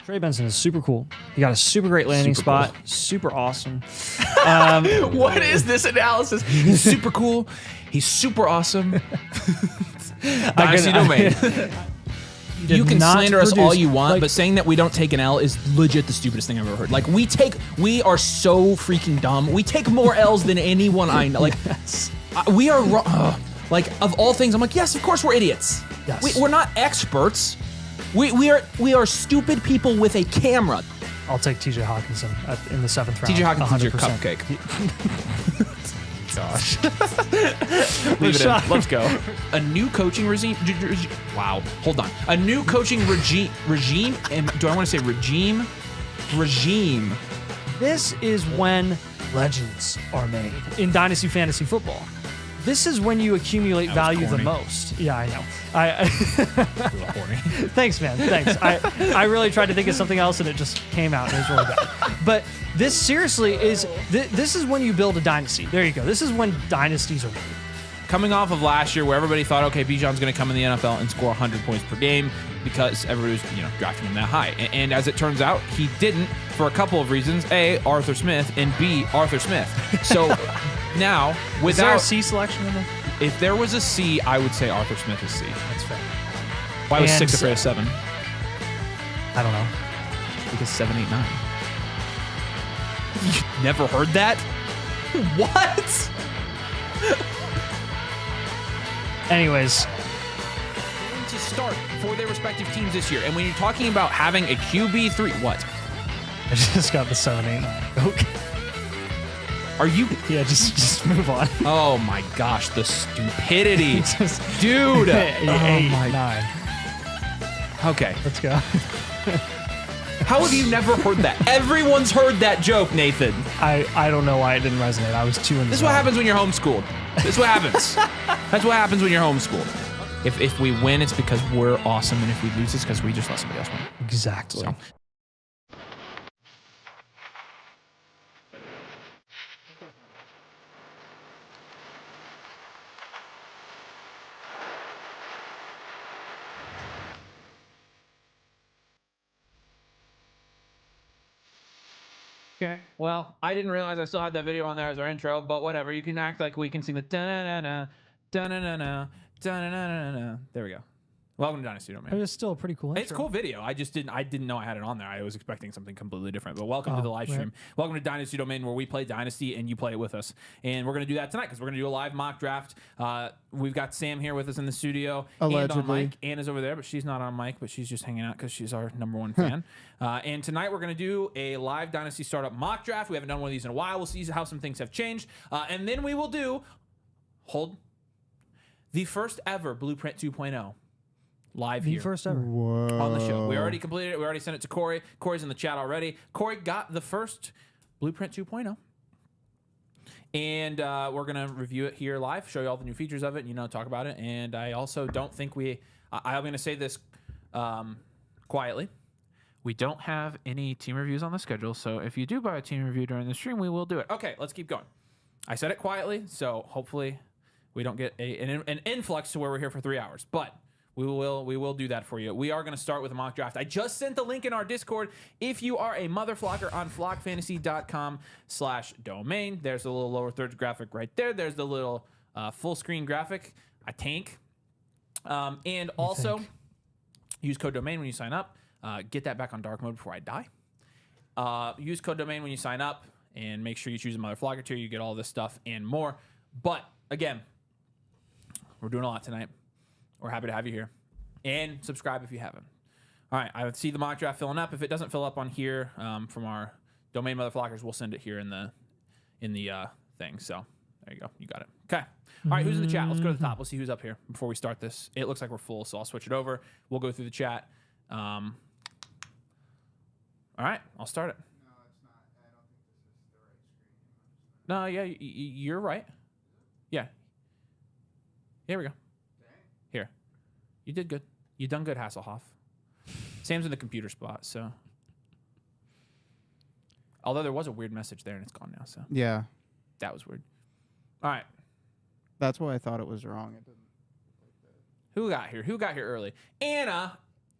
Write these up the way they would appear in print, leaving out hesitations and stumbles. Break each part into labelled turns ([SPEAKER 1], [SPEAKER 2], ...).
[SPEAKER 1] Trey Benson is super cool. He got a super great landing spot. Cool. Super awesome.
[SPEAKER 2] What is this analysis? He's super cool. He's super awesome. Dynasty domain. You can slander us all you want, but saying that we don't take an L is legit the stupidest thing I've ever heard. Like, we are so freaking dumb. We take more L's than anyone I know. Like, yes. We are wrong. Like, of all things, I'm like, yes, of course we're idiots. Yes. We're not experts. We are stupid people with a camera.
[SPEAKER 1] I'll take TJ Hawkinson in the 7th round.
[SPEAKER 2] TJ Hawkinson's your cupcake. Gosh. Leave it in. Let's go. A new coaching regime. Wow. Hold on. A new coaching regime. Do I want to say regime? Regime.
[SPEAKER 1] This is when legends are made in Dynasty Fantasy Football. This is when you accumulate value the most. Yeah, I know. Thanks, man. Thanks. I really tried to think of something else and it just came out and it was really bad. But this seriously is, this is when you build a dynasty. There you go. This is when dynasties are made.
[SPEAKER 2] Coming off of last year where everybody thought, okay, Bijan's going to come in the NFL and score 100 points per game because everybody was, drafting him that high. And as it turns out, he didn't for a couple of reasons. A, Arthur Smith, and B, Arthur Smith. So now, without... Is there
[SPEAKER 1] a C selection in there?
[SPEAKER 2] If there was a C, I would say Arthur Smith is C.
[SPEAKER 1] That's fair.
[SPEAKER 2] Why was 6 afraid of 7?
[SPEAKER 1] I don't know.
[SPEAKER 2] Because 7, 8, 9. You never heard that? What?
[SPEAKER 1] Anyways.
[SPEAKER 2] To start for their respective teams this year. And when you're talking about having a QB3, what?
[SPEAKER 1] I just got the 7, 8, 9. Okay.
[SPEAKER 2] Are you?
[SPEAKER 1] Yeah, just move on.
[SPEAKER 2] Oh my gosh, the stupidity. Dude.
[SPEAKER 1] 8, 9.
[SPEAKER 2] Okay.
[SPEAKER 1] Let's go.
[SPEAKER 2] How have you never heard that? Everyone's heard that joke, Nathan.
[SPEAKER 1] I don't know why it didn't resonate. I was too in the
[SPEAKER 2] This is what happens when you're homeschooled. This is what happens. That's what happens when you're homeschooled. If we win, it's because we're awesome, and if we lose, it's because we just let somebody else win.
[SPEAKER 1] Exactly.
[SPEAKER 2] So. Okay, well, I didn't realize I still had that video on there as our intro, but whatever. You can act like we can sing the da-na-na-na, da-na-na-na, da-na-na-na-na. There we go. Welcome to Dynasty Domain.
[SPEAKER 1] It was still a pretty cool intro.
[SPEAKER 2] It's a cool video. I didn't know I had it on there. I was expecting something completely different. But welcome to the live stream. Right. Welcome to Dynasty Domain, where we play Dynasty and you play it with us. And we're going to do that tonight because we're going to do a live mock draft. We've got Sam here with us in the studio.
[SPEAKER 1] Allegedly.
[SPEAKER 2] And on mic. Anna's over there, but she's not on mic, but she's just hanging out because she's our #1 fan. And tonight we're going to do a live Dynasty startup mock draft. We haven't done one of these in a while. We'll see how some things have changed. And then we will do, the first ever Blueprint 2.0. Live here.
[SPEAKER 1] The first ever.
[SPEAKER 3] Whoa.
[SPEAKER 2] On the show. We already completed it. We already sent it to Corey. Corey's in the chat already. Corey got the first Blueprint 2.0. And we're going to review it here live, show you all the new features of it, talk about it. And I also don't think I'm going to say this quietly. We don't have any team reviews on the schedule. So if you do buy a team review during the stream, we will do it. Okay, let's keep going. I said it quietly, so hopefully we don't get an influx to where we're here for 3 hours. But we will do that for you. We are going to start with a mock draft. I just sent the link in our Discord. If you are a Motherflocker on flockfantasy.com/domain, there's the little lower third graphic right there. There's the little full screen graphic, a tank. And also use code domain when you sign up. Get that back on dark mode before I die. Use code domain when you sign up and make sure you choose a Motherflocker tier. You get all this stuff and more. But again, we're doing a lot tonight. We're happy to have you here. And subscribe if you haven't. All right, I see the mock draft filling up. If it doesn't fill up on here from our domain Motherflockers, we'll send it here in the thing. So there you go. You got it. Okay. All right, who's in the chat? Let's go to the top. Let's see who's up here before we start this. It looks like we're full, so I'll switch it over. We'll go through the chat. All right, I'll start it.
[SPEAKER 3] No, it's not. I don't think this is the right screen.
[SPEAKER 2] No, yeah, you're right. Yeah. Here we go. Here. You did good. You done good, Hasselhoff. Sam's in the computer spot, so. Although there was a weird message there and it's gone now, so.
[SPEAKER 3] Yeah.
[SPEAKER 2] That was weird. All right.
[SPEAKER 3] That's why I thought it was wrong. It didn't.
[SPEAKER 2] Who got here? Who got here early? Anna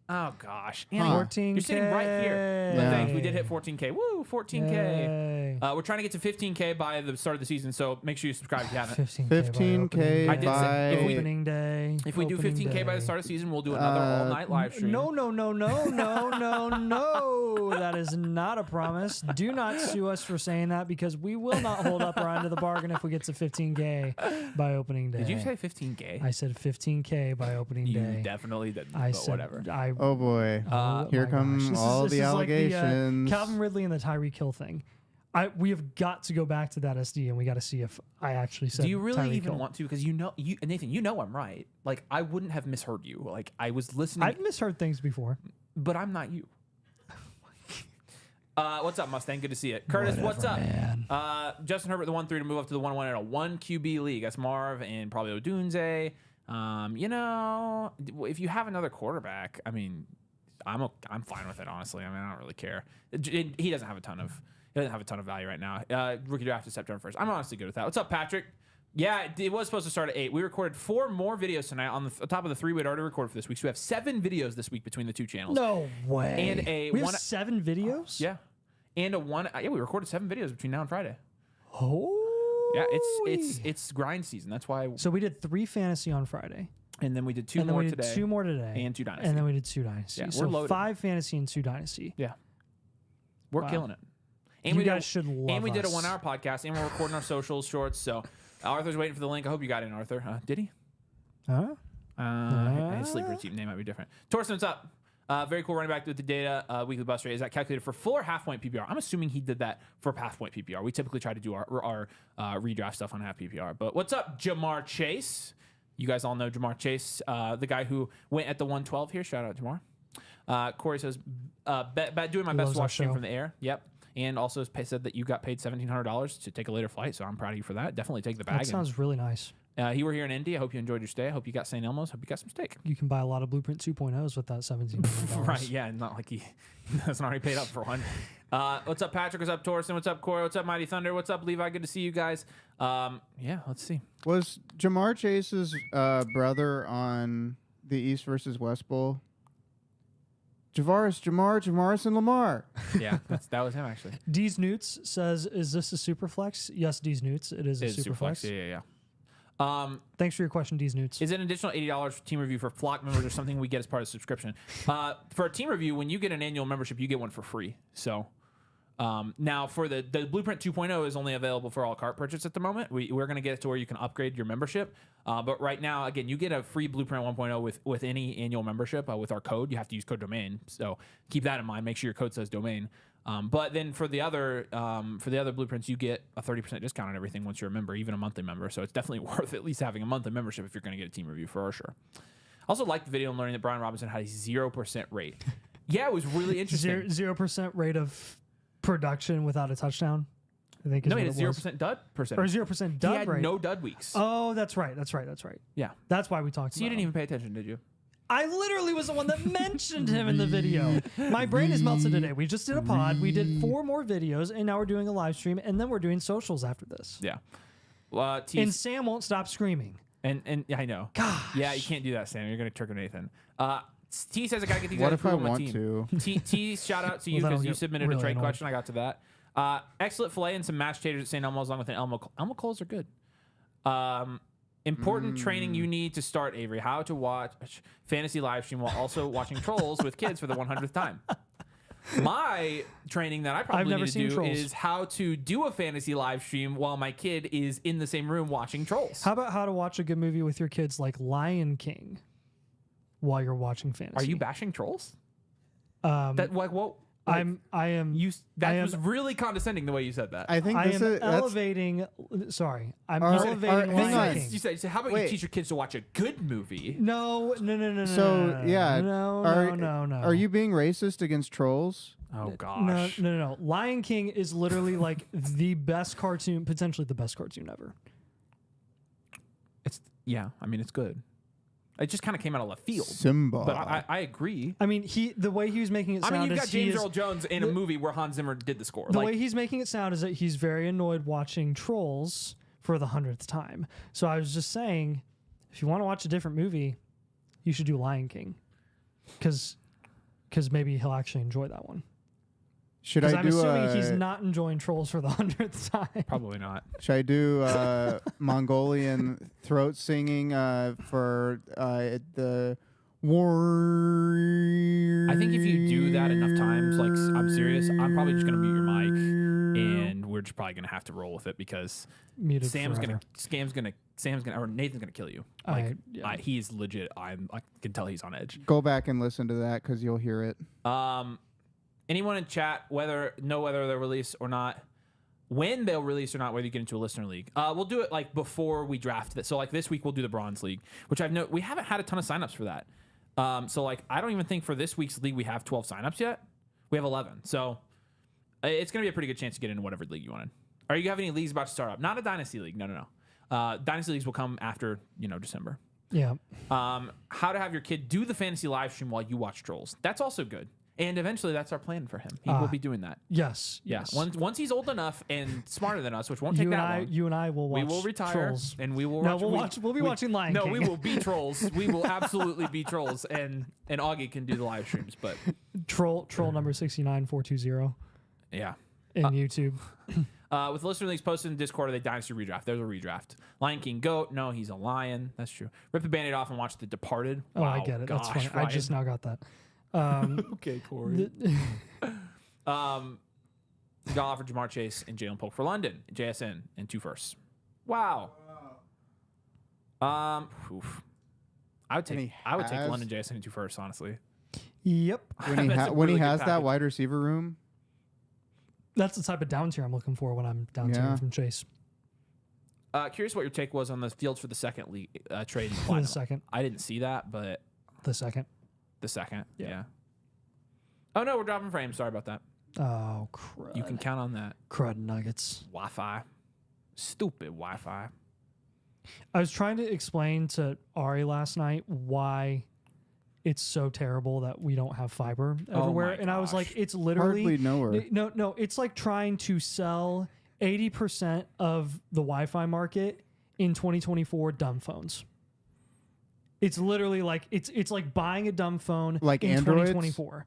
[SPEAKER 2] Oh gosh,
[SPEAKER 1] Huh.
[SPEAKER 2] Annie,
[SPEAKER 1] 14K.
[SPEAKER 2] you're sitting right here. But
[SPEAKER 1] Yeah.
[SPEAKER 2] thanks, we did hit 14K. Woo, 14K.
[SPEAKER 1] Yay.
[SPEAKER 2] We're trying to get to 15K by the start of the season, so make sure you subscribe if you haven't.
[SPEAKER 1] 15K
[SPEAKER 2] I did say if we-
[SPEAKER 1] opening day.
[SPEAKER 2] If we do
[SPEAKER 1] opening
[SPEAKER 2] 15K by the
[SPEAKER 1] day.
[SPEAKER 2] start of the season, we'll do another all-night live stream.
[SPEAKER 1] No. That is not a promise. Do not sue us for saying that because we will not hold up our end of the bargain if we get to 15K by opening day.
[SPEAKER 2] Did you say 15K?
[SPEAKER 1] I said 15K by opening
[SPEAKER 2] You
[SPEAKER 1] day.
[SPEAKER 2] definitely didn't,
[SPEAKER 1] I
[SPEAKER 2] but
[SPEAKER 1] said,
[SPEAKER 2] whatever.
[SPEAKER 4] Oh boy. Here
[SPEAKER 1] my
[SPEAKER 4] come
[SPEAKER 1] gosh. This
[SPEAKER 4] all
[SPEAKER 1] is
[SPEAKER 4] the allegations.
[SPEAKER 1] Like the, Calvin Ridley and the Tyreek Hill thing. We have got to go back to that SD and we got to see if I actually said.
[SPEAKER 2] Do you really
[SPEAKER 1] Tyreek
[SPEAKER 2] even
[SPEAKER 1] Hill.
[SPEAKER 2] want to? Because Nathan, you know I'm right. Like I wouldn't have misheard you. Like I was listening.
[SPEAKER 1] I've misheard things before.
[SPEAKER 2] But I'm not you. What's up, Mustang? Good to see it. Curtis, what's up?
[SPEAKER 1] Man.
[SPEAKER 2] Justin Herbert, the 1-3 to move up to the 1-1 in a 1 QB league. That's Marv and probably Odunze. If you have another quarterback, I mean, I'm fine with it, honestly. I mean, I don't really care. He doesn't have a ton of value right now. Rookie draft is September 1st. I'm honestly good with that. What's up, Patrick? Yeah, it was supposed to start at 8. We recorded 4 more videos tonight on the top of the 3 we'd already recorded for this week. So we have 7 videos this week between the 2 channels.
[SPEAKER 1] No way.
[SPEAKER 2] And
[SPEAKER 1] we have 7 videos?
[SPEAKER 2] Yeah. And we recorded 7 videos between now and Friday.
[SPEAKER 1] Oh.
[SPEAKER 2] Yeah, it's grind season. That's why.
[SPEAKER 1] So we did 3 fantasy on Friday.
[SPEAKER 2] And then we did 2
[SPEAKER 1] and then
[SPEAKER 2] more
[SPEAKER 1] we did
[SPEAKER 2] today.
[SPEAKER 1] 2 more today.
[SPEAKER 2] And 2 Dynasty.
[SPEAKER 1] And then we did 2 Dynasty.
[SPEAKER 2] Yeah,
[SPEAKER 1] so
[SPEAKER 2] we're loaded.
[SPEAKER 1] 5 fantasy and 2 Dynasty.
[SPEAKER 2] Yeah. We're
[SPEAKER 1] Wow.
[SPEAKER 2] killing it. And
[SPEAKER 1] You
[SPEAKER 2] we
[SPEAKER 1] guys should love
[SPEAKER 2] And we did a
[SPEAKER 1] us.
[SPEAKER 2] 1-hour podcast, and we're recording our socials shorts. So Arthur's waiting for the link. I hope you got in, Arthur. Did he?
[SPEAKER 1] Huh?
[SPEAKER 2] His sleeper team name might be different. Torsten, what's up? Very cool running back with the data. Weekly bust rate. Is that calculated for full or half point PPR? I'm assuming he did that for half point PPR. We typically try to do our redraft stuff on half PPR. But what's up, Jamar Chase? You guys all know Jamar Chase, the guy who went at the 112 here. Shout out, Jamar. Corey says, doing my best
[SPEAKER 1] Loves
[SPEAKER 2] to
[SPEAKER 1] our
[SPEAKER 2] watch stream
[SPEAKER 1] show.
[SPEAKER 2] from the air. Yep. And also said that you got paid $1,700 to take a later flight. So I'm proud of you for that. Definitely take the bag.
[SPEAKER 1] That sounds really nice.
[SPEAKER 2] You were here in Indy. I hope you enjoyed your stay. I hope you got St. Elmo's. Hope you got some steak.
[SPEAKER 1] You can buy a lot of Blueprint 2.0s with that $17.
[SPEAKER 2] Right, yeah, not like he hasn't already paid up for one. What's up, Patrick? What's up, Torsten? What's up, Corey? What's up, Mighty Thunder? What's up, Levi? Good to see you guys. Yeah, let's see.
[SPEAKER 4] Was Jamar Chase's brother on the East versus West Bowl? Jamaris, and Lamar.
[SPEAKER 2] Yeah, that was him, actually.
[SPEAKER 1] Deez Newts says, is this a super flex? Yes, Deez Newts. It is a super flex.
[SPEAKER 2] Yeah.
[SPEAKER 1] Thanks for your question, Deez Newts.
[SPEAKER 2] Is it an additional $80 for team review for flock members or something we get as part of the subscription? For a team review, when you get an annual membership, you get one for free. So now for the Blueprint 2.0 is only available for all cart purchase at the moment. We're going to get it to where you can upgrade your membership. But right now, again, you get a free Blueprint 1.0 with any annual membership with our code. You have to use code domain. So keep that in mind. Make sure your code says domain. But then for the other blueprints, you get a 30% discount on everything once you're a member, even a monthly member. So it's definitely worth at least having a monthly membership if you're going to get a team review for sure. I also liked the video and learning that Brian Robinson had a 0% rate. Yeah, it was really interesting.
[SPEAKER 1] 0% rate of production without a touchdown. I think. Is
[SPEAKER 2] No, he
[SPEAKER 1] what
[SPEAKER 2] had a
[SPEAKER 1] it was.
[SPEAKER 2] 0% dud percentage.
[SPEAKER 1] Or 0%
[SPEAKER 2] He
[SPEAKER 1] dud
[SPEAKER 2] had
[SPEAKER 1] rate.
[SPEAKER 2] no dud weeks.
[SPEAKER 1] Oh, that's right.
[SPEAKER 2] Yeah.
[SPEAKER 1] That's why we talked
[SPEAKER 2] So
[SPEAKER 1] about
[SPEAKER 2] you didn't
[SPEAKER 1] him.
[SPEAKER 2] even pay attention, did you?
[SPEAKER 1] I literally was the one that mentioned him in the video. My brain is melted today. We just did a pod. We did 4 more videos, and now we're doing a live stream, and then we're doing socials after this.
[SPEAKER 2] Yeah.
[SPEAKER 1] And Sam won't stop screaming.
[SPEAKER 2] And yeah, I know.
[SPEAKER 1] Gosh.
[SPEAKER 2] Yeah, you can't do that, Sam. You're going to trigger Nathan. T says I got to get these
[SPEAKER 4] What
[SPEAKER 2] guys
[SPEAKER 4] if I
[SPEAKER 2] approved on my
[SPEAKER 4] want
[SPEAKER 2] team.
[SPEAKER 4] to?
[SPEAKER 2] T, shout out to you
[SPEAKER 1] Well, that'll
[SPEAKER 2] because you
[SPEAKER 1] get
[SPEAKER 2] submitted
[SPEAKER 1] really
[SPEAKER 2] a trade
[SPEAKER 1] annoying.
[SPEAKER 2] question. I got to that. Excellent filet and some mashed taters at St. Elmo's along with an Elmo. Elmo Coles are good. Important training you need to start, Avery. How to watch fantasy live stream while also watching Trolls with kids for the 100th time. My training that I probably
[SPEAKER 1] never
[SPEAKER 2] need to
[SPEAKER 1] seen
[SPEAKER 2] do
[SPEAKER 1] Trolls.
[SPEAKER 2] is how to do a fantasy live stream while my kid is in the same room watching Trolls.
[SPEAKER 1] How about how to watch a good movie with your kids like Lion King while you're watching fantasy?
[SPEAKER 2] Are you bashing Trolls?
[SPEAKER 1] That
[SPEAKER 2] I am. That
[SPEAKER 1] I am-
[SPEAKER 2] was really condescending the way you said that.
[SPEAKER 4] I think
[SPEAKER 1] I
[SPEAKER 4] this
[SPEAKER 1] am
[SPEAKER 4] is that's
[SPEAKER 1] elevating. Sorry, I'm
[SPEAKER 4] Are-
[SPEAKER 1] elevating
[SPEAKER 4] are- hang
[SPEAKER 1] Lion
[SPEAKER 4] on.
[SPEAKER 1] King.
[SPEAKER 2] You said, how about
[SPEAKER 4] Wait.
[SPEAKER 2] you teach your kids to watch a good movie?
[SPEAKER 1] No.
[SPEAKER 4] so yeah.
[SPEAKER 1] No.
[SPEAKER 4] Are you being racist against trolls?
[SPEAKER 2] Oh gosh.
[SPEAKER 1] No. Lion King is literally like the best cartoon, potentially the best cartoon ever.
[SPEAKER 2] I mean, it's good. It just kind of came out of left field.
[SPEAKER 4] Simba.
[SPEAKER 2] But I agree.
[SPEAKER 1] I mean, the way he was making it sound
[SPEAKER 2] I mean, you've
[SPEAKER 1] is
[SPEAKER 2] got James Earl Jones in a movie where Hans Zimmer did the score.
[SPEAKER 1] the way he's making it sound is that he's very annoyed watching Trolls for the 100th time. So I was just saying, if you want to watch a different movie, you should do Lion King. Because because maybe he'll actually enjoy that one.
[SPEAKER 4] Should
[SPEAKER 1] Because
[SPEAKER 4] I
[SPEAKER 1] I'm
[SPEAKER 4] do
[SPEAKER 1] assuming he's not enjoying Trolls for the 100th time.
[SPEAKER 2] Probably not.
[SPEAKER 4] Should I do Mongolian throat singing for the war?
[SPEAKER 2] I think if you do that enough times, like I'm serious, I'm probably just gonna mute your mic, and we're just probably gonna have to roll with it because
[SPEAKER 1] Muted
[SPEAKER 2] Sam's
[SPEAKER 1] forever.
[SPEAKER 2] gonna, or Nathan's gonna kill you. He's legit. I can tell he's on edge.
[SPEAKER 4] Go back and listen to that because you'll hear it.
[SPEAKER 2] Anyone in chat know whether they'll release or not, when they'll release or not, whether you get into a listener league. We'll do it like before we draft it. So like this week we'll do the Bronze League, which we haven't had a ton of signups for that. So like I don't even think for this week's league we have 12 signups yet. We have 11. So it's gonna be a pretty good chance to get into whatever league you wanted. Are you have any leagues about to start up? Not a Dynasty league. No. Dynasty leagues will come after December.
[SPEAKER 1] Yeah.
[SPEAKER 2] How to have your kid do the fantasy live stream while you watch Trolls. That's also good. And eventually, that's our plan for him. He will be doing that.
[SPEAKER 1] Yes.
[SPEAKER 2] Yeah.
[SPEAKER 1] Yes.
[SPEAKER 2] Once he's old enough and smarter than us, which won't take that long.
[SPEAKER 1] You and I will watch.
[SPEAKER 2] We will retire
[SPEAKER 1] Trolls.
[SPEAKER 2] and we will.
[SPEAKER 1] We'll be watching Lion
[SPEAKER 2] No,
[SPEAKER 1] King.
[SPEAKER 2] we will be Trolls. We will absolutely be Trolls, and Augie can do the live streams. But
[SPEAKER 1] Troll number 69420
[SPEAKER 2] yeah,
[SPEAKER 1] in YouTube.
[SPEAKER 2] with listener leagues posted in Discord, are they Dynasty redraft? There's a redraft. Lion King goat. No, he's a lion. That's true. Rip the Band-Aid off and watch The Departed.
[SPEAKER 1] Oh,
[SPEAKER 2] Wow,
[SPEAKER 1] I get it. That's
[SPEAKER 2] gosh,
[SPEAKER 1] funny. I just now got that.
[SPEAKER 2] Okay, Corey. Got offered Jamar Chase and Jalen Polk for London, JSN, and 2 firsts. Wow. Oof. I would take London JSN and 2 firsts, honestly.
[SPEAKER 1] Yep.
[SPEAKER 4] When
[SPEAKER 2] That's a
[SPEAKER 4] he
[SPEAKER 2] really good
[SPEAKER 4] has that
[SPEAKER 2] package.
[SPEAKER 4] wide receiver room.
[SPEAKER 1] That's the type of down tier I'm looking for when I'm down tier from Chase.
[SPEAKER 2] Curious what your take was on the Fields for the second league trade.
[SPEAKER 1] The second.
[SPEAKER 2] I didn't see that, but
[SPEAKER 1] The second.
[SPEAKER 2] the second.
[SPEAKER 1] Yeah.
[SPEAKER 2] Yeah. Oh, no, we're dropping frames. Sorry about that.
[SPEAKER 1] Oh, crud.
[SPEAKER 2] You can count on that.
[SPEAKER 1] Crud nuggets.
[SPEAKER 2] Wi-Fi. Stupid Wi-Fi.
[SPEAKER 1] I was trying to explain to Ari last night why it's so terrible that we don't have fiber everywhere. And I was like, it's literally
[SPEAKER 4] Hardly nowhere.
[SPEAKER 1] No, it's like trying to sell 80% of the Wi-Fi market in 2024 dumb phones. It's literally like it's like buying a dumb phone
[SPEAKER 4] Like
[SPEAKER 1] in
[SPEAKER 4] Androids?
[SPEAKER 1] 2024.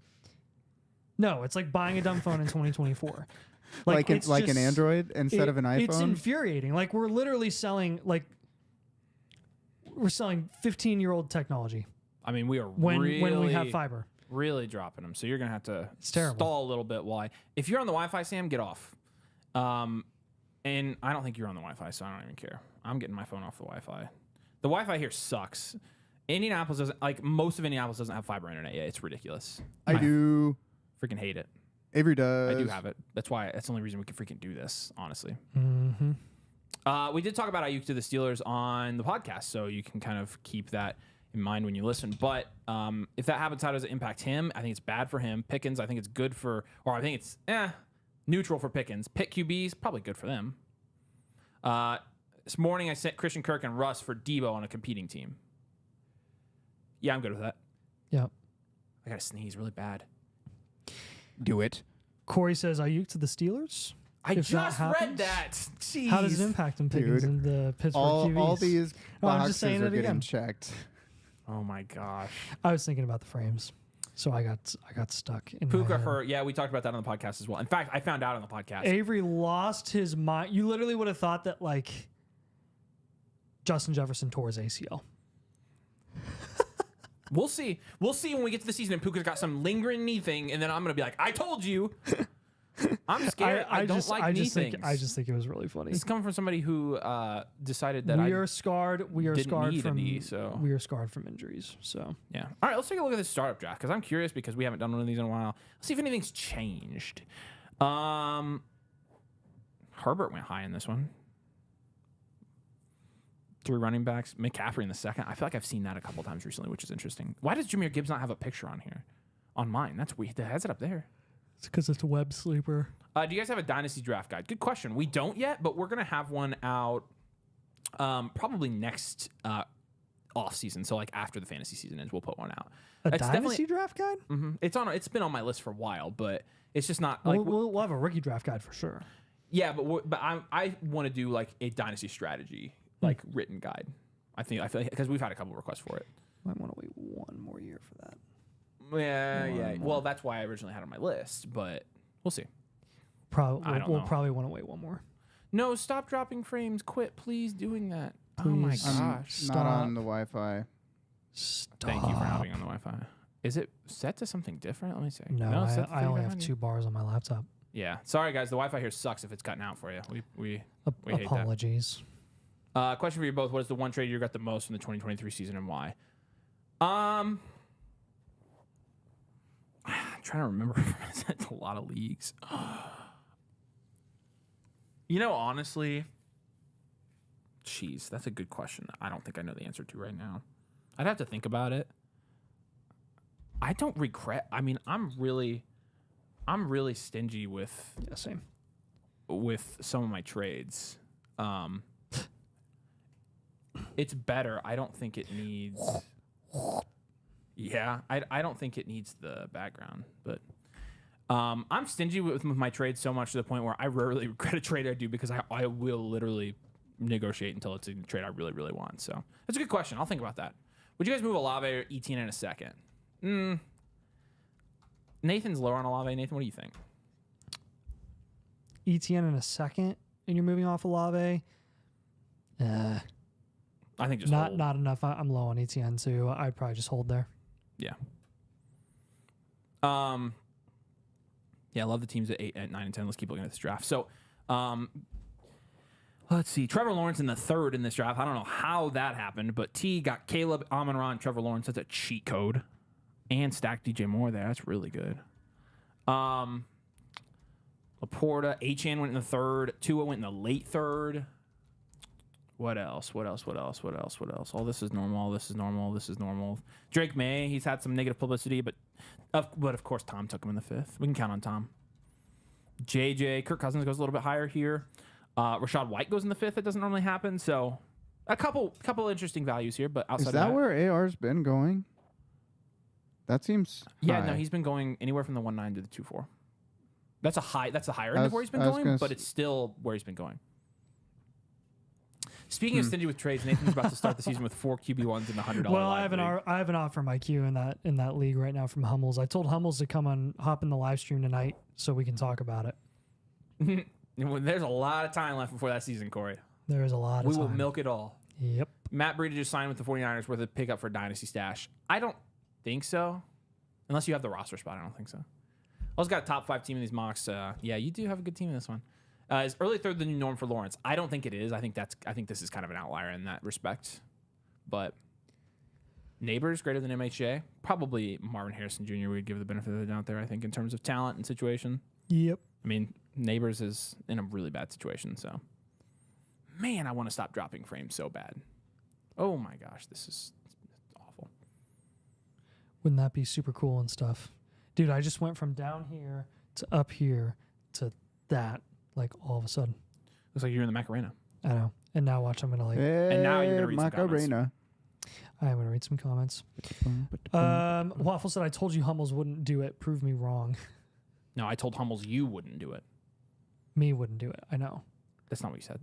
[SPEAKER 1] No, it's like buying a dumb phone in 2024.
[SPEAKER 4] Like
[SPEAKER 1] it's
[SPEAKER 4] an
[SPEAKER 1] just-
[SPEAKER 4] Android instead of an iPhone.
[SPEAKER 1] It's infuriating. Like we're literally selling 15-year-old technology
[SPEAKER 2] I mean, we are
[SPEAKER 1] when we have fiber.
[SPEAKER 2] really dropping them. So you're gonna have to
[SPEAKER 1] terrible.
[SPEAKER 2] stall a little bit. If you're on the Wi-Fi, Sam, get off. And I don't think you're on the Wi-Fi, so I don't even care. I'm getting my phone off the Wi-Fi. The Wi-Fi here sucks. Indianapolis doesn't most of Indianapolis doesn't have fiber internet yet. It's ridiculous.
[SPEAKER 4] I do.
[SPEAKER 2] Freaking hate it.
[SPEAKER 4] Avery does.
[SPEAKER 2] I do have it. That's the only reason we can freaking do this, honestly.
[SPEAKER 1] Mm-hmm.
[SPEAKER 2] We did talk about Ayuk to the Steelers on the podcast, so you can kind of keep that in mind when you listen. But if that happens, how does it impact him? I think it's bad for him. Pickens, I think it's good for, or I think it's neutral for Pickens. Pick QBs, probably good for them. This morning I sent Christian Kirk and Russ for Debo on a competing team. Yeah, I'm good with that.
[SPEAKER 1] Yeah.
[SPEAKER 2] I gotta sneeze really bad.
[SPEAKER 4] Do it.
[SPEAKER 1] Corey says Ayuk to the Steelers.
[SPEAKER 2] I
[SPEAKER 1] If that
[SPEAKER 2] just read
[SPEAKER 1] happens,
[SPEAKER 2] that. Jeez.
[SPEAKER 1] How does it impact him Pickens
[SPEAKER 4] Dude,
[SPEAKER 1] in the Pittsburgh
[SPEAKER 4] All
[SPEAKER 1] QBs?
[SPEAKER 4] these
[SPEAKER 1] No, I'm
[SPEAKER 4] boxes
[SPEAKER 1] just saying
[SPEAKER 4] are
[SPEAKER 1] it
[SPEAKER 4] getting
[SPEAKER 1] again.
[SPEAKER 4] checked.
[SPEAKER 2] Oh my gosh.
[SPEAKER 1] I was thinking about the frames, so I got stuck in my
[SPEAKER 2] Puka
[SPEAKER 1] head.
[SPEAKER 2] for we talked about that on the podcast as well. In fact, I found out on the podcast.
[SPEAKER 1] Avery lost his mind. You literally would have thought that like Justin Jefferson tore his ACL.
[SPEAKER 2] We'll see. We'll see when we get to the season and Puka's got some lingering knee thing, and then I'm gonna be like, I told you. I'm scared. I don't like knee things.
[SPEAKER 1] I just think it was really funny.
[SPEAKER 2] This is coming from somebody who decided that
[SPEAKER 1] We are scarred. We are
[SPEAKER 2] didn't
[SPEAKER 1] scarred
[SPEAKER 2] need a
[SPEAKER 1] from.
[SPEAKER 2] knee, so-
[SPEAKER 1] We are scarred from injuries. So
[SPEAKER 2] Yeah. All right, let's take a look at this startup draft because I'm curious because we haven't done one of these in a while. Let's see if anything's changed. Herbert went high in this one. 3 running backs. McCaffrey in the second. I feel like I've seen that a couple times recently, which is interesting. Why does Jahmyr Gibbs not have a picture on here? On mine. That's weird. It has it up there.
[SPEAKER 1] it's because it's a web sleeper.
[SPEAKER 2] Do you guys have a Dynasty draft guide? Good question. We don't yet, but we're going to have one out probably next off season. So like after the fantasy season ends, we'll put one out.
[SPEAKER 1] A
[SPEAKER 2] It's
[SPEAKER 1] dynasty draft guide.
[SPEAKER 2] It's been on my list for a while, but it's just not like
[SPEAKER 1] We'll have a rookie draft guide for sure.
[SPEAKER 2] yeah. But I want to do like a Dynasty strategy like written guide. I feel like because we've had a couple requests for it.
[SPEAKER 1] Might want to wait one more year for that.
[SPEAKER 2] Yeah. Well, that's why I originally had it on my list, but we'll see.
[SPEAKER 1] We'll probably want to wait one more.
[SPEAKER 2] No, stop dropping frames. Quit, please, doing that. Oh my
[SPEAKER 1] Please.
[SPEAKER 2] gosh.
[SPEAKER 4] Not on the Wi-Fi.
[SPEAKER 1] Stop.
[SPEAKER 2] Thank you for not being on the Wi-Fi. Is it set to something different? Let me see.
[SPEAKER 1] No,
[SPEAKER 2] it's set to
[SPEAKER 1] I only have
[SPEAKER 2] 3500.
[SPEAKER 1] 2 bars on my laptop.
[SPEAKER 2] Yeah. Sorry, guys. The Wi-Fi here sucks if it's cutting out for you. We hate that.
[SPEAKER 1] Apologies.
[SPEAKER 2] Question for you both. What is the one trade you regret the most from the 2023 season and why? I'm trying to remember. It's a lot of leagues. Honestly, jeez, that's a good question. I don't think I know the answer to right now. I'd have to think about it. I don't regret. I mean, I'm really stingy with
[SPEAKER 1] Same.
[SPEAKER 2] with some of my trades. It's better. I don't think it needs. Yeah, I don't think it needs the background, but I'm stingy with my trades so much to the point where I rarely regret a trade I do because I will literally negotiate until it's a trade I really, really want. So that's a good question. I'll think about that. Would you guys move Olave or Etienne in a second? Nathan's lower on Olave. Nathan, what do you think?
[SPEAKER 1] ETN in a second, and you're moving off Olave.
[SPEAKER 2] I think just
[SPEAKER 1] not
[SPEAKER 2] hold.
[SPEAKER 1] not enough. I'm low on ETN too. I'd probably just hold there.
[SPEAKER 2] Yeah. Yeah, I love the teams at 8, 9, and 10. Let's keep looking at this draft. So, let's see. Trevor Lawrence in the 3rd in this draft. I don't know how that happened, but T got Caleb, Amon-Ra, and Trevor Lawrence. That's a cheat code. And stacked DJ Moore there. That's really good. Laporta, Achane went in the 3rd. Tua went in the late 3rd. What else? Oh, this is normal. Drake May, he's had some negative publicity, but of course Tom took him in the 5th. We can count on Tom. JJ, Kirk Cousins goes a little bit higher here. Rashad White goes in the 5th. It doesn't normally happen. So a couple interesting values here, but outside
[SPEAKER 4] Is
[SPEAKER 2] of
[SPEAKER 4] that
[SPEAKER 2] that,
[SPEAKER 4] where AR's been going? That seems
[SPEAKER 2] yeah,
[SPEAKER 4] high.
[SPEAKER 2] no, he's been going anywhere from the 1.9 to the 2.4. That's a high. That's the higher end of where he's been
[SPEAKER 4] I was
[SPEAKER 2] going,
[SPEAKER 4] gonna
[SPEAKER 2] but it's still where he's been going. Speaking of stingy with trades, Nathan's about to start the season with 4 QB1s in the $100.
[SPEAKER 1] Well,
[SPEAKER 2] live league.
[SPEAKER 1] I have an offer in my queue in that league right now from Hummels. I told Hummels to hop in the live stream tonight so we can talk about it.
[SPEAKER 2] There's a lot of time left before that season, Corey.
[SPEAKER 1] There is a lot of
[SPEAKER 2] We will
[SPEAKER 1] time.
[SPEAKER 2] milk it all.
[SPEAKER 1] Yep.
[SPEAKER 2] Matt Breida just signed with the 49ers worth a pickup for a dynasty stash. I don't think so. Unless you have the roster spot, I don't think so. Also got a top 5 team in these mocks. Yeah, you do have a good team in this one. Is early 3rd the new norm for Lawrence? I don't think it is. I think this is kind of an outlier in that respect. But Neighbors greater than MHA. Probably Marvin Harrison Jr. would give the benefit of the doubt there, I think, in terms of talent and situation.
[SPEAKER 1] Yep.
[SPEAKER 2] I mean, Neighbors is in a really bad situation, so. Man, I want to stop dropping frames so bad. Oh my gosh, this is awful.
[SPEAKER 1] Wouldn't that be super cool and stuff? Dude, I just went from down here to up here to that, like, all of a sudden.
[SPEAKER 2] Looks like you're in the Macarena.
[SPEAKER 1] I know. And now watch, I'm going to, like,
[SPEAKER 2] And now you're gonna read some comments.
[SPEAKER 4] Macarena.
[SPEAKER 1] I'm going to read some comments. Waffle said, I told you Hummels wouldn't do it. Prove me wrong.
[SPEAKER 2] No, I told Hummels you wouldn't do it.
[SPEAKER 1] Me wouldn't do it. I know.
[SPEAKER 2] That's not what you said.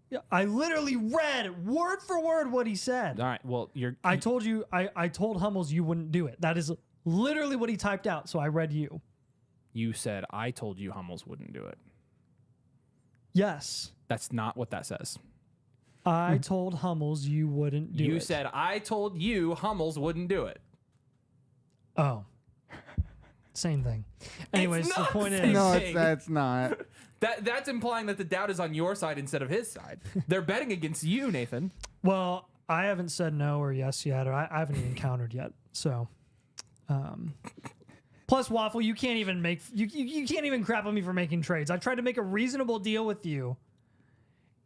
[SPEAKER 1] Yeah, I literally read word for word what he said.
[SPEAKER 2] All right, well,
[SPEAKER 1] I told you, I told Hummels you wouldn't do it. That is literally what he typed out, so I read you.
[SPEAKER 2] You said, I told you Hummels wouldn't do it.
[SPEAKER 1] Yes.
[SPEAKER 2] That's not what that says.
[SPEAKER 1] I told Hummels you wouldn't do it.
[SPEAKER 2] You said, I told you Hummels wouldn't do it.
[SPEAKER 1] Oh. Same thing. Anyways, the
[SPEAKER 2] not
[SPEAKER 1] point
[SPEAKER 2] the
[SPEAKER 1] is...
[SPEAKER 2] same
[SPEAKER 4] No,
[SPEAKER 2] thing.
[SPEAKER 4] that's not.
[SPEAKER 2] That's implying that the doubt is on your side instead of his side. They're betting against you, Nathan.
[SPEAKER 1] Well, I haven't said no or yes yet, or I haven't even countered yet. So, plus Waffle, you can't even make you can't even crap on me for making trades. I tried to make a reasonable deal with you,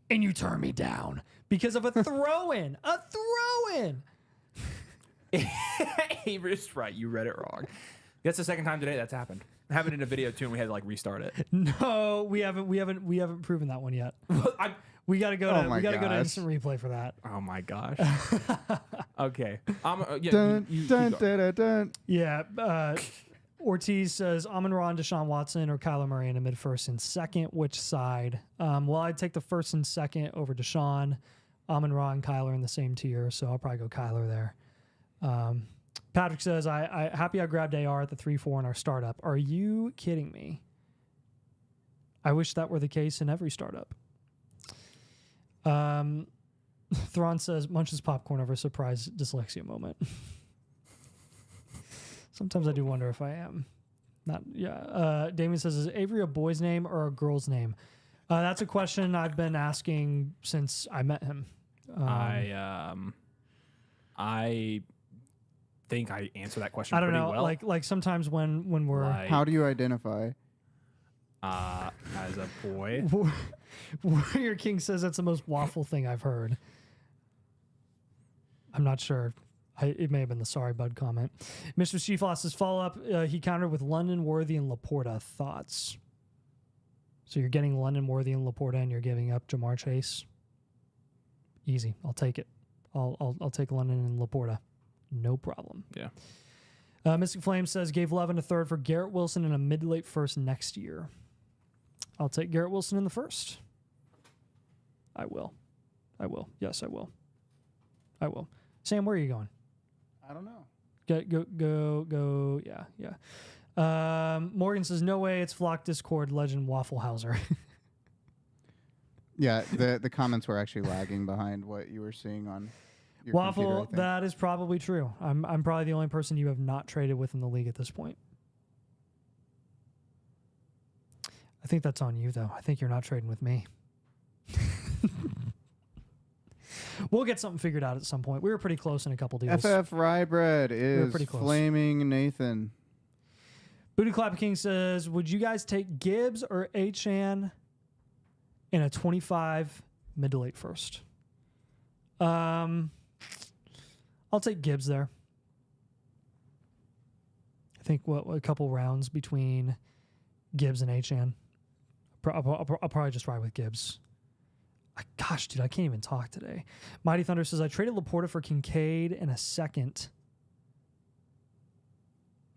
[SPEAKER 1] and you turned me down because of a throw-in. A throw-in.
[SPEAKER 2] Avery's right. You read it wrong. That's the second time today that's happened. It happened in a video too, and we had to like restart it.
[SPEAKER 1] No, we haven't proven that one yet. We gotta go to instant replay for that.
[SPEAKER 2] Oh my gosh. Okay.
[SPEAKER 4] Dun, dun, dun, dun, dun.
[SPEAKER 1] Yeah. Ortiz says Amon-Ra and Deshaun Watson or Kyler Murray in a mid first and second. Which side? Well, I'd take the first and second over Deshaun. Amon-Ra and Kyler in the same tier, so I'll probably go Kyler there. Patrick says, I happy I grabbed AR at the 3-4 in our startup. Are you kidding me? I wish that were the case in every startup. Thrawn says, munches popcorn over a surprise dyslexia moment. Sometimes I do wonder if I am. Not, yeah. Damien says, is Avery a boy's name or a girl's name? That's a question I've been asking since I met him.
[SPEAKER 2] I think I answer that question.
[SPEAKER 1] I don't
[SPEAKER 2] pretty
[SPEAKER 1] know.
[SPEAKER 2] well.
[SPEAKER 1] Like sometimes when we're
[SPEAKER 4] How do you identify?
[SPEAKER 2] As a boy.
[SPEAKER 1] Warrior King says that's the most waffle thing I've heard. I'm not sure. It may have been the sorry bud comment. Mr. Chiefloss's follow-up, he countered with London, Worthy, and Laporta. Thoughts? So you're getting London, Worthy, and Laporta, and you're giving up Jamar Chase? Easy. I'll take it. I'll take London and Laporta. No problem.
[SPEAKER 2] Yeah.
[SPEAKER 1] Mystic Flame says, gave Levin a third for Garrett Wilson and a mid-late first next year. I'll take Garrett Wilson in the first. I will. Yes, I will. Sam, where are you going?
[SPEAKER 4] I don't know.
[SPEAKER 1] Go. Yeah. Morgan says, no way, it's Flock Discord legend Wafflehauser.
[SPEAKER 4] Yeah, the comments were actually lagging behind what you were seeing on your
[SPEAKER 1] Waffle,
[SPEAKER 4] computer, I think.
[SPEAKER 1] that is probably true. I'm probably the only person you have not traded with in the league at this point. I think that's on you, though. I think you're not trading with me. We'll get something figured out at some point. We were pretty close in a couple deals.
[SPEAKER 4] FF Rybread
[SPEAKER 1] were
[SPEAKER 4] is
[SPEAKER 1] pretty close.
[SPEAKER 4] flaming Nathan.
[SPEAKER 1] Booty Clapper King says, would you guys take Gibbs or Achan in a 25 mid to late first? I'll take Gibbs there. I think a couple rounds between Gibbs and Achan. I'll probably just ride with Gibbs. Gosh, dude, I can't even talk today. Mighty Thunder says, I traded Laporta for Kincaid and a second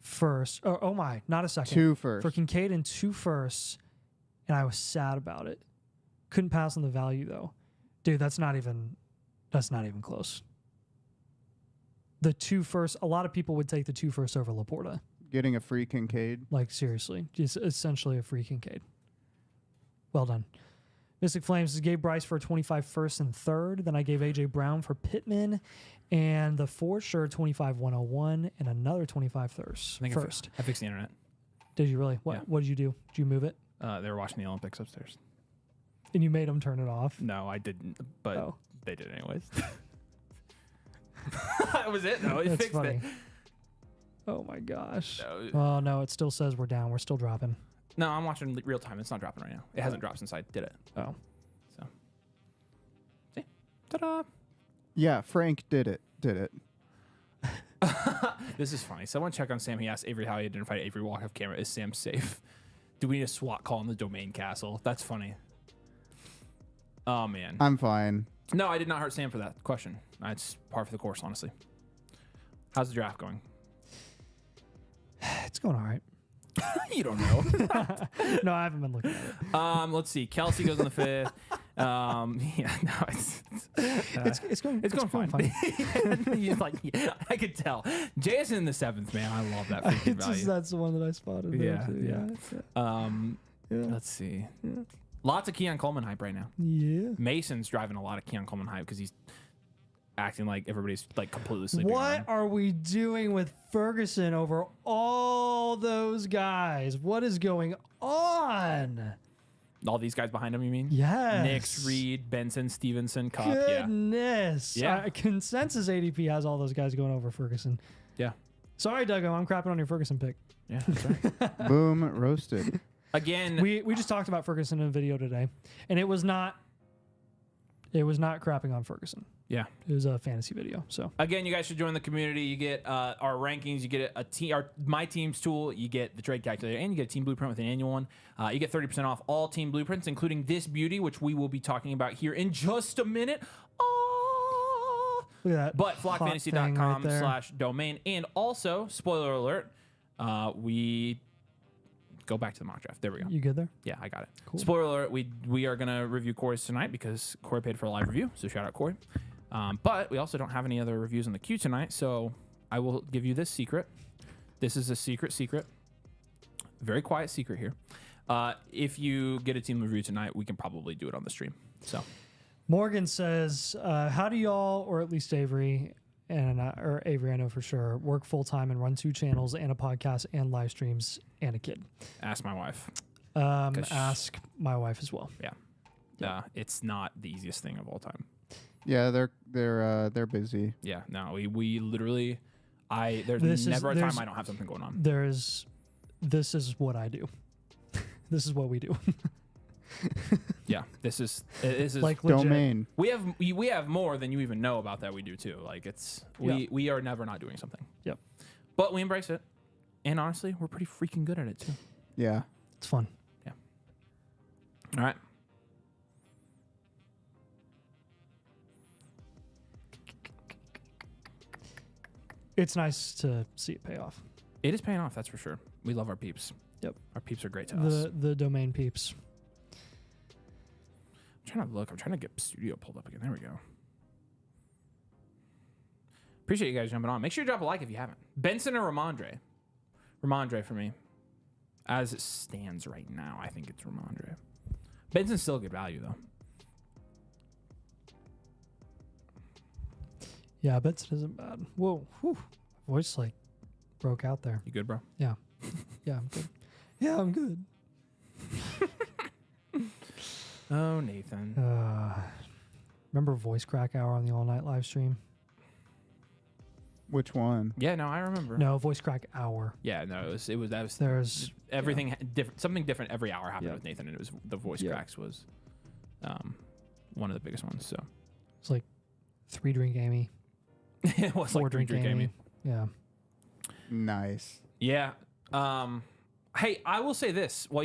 [SPEAKER 1] first. Oh my, not a second.
[SPEAKER 4] 2 first.
[SPEAKER 1] For Kincaid and 2 firsts, and I was sad about it. Couldn't pass on the value, though. Dude, that's not even close. The 2 firsts, a lot of people would take the 2 firsts over Laporta.
[SPEAKER 4] Getting a free Kincaid.
[SPEAKER 1] Like, seriously. Just essentially a free Kincaid. Well done. Mystic Flames says, gave Bryce for a 25 first and third. Then I gave A.J. Brown for Pittman and the for sure 25 101 and another 25 first.
[SPEAKER 2] I fixed the internet.
[SPEAKER 1] Did you really?
[SPEAKER 2] Yeah.
[SPEAKER 1] What did you do? Did you move it?
[SPEAKER 2] They were watching the Olympics upstairs.
[SPEAKER 1] And you made them turn it off?
[SPEAKER 2] No, I didn't, but they did anyways.
[SPEAKER 1] Oh.
[SPEAKER 2] That was it. No, it
[SPEAKER 1] That's
[SPEAKER 2] fixed
[SPEAKER 1] funny.
[SPEAKER 2] it.
[SPEAKER 1] Oh my gosh.
[SPEAKER 2] No.
[SPEAKER 1] Oh no, it still says we're down. We're still dropping.
[SPEAKER 2] No, I'm watching real time. It's not dropping right now. It hasn't dropped since I did it.
[SPEAKER 1] Oh.
[SPEAKER 2] So, see, ta-da!
[SPEAKER 4] Yeah, Frank did it.
[SPEAKER 2] This is funny. Someone check on Sam. He asked Avery how he identified Avery walk off camera. Is Sam safe? Do we need a SWAT call on the domain castle? That's funny. Oh man.
[SPEAKER 4] I'm fine.
[SPEAKER 2] No, I did not hurt Sam for that question. It's par for the course, honestly. How's the draft going?
[SPEAKER 1] It's going all right.
[SPEAKER 2] You don't know.
[SPEAKER 1] No, I haven't been looking at it.
[SPEAKER 2] Let's see. Kelsey goes in the 5th. Yeah, no,
[SPEAKER 1] It's going
[SPEAKER 2] fine. He's like, yeah, I could tell. Jason in the 7th, man. I love that freaking value.
[SPEAKER 1] That's the one that I spotted.
[SPEAKER 2] Yeah,
[SPEAKER 1] yeah.
[SPEAKER 2] Let's see. Yeah. Lots of Keon Coleman hype right now.
[SPEAKER 1] Yeah.
[SPEAKER 2] Mason's driving a lot of Keon Coleman hype because he's acting like everybody's like completely sleeping.
[SPEAKER 1] What are we doing with Ferguson over all those guys? What is going on?
[SPEAKER 2] All these guys behind him, you mean?
[SPEAKER 1] Yes.
[SPEAKER 2] Nix, Reed, Benson, Stevenson, Cup.
[SPEAKER 1] Goodness.
[SPEAKER 2] Yeah.
[SPEAKER 1] Consensus ADP has all those guys going over Ferguson.
[SPEAKER 2] Yeah.
[SPEAKER 1] Sorry, Duggo. I'm crapping on your Ferguson pick.
[SPEAKER 2] Yeah. That's right.
[SPEAKER 4] Boom, roasted.
[SPEAKER 2] Again,
[SPEAKER 1] we just talked about Ferguson in a video today, and it was not crapping on Ferguson.
[SPEAKER 2] Yeah.
[SPEAKER 1] It was a fantasy video. So
[SPEAKER 2] again, you guys should join the community. You get our rankings. You get my team's tool. You get the trade calculator, and you get a team blueprint with an annual one. You get 30% off all team blueprints, including this beauty, which we will be talking about here in just a minute.
[SPEAKER 1] look at that.
[SPEAKER 2] But flockfantasy.com/domain, and also spoiler alert, we go back to the mock draft. There we go.
[SPEAKER 1] You good there?
[SPEAKER 2] Yeah, I got it.
[SPEAKER 1] Cool.
[SPEAKER 2] Spoiler alert, we are gonna review Corey's tonight because Corey paid for a live review. So shout out Corey. But we also don't have any other reviews in the queue tonight, so I will give you this secret. This is a secret. Very quiet secret here. If you get a team review tonight, we can probably do it on the stream. So
[SPEAKER 1] Morgan says, how do y'all, or at least Avery, or Avery, I know for sure, work full time and run 2 channels and a podcast and live streams and a kid?
[SPEAKER 2] ask my wife.
[SPEAKER 1] Ask my wife as well.
[SPEAKER 2] Yeah. It's not the easiest thing of all time.
[SPEAKER 4] Yeah, they're busy.
[SPEAKER 2] Yeah, no, we literally, there's
[SPEAKER 1] This
[SPEAKER 2] never a time
[SPEAKER 1] there's-
[SPEAKER 2] I don't have something going on.
[SPEAKER 1] This is what I do. This is what we do.
[SPEAKER 2] Yeah, this is
[SPEAKER 1] Like legit.
[SPEAKER 4] Domain.
[SPEAKER 2] we have more than you even know about that we do too. Like we are never not doing something.
[SPEAKER 1] Yep.
[SPEAKER 2] But we embrace it. And honestly, we're pretty freaking good at it too.
[SPEAKER 4] Yeah.
[SPEAKER 1] It's fun.
[SPEAKER 2] All right.
[SPEAKER 1] It's nice to see it pay off.
[SPEAKER 2] It is paying off, that's for sure. We love our peeps.
[SPEAKER 1] Yep.
[SPEAKER 2] Our peeps are great to us.
[SPEAKER 1] The domain peeps.
[SPEAKER 2] I'm trying to look. I'm trying to get studio pulled up again. There we go. Appreciate you guys jumping on. Make sure you drop a like if you haven't. Benson or Ramondre? Ramondre for me. As it stands right now, I think it's Ramondre. Benson's still a good value, though.
[SPEAKER 1] Yeah, Benson isn't bad. Whoa. Whew. Voice like broke out there.
[SPEAKER 2] You good, bro?
[SPEAKER 1] Yeah. Yeah, I'm good. Yeah, I'm good.
[SPEAKER 2] Oh, Nathan.
[SPEAKER 1] Remember voice crack hour on the all night live stream?
[SPEAKER 4] Which one?
[SPEAKER 2] Yeah, no, I remember.
[SPEAKER 1] No, voice crack hour.
[SPEAKER 2] Yeah, no, that was
[SPEAKER 1] There's
[SPEAKER 2] everything different. Something different every hour happened
[SPEAKER 1] Yeah.
[SPEAKER 2] with Nathan, and it was the voice
[SPEAKER 1] Yeah.
[SPEAKER 2] cracks was one of the biggest ones. So
[SPEAKER 1] it's like 3 drink Amy,
[SPEAKER 2] it was
[SPEAKER 1] 4
[SPEAKER 2] like
[SPEAKER 1] drink Amy. Yeah.
[SPEAKER 4] Nice.
[SPEAKER 2] Yeah. Hey, I will say this while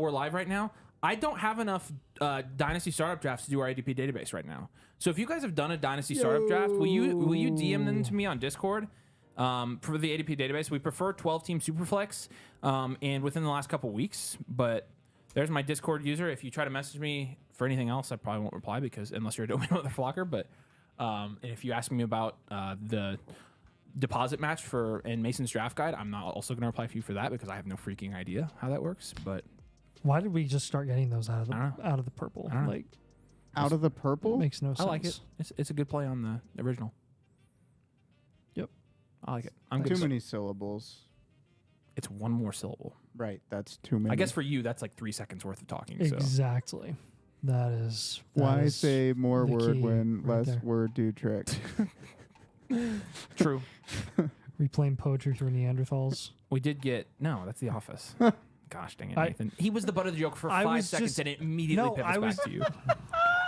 [SPEAKER 2] we're live right now, I don't have enough Dynasty startup drafts to do our ADP database right now. So if you guys have done a Dynasty startup draft, will you DM them to me on Discord for the ADP database? We prefer 12-team Superflex and within the last couple weeks. But there's my Discord user. If you try to message me for anything else, I probably won't reply because unless you're a domain Motherflocker. But if you ask me about the deposit match in Mason's draft guide, I'm not also going to reply to you for that because I have no freaking idea how that works. But
[SPEAKER 1] Why did we just start getting those out
[SPEAKER 2] I don't
[SPEAKER 1] of the purple?
[SPEAKER 2] I don't know.
[SPEAKER 1] Like,
[SPEAKER 4] Out of the purple?
[SPEAKER 1] makes no sense.
[SPEAKER 2] I like it. It's a good play on the original.
[SPEAKER 1] Yep.
[SPEAKER 2] I like it. I'm
[SPEAKER 4] Too
[SPEAKER 2] good.
[SPEAKER 4] many syllables.
[SPEAKER 2] It's one more syllable.
[SPEAKER 4] Right, that's too many.
[SPEAKER 2] I guess for you, that's like 3 seconds worth of talking. So
[SPEAKER 1] Exactly. That is.
[SPEAKER 4] Why say more
[SPEAKER 1] the
[SPEAKER 4] word
[SPEAKER 1] key
[SPEAKER 4] when
[SPEAKER 1] right
[SPEAKER 4] less
[SPEAKER 1] there.
[SPEAKER 4] word do trick?
[SPEAKER 2] true.
[SPEAKER 1] Replaying poetry through Neanderthals.
[SPEAKER 2] We did get that's The Office. Gosh dang it,
[SPEAKER 1] I-
[SPEAKER 2] Nathan. He was the butt of the joke for
[SPEAKER 1] I
[SPEAKER 2] 5
[SPEAKER 1] was
[SPEAKER 2] seconds
[SPEAKER 1] just-
[SPEAKER 2] and it immediately
[SPEAKER 1] No,
[SPEAKER 2] pivots
[SPEAKER 1] I was-
[SPEAKER 2] back to you.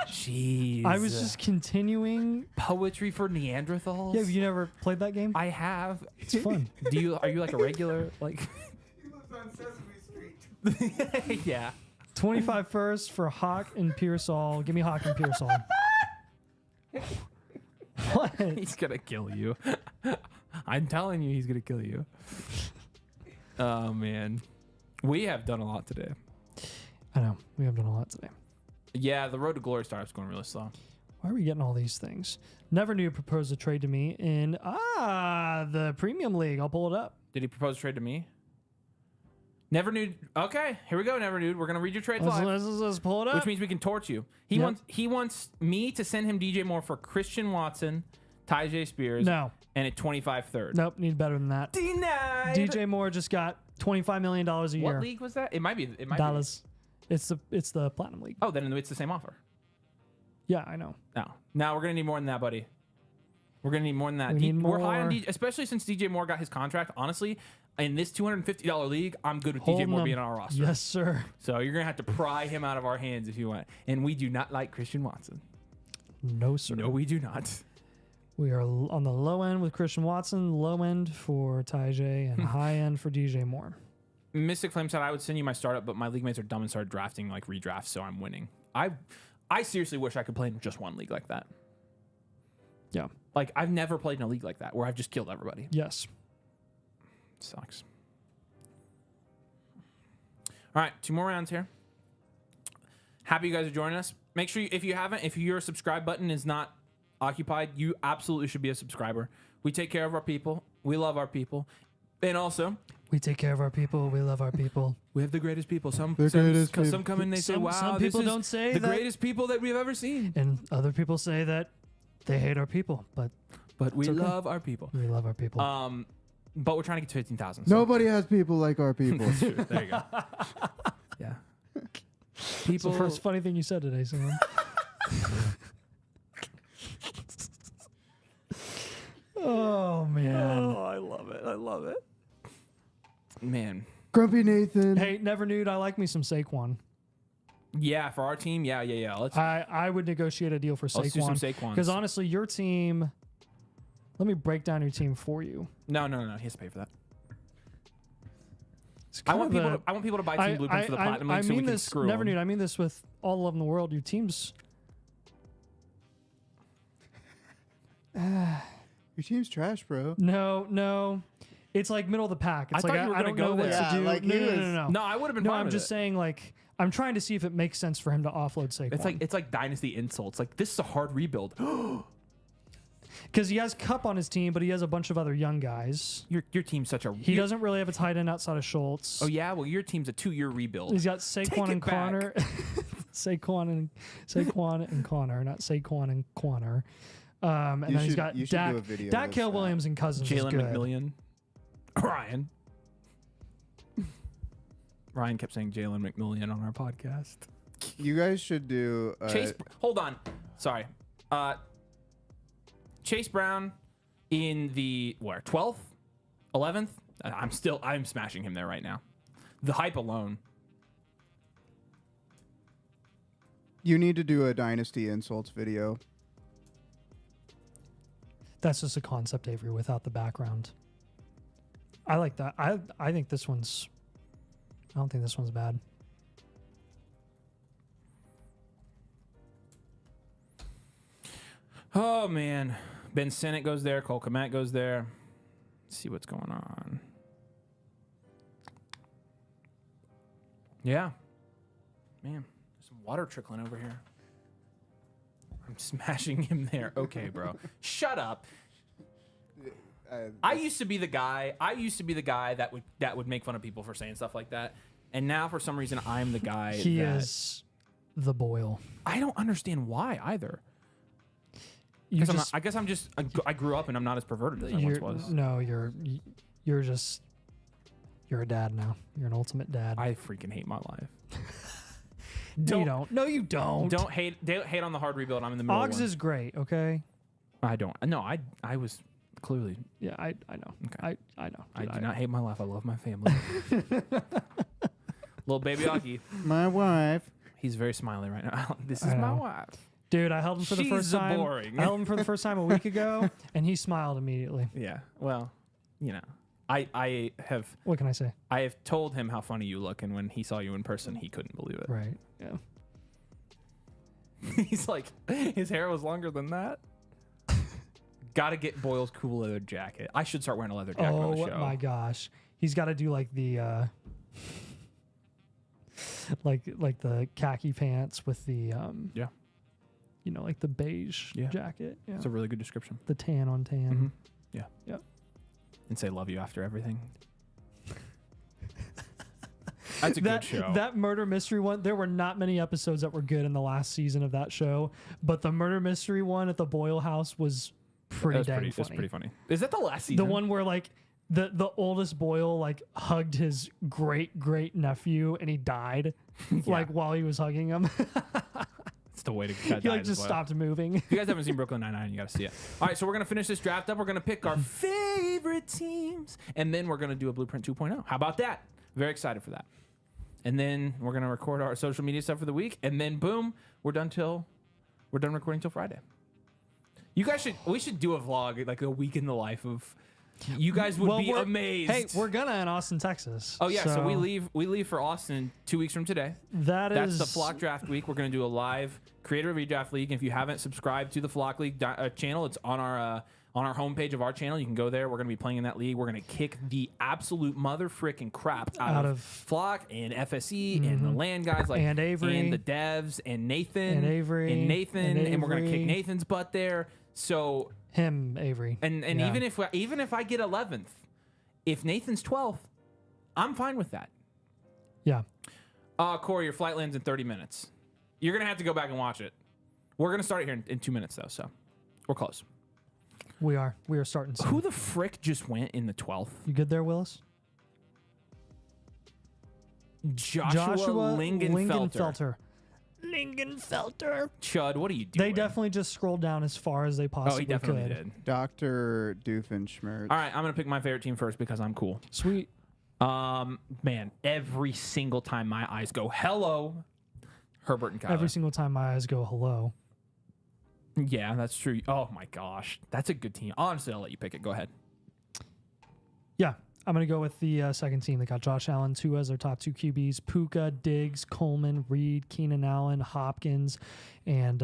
[SPEAKER 2] Jeez.
[SPEAKER 1] I was just continuing.
[SPEAKER 2] poetry for Neanderthals.
[SPEAKER 1] Yeah, have you never played that game?
[SPEAKER 2] I have.
[SPEAKER 1] It's fun.
[SPEAKER 2] Are you like a regular like?
[SPEAKER 3] He lives on Sesame Street.
[SPEAKER 2] Yeah.
[SPEAKER 1] 25 first for Hawk and Pearsall. Give me Hawk and Pearsall. What?
[SPEAKER 2] He's gonna kill you. I'm telling you, he's gonna kill you. Oh man, we have done a lot today.
[SPEAKER 1] I know. We have done a lot today.
[SPEAKER 2] Yeah, the road to glory startup's going really slow.
[SPEAKER 1] Why are we getting all these things? Never knew proposed a trade to me in the Premium League. I'll pull it up.
[SPEAKER 2] Did he propose a trade to me? Never knew. Okay, here we go. Never knew. We're gonna read your trades live,
[SPEAKER 1] Let's pull it up.
[SPEAKER 2] which means we can torch you. He
[SPEAKER 1] Yep.
[SPEAKER 2] wants me to send him DJ Moore for Christian Watson, Tyjae Spears,
[SPEAKER 1] No.
[SPEAKER 2] and a 25 third.
[SPEAKER 1] Nope. Need better than that.
[SPEAKER 2] Denied.
[SPEAKER 1] DJ Moore just got $25 million a year.
[SPEAKER 2] What league was that? It might be.
[SPEAKER 1] Dallas. It's the Platinum League.
[SPEAKER 2] Oh, then it's the same offer.
[SPEAKER 1] Yeah, I know.
[SPEAKER 2] No, we're gonna need more than that, buddy. We're gonna need more than that.
[SPEAKER 1] We need
[SPEAKER 2] We're high on
[SPEAKER 1] more.
[SPEAKER 2] DJ, especially since DJ Moore got his contract. Honestly, in this $250 league, I'm good with
[SPEAKER 1] Holding
[SPEAKER 2] DJ Moore
[SPEAKER 1] them.
[SPEAKER 2] being on our roster.
[SPEAKER 1] Yes, sir.
[SPEAKER 2] So you're gonna have to pry him out of our hands if you want. And we do not like Christian Watson.
[SPEAKER 1] No, sir.
[SPEAKER 2] No, we do not.
[SPEAKER 1] We are on the low end with Christian Watson, low end for Tyjae, and high end for DJ Moore.
[SPEAKER 2] Mystic Flame said I would send you my startup, but my league mates are dumb and started drafting like redrafts, so I'm winning. I seriously wish I could play in just one league like that.
[SPEAKER 1] Yeah.
[SPEAKER 2] Like I've never played in a league like that where I've just killed everybody.
[SPEAKER 1] Yes.
[SPEAKER 2] Sucks. All right, 2 more rounds here. Happy you guys are joining us. Make sure if your subscribe button is not occupied, you absolutely should be a subscriber. We take care of our people. We love our people. And also,
[SPEAKER 1] We take care of our people. We love our people.
[SPEAKER 2] we have the greatest people. Some
[SPEAKER 4] The greatest
[SPEAKER 2] come in and they say, wow,
[SPEAKER 1] some
[SPEAKER 2] this
[SPEAKER 1] people
[SPEAKER 2] is
[SPEAKER 1] don't say
[SPEAKER 2] the
[SPEAKER 1] that.
[SPEAKER 2] greatest people that we've ever seen.
[SPEAKER 1] And other people say that they hate our people, but
[SPEAKER 2] But we
[SPEAKER 1] okay.
[SPEAKER 2] love our people.
[SPEAKER 1] we love our people.
[SPEAKER 2] But we're trying to get to 15,000.
[SPEAKER 4] Nobody has people like our people.
[SPEAKER 2] There you go. Yeah.
[SPEAKER 1] It's
[SPEAKER 2] People.
[SPEAKER 1] the first funny thing you said today, Sam. Oh man.
[SPEAKER 2] I love it. I love it. Man.
[SPEAKER 4] Grumpy Nathan.
[SPEAKER 1] Hey, never nude. I like me some Saquon.
[SPEAKER 2] Yeah, for our team. Yeah. Let's
[SPEAKER 1] I would negotiate a deal for
[SPEAKER 2] do some
[SPEAKER 1] Saquon.
[SPEAKER 2] Saquons.
[SPEAKER 1] Because honestly, your team. Let me break down your team for you.
[SPEAKER 2] No. He has to pay for that.
[SPEAKER 1] It's
[SPEAKER 2] I
[SPEAKER 1] kind
[SPEAKER 2] want
[SPEAKER 1] of
[SPEAKER 2] people.
[SPEAKER 1] a-
[SPEAKER 2] I want people to buy team blueprints for the platinum league so we
[SPEAKER 1] mean
[SPEAKER 2] can
[SPEAKER 1] this,
[SPEAKER 2] screw
[SPEAKER 1] never
[SPEAKER 2] them.
[SPEAKER 1] nude. I mean this with all the love in the world. Your team's.
[SPEAKER 4] Your team's trash, bro.
[SPEAKER 1] No. It's like middle of the pack. It's
[SPEAKER 2] I
[SPEAKER 1] like
[SPEAKER 2] thought you were
[SPEAKER 1] I don't
[SPEAKER 2] gonna
[SPEAKER 1] know
[SPEAKER 2] go
[SPEAKER 1] what
[SPEAKER 2] there.
[SPEAKER 1] to do.
[SPEAKER 4] Yeah, like he was-
[SPEAKER 1] No.
[SPEAKER 2] No, I would have been
[SPEAKER 1] No,
[SPEAKER 2] fine
[SPEAKER 1] I'm
[SPEAKER 2] with
[SPEAKER 1] just
[SPEAKER 2] it.
[SPEAKER 1] saying, like, I'm trying to see if it makes sense for him to offload Saquon.
[SPEAKER 2] It's like Dynasty insults. Like, this is a hard rebuild.
[SPEAKER 1] because he has Cup on his team, but he has a bunch of other young guys.
[SPEAKER 2] Your team's such a.
[SPEAKER 1] He doesn't really have a tight end outside of Schultz.
[SPEAKER 2] Oh yeah, well your team's a 2-year rebuild.
[SPEAKER 1] He's got Saquon
[SPEAKER 2] it
[SPEAKER 1] and
[SPEAKER 2] back.
[SPEAKER 1] Connor. Saquon and Connor, not Saquon and Connor. And
[SPEAKER 4] You
[SPEAKER 1] then he's
[SPEAKER 4] should-
[SPEAKER 1] got
[SPEAKER 4] you should
[SPEAKER 1] Dak,
[SPEAKER 4] do a video
[SPEAKER 1] Dak
[SPEAKER 4] of
[SPEAKER 1] Hill
[SPEAKER 4] that.
[SPEAKER 1] Williams and Cousins is
[SPEAKER 2] Jalen
[SPEAKER 1] good.
[SPEAKER 2] McMillian. Ryan kept saying Jalen McMillian on our podcast.
[SPEAKER 4] You guys should do.
[SPEAKER 2] Chase, hold on. Sorry. Chase Brown in the 12th, 11th. I'm smashing him there right now. The hype alone.
[SPEAKER 4] You need to do a Dynasty insults video.
[SPEAKER 1] That's just a concept, Avery, without the background. I like that. I think this one's. I don't think this one's bad.
[SPEAKER 2] Oh man, Ben Sinnott goes there. Cole Kmet goes there. Let's see what's going on. Yeah, man, there's some water trickling over here. I'm smashing him there. Okay, bro, shut up. I used to be the guy. that would make fun of people for saying stuff like that, and now for some reason I'm the guy.
[SPEAKER 1] He
[SPEAKER 2] that
[SPEAKER 1] is the Boyle.
[SPEAKER 2] I don't understand why either.
[SPEAKER 1] You
[SPEAKER 2] I guess I'm just. I grew up and I'm not as perverted as I once
[SPEAKER 1] you're,
[SPEAKER 2] was.
[SPEAKER 1] no, you're just. You're a dad now. You're an ultimate dad.
[SPEAKER 2] I freaking hate my life.
[SPEAKER 1] No, you don't. No, you don't.
[SPEAKER 2] Don't hate on the hard rebuild. I'm in the middle.
[SPEAKER 1] Oggs
[SPEAKER 2] of one.
[SPEAKER 1] is great. Okay.
[SPEAKER 2] I don't. No, I was clearly.
[SPEAKER 1] Yeah, I know.
[SPEAKER 2] Okay.
[SPEAKER 1] I know.
[SPEAKER 2] I
[SPEAKER 1] Dude,
[SPEAKER 2] do not hate my life. I love my family. Little baby Augie.
[SPEAKER 4] My wife.
[SPEAKER 2] He's very smiley right now. This is
[SPEAKER 1] I
[SPEAKER 2] my
[SPEAKER 1] know.
[SPEAKER 2] wife.
[SPEAKER 1] Dude, I held him for the first
[SPEAKER 2] She's
[SPEAKER 1] time.
[SPEAKER 2] boring.
[SPEAKER 1] I held him for the first time a week ago, and he smiled immediately.
[SPEAKER 2] Yeah. Well, you know, I have
[SPEAKER 1] What can I say?
[SPEAKER 2] told him how funny you look, and when he saw you in person, he couldn't believe it.
[SPEAKER 1] Right. Yeah.
[SPEAKER 2] He's like, his hair was longer than that. Gotta get Boyle's cool leather jacket. I should start wearing a leather jacket on the
[SPEAKER 1] Oh
[SPEAKER 2] show.
[SPEAKER 1] my gosh, he's got to do like the like the khaki pants with the
[SPEAKER 2] Yeah.
[SPEAKER 1] you know, like the beige
[SPEAKER 2] Yeah.
[SPEAKER 1] jacket. Yeah.
[SPEAKER 2] It's a really good description.
[SPEAKER 1] The tan on tan.
[SPEAKER 2] Mhm. Yeah.
[SPEAKER 1] Yep.
[SPEAKER 2] And say love you after everything. That's a
[SPEAKER 1] That
[SPEAKER 2] good show.
[SPEAKER 1] that murder mystery one. There were not many episodes that were good in the last season of that show, but the murder mystery one at the Boyle house was pretty
[SPEAKER 2] That's
[SPEAKER 1] dang
[SPEAKER 2] pretty,
[SPEAKER 1] funny.
[SPEAKER 2] that's pretty funny. Is that the last season?
[SPEAKER 1] The one where like the oldest Boyle like hugged his great nephew and he died like while he was hugging him.
[SPEAKER 2] It's the way to
[SPEAKER 1] He like just stopped moving.
[SPEAKER 2] If you guys haven't seen Brooklyn Nine-Nine, you got to see it. All right, so we're going to finish this draft up. We're going to pick our favorite teams, and then we're going to do a Blueprint 2.0. How about that? Very excited for that. And then we're going to record our social media stuff for the week, and then boom, we're done recording till Friday. We should do a vlog, like a week in the life of. You guys would be
[SPEAKER 1] we're-
[SPEAKER 2] amazed.
[SPEAKER 1] Hey, we're gonna in Austin, Texas.
[SPEAKER 2] Oh yeah, so we leave for Austin 2 weeks from today. That's the Flock Draft week. We're going to do a live Creator Redraft League. If you haven't subscribed to the Flock League channel, it's on our homepage of our channel. You can go there. We're going to be playing in that league. We're going to kick the absolute mother frickin' crap out of Flock and FSE and the land guys like
[SPEAKER 1] And Avery.
[SPEAKER 2] and the devs and Nathan
[SPEAKER 1] And Avery.
[SPEAKER 2] and Nathan, and we're going to kick
[SPEAKER 1] Avery.
[SPEAKER 2] Nathan's butt there. So
[SPEAKER 1] Him, Avery.
[SPEAKER 2] And
[SPEAKER 1] Yeah.
[SPEAKER 2] even if I get 11th, if Nathan's 12th, I'm fine with that.
[SPEAKER 1] Yeah.
[SPEAKER 2] Corey, your flight lands in 30 minutes. You're gonna have to go back and watch it. We're gonna start it here in 2 minutes though, so we're close.
[SPEAKER 1] We are starting soon.
[SPEAKER 2] Who the frick just went in the 12th?
[SPEAKER 1] You good there, Willis?
[SPEAKER 2] Joshua Lingenfelter.
[SPEAKER 1] Lingenfelter.
[SPEAKER 2] Chud, what are you doing?
[SPEAKER 1] They definitely just scrolled down as far as they possibly
[SPEAKER 2] he definitely
[SPEAKER 1] could.
[SPEAKER 2] did.
[SPEAKER 4] Dr. Doofenshmirtz.
[SPEAKER 2] All right, I'm gonna pick my favorite team first because I'm cool.
[SPEAKER 1] Sweet.
[SPEAKER 2] Man, every single time my eyes go hello, Herbert and Kyler.
[SPEAKER 1] Every single time my eyes go hello.
[SPEAKER 2] Yeah, that's true. Oh my gosh, that's a good team. Honestly, I'll let you pick it. Go ahead.
[SPEAKER 1] Yeah, I'm going to go with the second team. They got Josh Allen, Tua as their top 2 QBs, Puka, Diggs, Coleman, Reed, Keenan Allen, Hopkins, and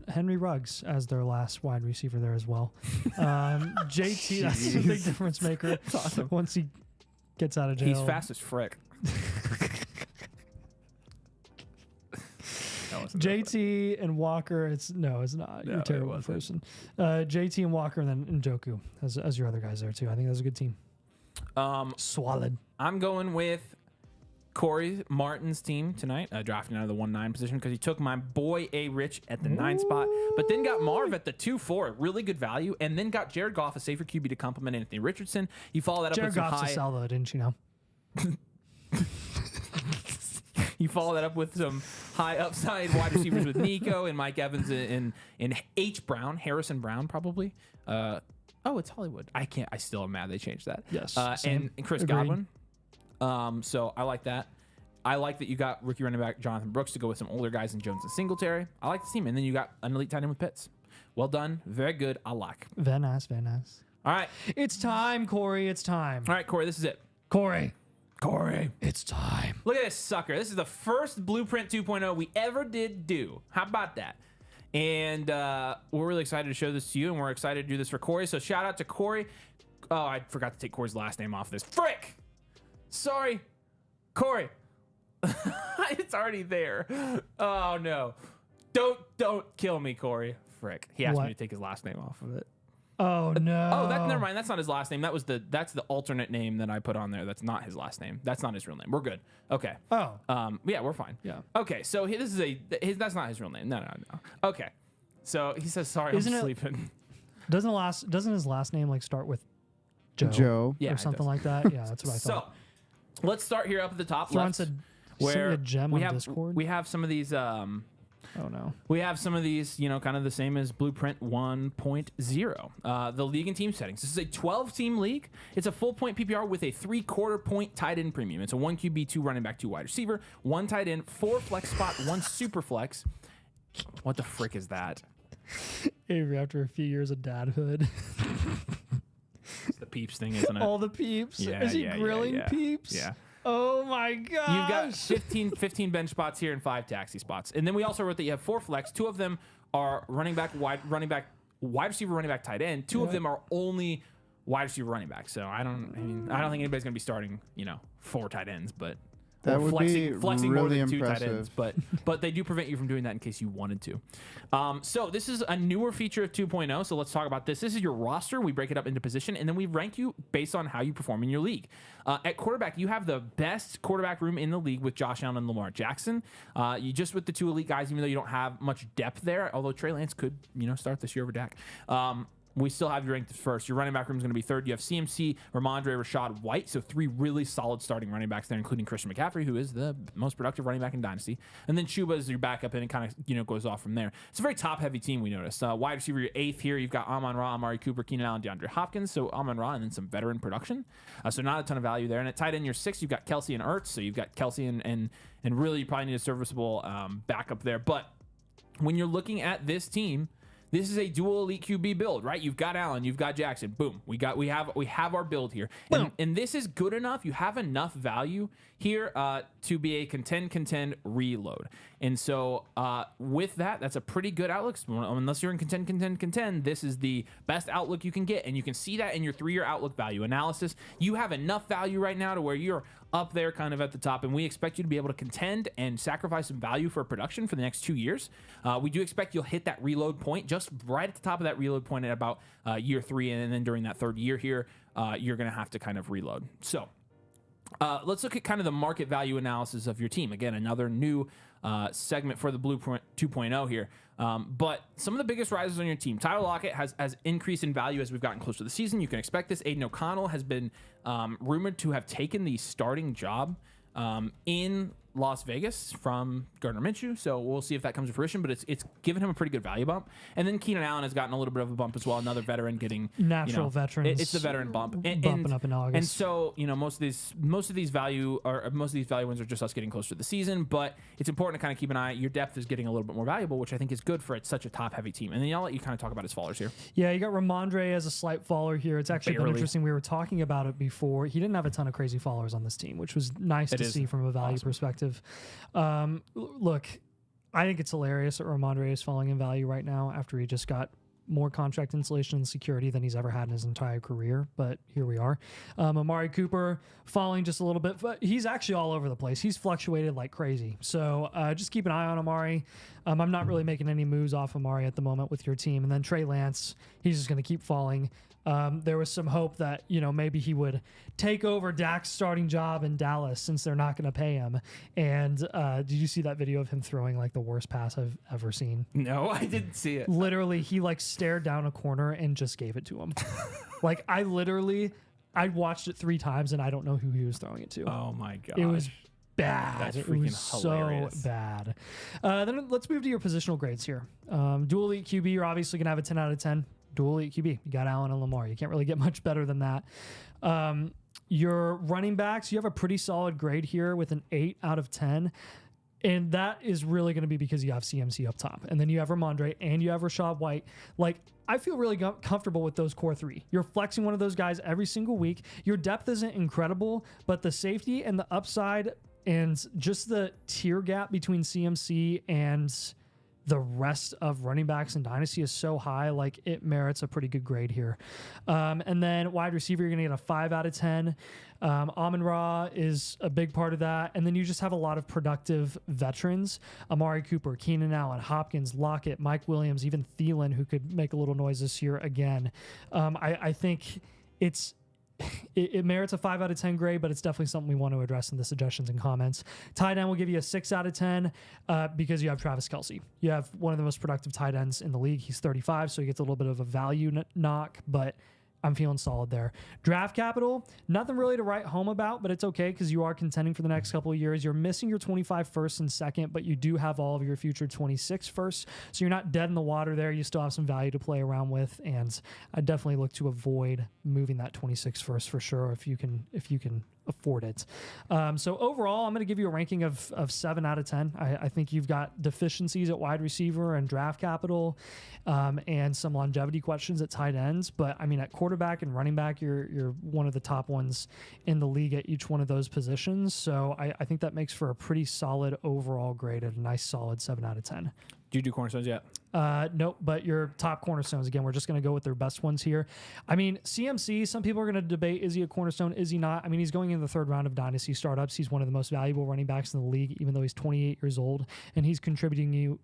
[SPEAKER 1] Henry Ruggs as their last wide receiver there as well. JT, that's a big difference maker.
[SPEAKER 2] That's awesome.
[SPEAKER 1] Once he gets out of jail.
[SPEAKER 2] He's fast as frick.
[SPEAKER 1] JT and Walker, it's not.
[SPEAKER 2] No,
[SPEAKER 1] You're a terrible
[SPEAKER 2] it wasn't.
[SPEAKER 1] person. JT and Walker, and then Njoku as your other guys there too. I think that's a good team. Swallowed.
[SPEAKER 2] I'm going with Corey Martin's team tonight, drafting out of the 1-9 position because he took my boy A. Rich at the 9 spot, but then got Marv at the 2-4, really good value, and then got Jared Goff, a safer QB, to complement Anthony Richardson. You follow that up
[SPEAKER 1] Jared
[SPEAKER 2] with some
[SPEAKER 1] Goff's a
[SPEAKER 2] high.
[SPEAKER 1] sell though, didn't you know?
[SPEAKER 2] You follow that up with some high upside wide receivers with Nico and Mike Evans and H. Brown, Harrison Brown, probably. It's Hollywood. I still am mad they changed that.
[SPEAKER 1] Yes,
[SPEAKER 2] and
[SPEAKER 1] same.
[SPEAKER 2] Chris
[SPEAKER 1] Agreed.
[SPEAKER 2] Godwin. So I like that. I like that you got rookie running back Jonathan Brooks to go with some older guys in Jones and Singletary. I like the team. And then you got an elite tight end with Pitts. Well done. Very good. I like.
[SPEAKER 1] Very nice.
[SPEAKER 2] All right.
[SPEAKER 1] It's time, Corey. It's time.
[SPEAKER 2] All right, Corey, this is it.
[SPEAKER 1] Corey, it's time.
[SPEAKER 2] Look at this sucker. This is the first Blueprint 2.0 we ever did do. How about that? And we're really excited to show this to you, and we're excited to do this for Corey. So shout out to Corey. Oh, I forgot to take Corey's last name off this. Frick! Sorry. Corey. It's already there. Oh, no. Don't kill me, Corey. Frick. He asked me to take his last name off of it.
[SPEAKER 1] Oh no.
[SPEAKER 2] Oh, never mind. That's not his last name. That's the alternate name that I put on there. That's not his last name. That's not his real name. We're good. Okay.
[SPEAKER 1] Oh.
[SPEAKER 2] Yeah, we're fine.
[SPEAKER 1] Yeah.
[SPEAKER 2] Okay. So that's not his real name. No. Okay. So he says, "Sorry,
[SPEAKER 1] Isn't
[SPEAKER 2] I'm
[SPEAKER 1] it-
[SPEAKER 2] sleeping."
[SPEAKER 1] Doesn't his last name like start with
[SPEAKER 4] Joe.
[SPEAKER 2] Yeah,
[SPEAKER 1] or
[SPEAKER 2] it
[SPEAKER 1] something
[SPEAKER 2] does.
[SPEAKER 1] like that? Yeah, that's what I
[SPEAKER 2] So
[SPEAKER 1] thought.
[SPEAKER 2] let's start here up at the top
[SPEAKER 1] Thrawn
[SPEAKER 2] left,
[SPEAKER 1] said,
[SPEAKER 2] where
[SPEAKER 1] "Send me a gem
[SPEAKER 2] we
[SPEAKER 1] on
[SPEAKER 2] have
[SPEAKER 1] Discord."
[SPEAKER 2] we have some of these.
[SPEAKER 1] Oh no.
[SPEAKER 2] We have some of these, kind of the same as Blueprint 1.0. The league and team settings. This is a 12-team league. It's a full point PPR with a 3/4 point tight end premium. It's a 1 QB, 2 running back, 2 wide receiver, 1 tight end, 4 flex spot, 1 super flex. What the frick is that?
[SPEAKER 1] Avery, after a few years of dadhood,
[SPEAKER 2] It's the peeps thing, isn't it?
[SPEAKER 1] all the peeps.
[SPEAKER 2] Yeah,
[SPEAKER 1] Is he
[SPEAKER 2] yeah,
[SPEAKER 1] grilling
[SPEAKER 2] yeah.
[SPEAKER 1] peeps?
[SPEAKER 2] Yeah.
[SPEAKER 1] Oh my god.
[SPEAKER 2] You've got 15 bench spots here and 5 taxi spots. And then we also wrote that you have 4 flex. 2 of them are wide receiver, running back, tight end. 2 of them are only wide receiver, running back. So I don't think anybody's going to be starting, 4 tight ends, but
[SPEAKER 4] That
[SPEAKER 2] or
[SPEAKER 4] would be
[SPEAKER 2] flexing more
[SPEAKER 4] really
[SPEAKER 2] than 2 tight
[SPEAKER 4] impressive.
[SPEAKER 2] ends, but they do prevent you from doing that in case you wanted to. So this is a newer feature of 2.0. So let's talk about this. This is your roster. We break it up into position, and then we rank you based on how you perform in your league. At quarterback, you have the best quarterback room in the league with Josh Allen and Lamar Jackson. You just with the 2 elite guys, even though you don't have much depth there. Although Trey Lance could, start this year over Dak. We still have you ranked first. Your running back room is going to be 3rd. You have CMC, Ramondre, Rashad White. So 3 really solid starting running backs there, including Christian McCaffrey, who is the most productive running back in Dynasty. And then Chuba is your backup, and it kind of goes off from there. It's a very top-heavy team, we noticed. Wide receiver, your 8th here. You've got Amon-Ra, Amari Cooper, Keenan Allen, DeAndre Hopkins. So Amon-Ra and then some veteran production. So not a ton of value there. And at tight end, your 6th, you've got Kelsey and Ertz. So you've got Kelsey and really you probably need a serviceable backup there. But when you're looking at this team, this is a dual elite QB build, right? You've got Allen, you've got Jackson. Boom. We have our build here. And this is good enough. You have enough value here to be a contend reload. And so with that, that's a pretty good outlook. Unless you're in contend, this is the best outlook you can get. And you can see that in your 3-year outlook value analysis. You have enough value right now to where you're up there kind of at the top, and we expect you to be able to contend and sacrifice some value for production for the next 2 years. We do expect you'll hit that reload point just right at the top of that reload point at about year 3, and then during that 3rd year here, you're going to have to kind of reload. So let's look at kind of the market value analysis of your team. Again, another new segment for the Blueprint 2.0 here. But some of the biggest rises on your team. Tyler Lockett has increased in value as we've gotten closer to the season. You can expect this. Aiden O'Connell has been rumored to have taken the starting job in Las Vegas from Gardner Minshew, so we'll see if that comes to fruition, but it's given him a pretty good value bump. And then Keenan Allen has gotten a little bit of a bump as well, another veteran getting
[SPEAKER 1] natural veterans.
[SPEAKER 2] It's the veteran bump,
[SPEAKER 1] bumping up in August.
[SPEAKER 2] And so most of these value wins are just us getting closer to the season, but it's important to kind of keep an eye. Your depth is getting a little bit more valuable, which I think is good for such a top heavy team. And then I'll let you kind of talk about his fallers here.
[SPEAKER 1] Yeah, you got Ramondre as a slight faller here. It's actually been interesting. We were talking about it before. He didn't have a ton of crazy followers on this team, which was nice to see from a value perspective. Look, I think it's hilarious that Ramondre is falling in value right now after he just got more contract insulation and security than he's ever had in his entire career, but here we are. Amari Cooper falling just a little bit, but he's actually all over the place. He's fluctuated like crazy. So just keep an eye on Amari. I'm not really making any moves off Amari at the moment with your team. And then Trey Lance, he's just going to keep falling. There was some hope that, maybe he would take over Dak's starting job in Dallas since they're not going to pay him. And did you see that video of him throwing like the worst pass I've ever seen?
[SPEAKER 2] No, I didn't see it.
[SPEAKER 1] Literally, he like stared down a corner and just gave it to him. Like I watched it 3 times and I don't know who he was throwing it to.
[SPEAKER 2] Oh my god.
[SPEAKER 1] It was bad.
[SPEAKER 2] That's
[SPEAKER 1] it
[SPEAKER 2] freaking
[SPEAKER 1] was
[SPEAKER 2] hilarious.
[SPEAKER 1] So bad. Then let's move to your positional grades here. Dual elite QB, you're obviously going to have a 10 out of 10. Dual elite QB. You got Allen and Lamar. You can't really get much better than that. Your running backs, you have a pretty solid grade here with an 8 out of 10. And that is really going to be because you have CMC up top. And then you have Ramondre and you have Rashad White. Like, I feel really comfortable with those core 3. You're flexing one of those guys every single week. Your depth isn't incredible, but the safety and the upside and just the tier gap between CMC and the rest of running backs in Dynasty is so high, like it merits a pretty good grade here. And then wide receiver, you're going to get a 5 out of 10. Amon-Ra is a big part of that. And then you just have a lot of productive veterans. Amari Cooper, Keenan Allen, Hopkins, Lockett, Mike Williams, even Thielen, who could make a little noise this year again. I think it merits a 5 out of 10 grade, but it's definitely something we want to address in the suggestions and comments. Tight end will give you a 6 out of 10 because you have Travis Kelce. You have one of the most productive tight ends in the league. He's 35, so he gets a little bit of a value knock, but I'm feeling solid there. Draft capital, nothing really to write home about, but it's okay because you are contending for the next couple of years. You're missing your 25 first and second, but you do have all of your future 26 first. So you're not dead in the water there. You still have some value to play around with. And I definitely look to avoid moving that 26 first for sure if you can afford it. So overall, I'm going to give you a ranking of 7 out of 10. I think you've got deficiencies at wide receiver and draft capital and some longevity questions at tight ends. But I mean, at quarterback and running back, you're one of the top ones in the league at each one of those positions. So I think that makes for a pretty solid overall grade at a nice solid 7 out of 10.
[SPEAKER 2] Do you do cornerstones yet?
[SPEAKER 1] Nope, but your top cornerstones, again, we're just going to go with their best ones here. I mean, CMC, some people are going to debate, is he a cornerstone? Is he not? I mean, he's going in the 3rd round of Dynasty startups. He's one of the most valuable running backs in the league, even though he's 28 years old, and he's contributing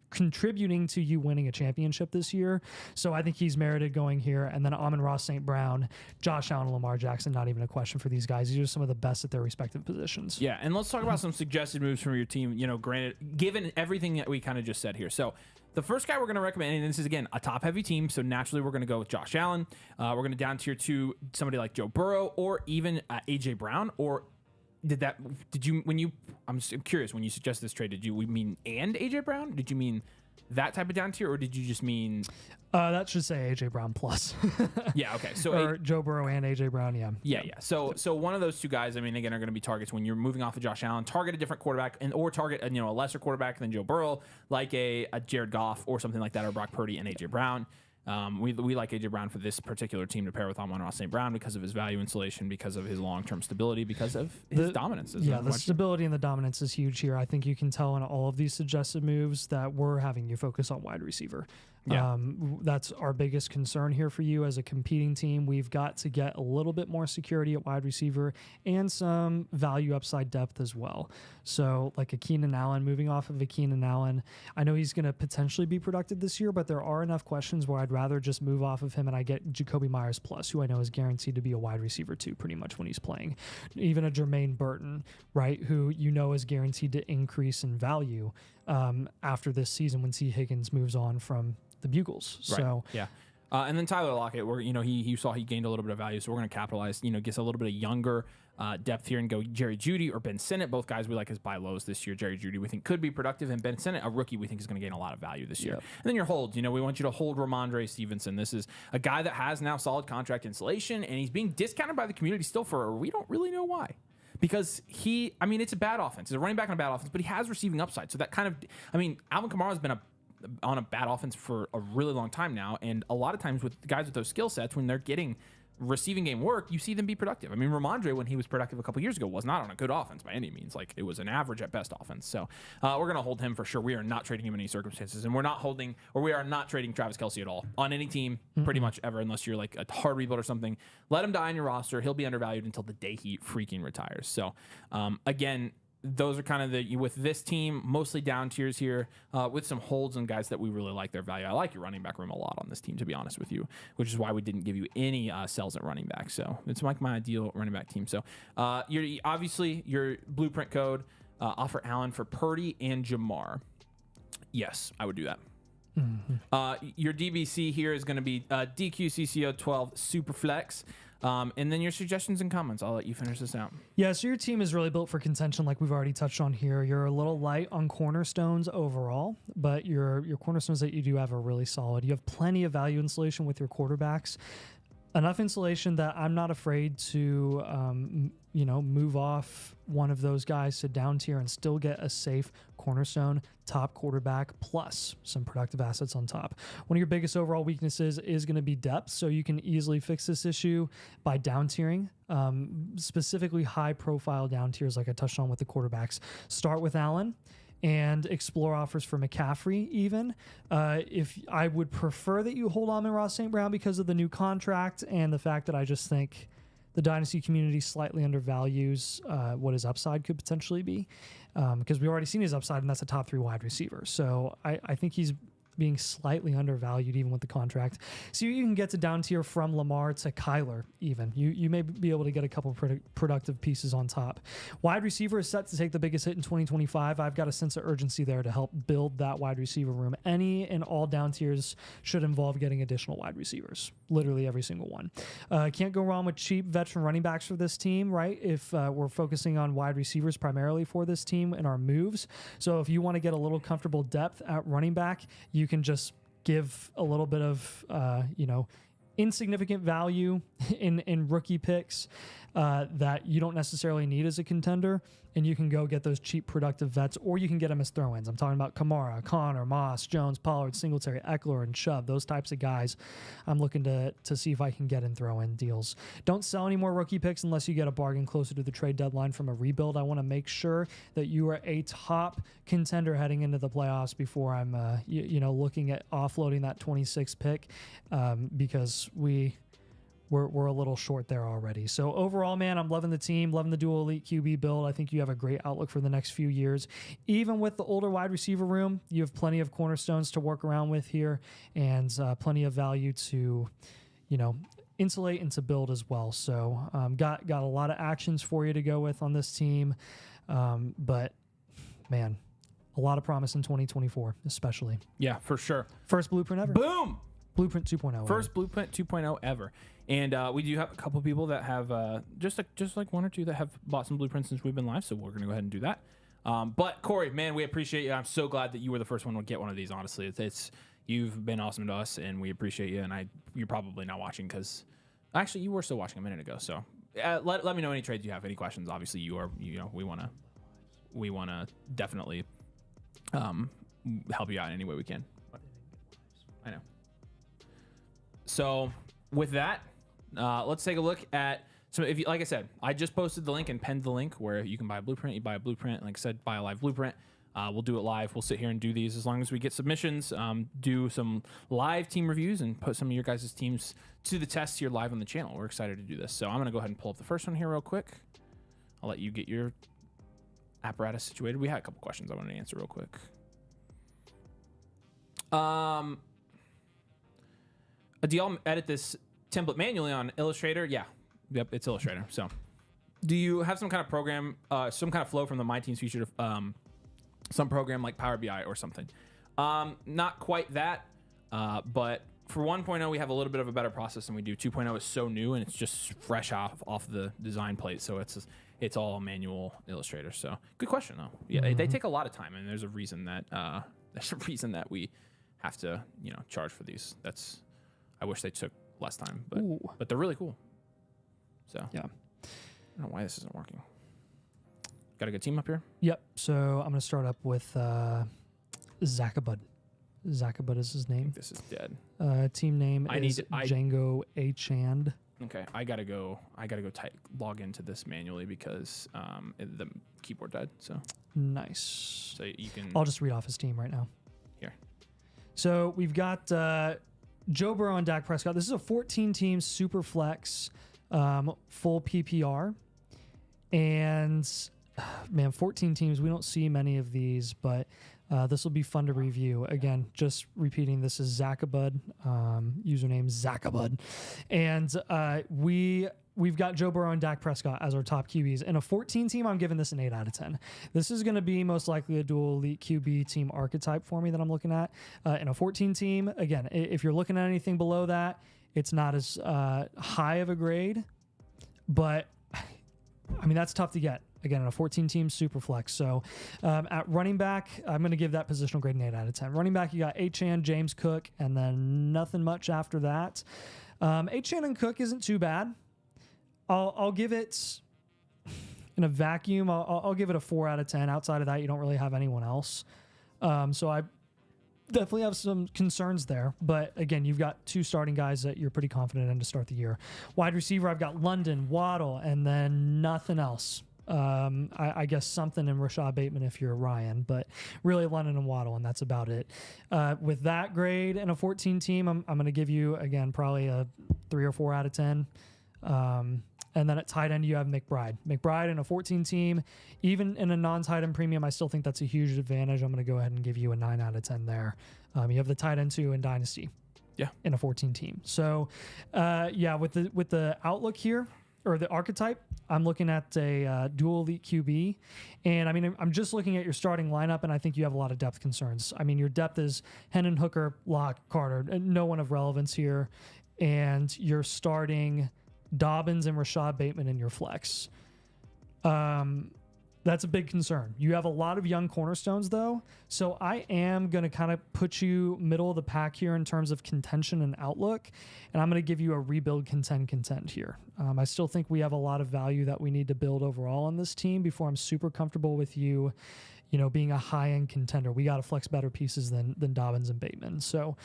[SPEAKER 1] to you winning a championship this year. So I think he's merited going here. And then Amon-Ra St. Brown, Josh Allen, and Lamar Jackson, not even a question for these guys. These are some of the best at their respective positions.
[SPEAKER 2] Yeah, and let's talk about some suggested moves from your team, granted, given everything that we kind of just said here. So the first guy we're going to recommend, and this is, again, a top-heavy team, so naturally we're going to go with Josh Allen. We're going to down tier to somebody like Joe Burrow or even A.J. Brown, or I'm curious, when you suggested this trade, we mean and A.J. Brown? Did you mean that type of down tier, or did you just mean...
[SPEAKER 1] that should say A.J. Brown plus.
[SPEAKER 2] Yeah, okay. So
[SPEAKER 1] or Joe Burrow and A.J. Brown, yeah.
[SPEAKER 2] Yeah. So one of those two guys, I mean, again, are going to be targets when you're moving off of Josh Allen. Target a different quarterback or target a lesser quarterback than Joe Burrow, like a Jared Goff or something like that, or Brock Purdy and A.J. Brown. We like AJ Brown for this particular team to pair with Amon-Ra St. Brown because of his value insulation, because of his long-term stability, because of his dominance.
[SPEAKER 1] The stability and the dominance is huge here. I think you can tell in all of these suggested moves that we're having you focus on wide receiver.
[SPEAKER 2] Yeah.
[SPEAKER 1] That's our biggest concern here for you as a competing team. We've got to get a little bit more security at wide receiver and some value upside depth as well. So like a Keenan Allen, moving off of a Keenan Allen, I know he's going to potentially be productive this year, but there are enough questions where I'd rather just move off of him and I get Jacoby Myers plus, who I know is guaranteed to be a wide receiver too, pretty much when he's playing. Even a Jermaine Burton, right, who you know is guaranteed to increase in value after this season when T. Higgins moves on from the Bugles.
[SPEAKER 2] Right.
[SPEAKER 1] So
[SPEAKER 2] yeah. And then Tyler Lockett, he saw he gained a little bit of value, so we're going to capitalize. Gets a little bit of younger depth here and go Jerry Jeudy or Ben Sinnott. Both guys we like as buy lows this year. Jerry Jeudy we think could be productive, and Ben Sinnott, a rookie, we think is going to gain a lot of value this year. And then your holds. We want you to hold Ramondre Stevenson. This is a guy that has now solid contract insulation, and he's being discounted by the community still for we don't really know why. Because it's a bad offense. It's a running back on a bad offense, but he has receiving upside. So that kind of, Alvin Kamara has been on a bad offense for a really long time now, and a lot of times with guys with those skill sets, when they're getting receiving game work, you see them be productive. Ramondre, when he was productive a couple years ago, was not on a good offense by any means. Like, it was an average at best offense. So we're going to hold him for sure. We are not trading him in any circumstances, and we are not trading Travis Kelce at all on any team pretty much ever, unless you're like a hard rebuild or something. Let him die on your roster. He'll be undervalued until the day he freaking retires. So again, those are kind of with this team, mostly down tiers here, with some holds and guys that we really like their value. I like your running back room a lot on this team, to be honest with you, which is why we didn't give you any sells at running back. So it's like my ideal running back team. So your blueprint code, offer Allen for Purdy and Jamar. Yes, I would do that. Your DBC here is going to be DQCCO12 Superflex. And then your suggestions and comments. I'll let you finish this out.
[SPEAKER 1] Yeah, so your team is really built for contention, like we've already touched on here. You're a little light on cornerstones overall, but your cornerstones that you do have are really solid. You have plenty of value insulation with your quarterbacks. Enough insulation that I'm not afraid to, move off one of those guys to down tier and still get a safe cornerstone top quarterback plus some productive assets on top. One of your biggest overall weaknesses is going to be depth, so you can easily fix this issue by down tiering, specifically high profile down tiers like I touched on with the quarterbacks. Start with Allen and explore offers for McCaffrey even. If I would prefer that you hold Amon-Ra St. Brown because of the new contract and the fact that I just think the Dynasty community slightly undervalues what his upside could potentially be, because we've already seen his upside, and that's a top 3 wide receiver. So I think he's being slightly undervalued even with the contract. So you can get to down tier from Lamar to Kyler even. You may be able to get a couple productive pieces on top. Wide receiver is set to take the biggest hit in 2025. I've got a sense of urgency there to help build that wide receiver room. Any and all down tiers should involve getting additional wide receivers. Literally every single one. Can't go wrong with cheap veteran running backs for this team, right? If we're focusing on wide receivers primarily for this team in our moves. So if you want to get a little comfortable depth at running back, you can just give a little bit of, insignificant value in rookie picks that you don't necessarily need as a contender, and you can go get those cheap productive vets, or you can get them as throw-ins. I'm talking about Kamara, Connor, Moss, Jones, Pollard, Singletary, Eckler, and Chubb. Those types of guys I'm looking to see if I can get in throw-in deals. Don't sell any more rookie picks unless you get a bargain closer to the trade deadline from a rebuild. I want to make sure that you are a top contender heading into the playoffs before I'm looking at offloading that 26th pick, because we're a little short there already. So overall, man, I'm loving the team, loving the dual elite QB build. I think you have a great outlook for the next few years. Even with the older wide receiver room, you have plenty of cornerstones to work around with here, and plenty of value to, insulate and to build as well. So got a lot of actions for you to go with on this team. But man, a lot of promise in 2024, especially.
[SPEAKER 2] Yeah, for sure.
[SPEAKER 1] First blueprint ever.
[SPEAKER 2] Boom!
[SPEAKER 1] Blueprint 2.0.
[SPEAKER 2] First Blueprint 2.0 ever. And we do have a couple people that have, just like one or two that have bought some blueprints since we've been live, so we're going to go ahead and do that. But Corey, man, we appreciate you. I'm so glad that you were the first one to get one of these, honestly. You've been awesome to us, and we appreciate you. And you're probably not watching because, actually, you were still watching a minute ago. So let me know any trades you have, any questions. Obviously, we want to definitely help you out in any way we can. I know. So with that, let's take a look at. So if you, like I said, I just posted the link and pinned the link where you can buy a blueprint. You buy a blueprint. Like I said, buy a live blueprint. We'll do it live. We'll sit here and do these as long as we get submissions. Do some live team reviews and put some of your guys' teams to the test here live on the channel. We're excited to do this. So I'm gonna go ahead and pull up the first one here real quick. I'll let you get your apparatus situated. We had a couple questions I wanted to answer real quick. Do y'all edit this template manually on Illustrator? Yeah. Yep, it's Illustrator. So do you have some kind of program, some kind of flow from the My Teams feature to some program like Power BI or something? Not quite that, but for 1.0, we have a little bit of a better process than we do. 2.0 is so new and it's just fresh off the design plate. So it's all manual Illustrator. So good question though. Yeah, they take a lot of time, and there's a reason that we have to, charge for these. I wish they took less time, but they're really cool. So
[SPEAKER 1] Yeah.
[SPEAKER 2] I don't know why this isn't working. Got a good team up here?
[SPEAKER 1] Yep. So I'm going to start up with Zakabud. Zakabud is his name.
[SPEAKER 2] This is dead.
[SPEAKER 1] Team name is Django Achand.
[SPEAKER 2] Okay, I gotta go log into this manually because the keyboard died. So
[SPEAKER 1] Nice.
[SPEAKER 2] So you can.
[SPEAKER 1] I'll just read off his team right now.
[SPEAKER 2] Here.
[SPEAKER 1] So we've got Joe Burrow and Dak Prescott. This is a 14-team super flex, full PPR, and man, 14 teams. We don't see many of these, but this will be fun to review. Again, just repeating, this is Zakabud, username Zakabud, and we've got Joe Burrow and Dak Prescott as our top QBs. In a 14 team, I'm giving this an 8 out of 10. This is going to be most likely a dual elite QB team archetype for me that I'm looking at. In a 14 team, again, if you're looking at anything below that, it's not as high of a grade, but I mean, that's tough to get. Again, in a 14-team super flex. So at running back, I'm going to give that positional grade an 8 out of 10. Running back, you got Achane, James Cook, and then nothing much after that. Achane and Cook isn't too bad. I'll give it, in a vacuum, I'll give it a 4 out of 10. Outside of that, you don't really have anyone else. So I definitely have some concerns there. But again, you've got 2 starting guys that you're pretty confident in to start the year. Wide receiver, I've got London, Waddle, and then nothing else. I guess something in Rashad Bateman if you're Ryan, but really London and Waddle, and that's about it. With that grade in a 14 team, I'm going to give you, again, probably a 3 or 4 out of 10. And then at tight end, you have McBride. McBride in a 14 team, even in a non-tight end premium, I still think that's a huge advantage. I'm going to go ahead and give you a 9 out of 10 there. You have the tight end too in Dynasty.
[SPEAKER 2] Yeah.
[SPEAKER 1] In a 14 team. So, with the outlook here, or the archetype, I'm looking at a dual elite QB. And I mean, I'm just looking at your starting lineup, and I think you have a lot of depth concerns. I mean, your depth is Hendon Hooker, Locke, Carter, no one of relevance here. And you're starting Dobbins and Rashad Bateman in your flex. That's a big concern. You have a lot of young cornerstones, though. So I am going to kind of put you middle of the pack here in terms of contention and outlook. And I'm going to give you a rebuild content here. I still think we have a lot of value that we need to build overall on this team before I'm super comfortable with you, being a high-end contender. We got to flex better pieces than Dobbins and Bateman. So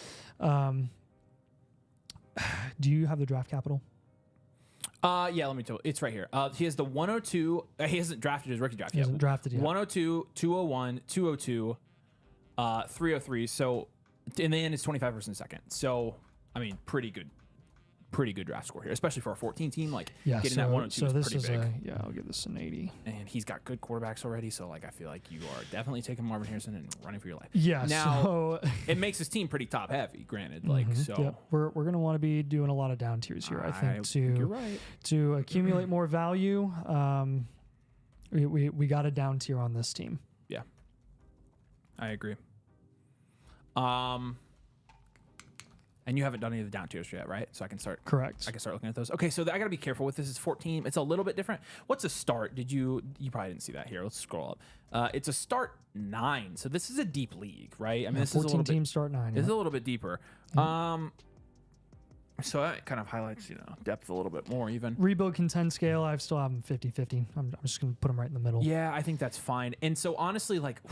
[SPEAKER 1] do you have the draft capital?
[SPEAKER 2] Yeah, let me tell you. It's right here. He has the 102. He hasn't drafted his rookie draft yet.
[SPEAKER 1] He hasn't drafted yet.
[SPEAKER 2] 102, 201, 202, 303. So in the end, it's 25% second. So, I mean, pretty good draft score here, especially for a 14 team. Like, getting that 102 is pretty big.
[SPEAKER 1] I'll give this an 80.
[SPEAKER 2] And he's got good quarterbacks already. So, like, I feel like you are definitely taking Marvin Harrison and running for your life.
[SPEAKER 1] Yeah.
[SPEAKER 2] Now,
[SPEAKER 1] so
[SPEAKER 2] it makes his team pretty top heavy, granted. Like, so.
[SPEAKER 1] Yep. We're going to want to be doing a lot of down tiers here, I think,
[SPEAKER 2] you're right.
[SPEAKER 1] to accumulate more value. We got a down tier on this team.
[SPEAKER 2] Yeah. I agree. And you haven't done any of the down tiers yet, right? So I can start.
[SPEAKER 1] Correct.
[SPEAKER 2] I can start looking at those. Okay, so I got to be careful with this. It's 14. It's a little bit different. What's a start? You probably didn't see that here. Let's scroll up. It's a start 9. So this is a deep league, right? I mean, this is a little
[SPEAKER 1] 14 team
[SPEAKER 2] bit,
[SPEAKER 1] start 9.
[SPEAKER 2] It's a little bit deeper. So that kind of highlights, depth a little bit more even.
[SPEAKER 1] Rebuild contend scale, I still have them 50-50. I'm just going to put them right in the middle.
[SPEAKER 2] Yeah, I think that's fine. And so honestly, like,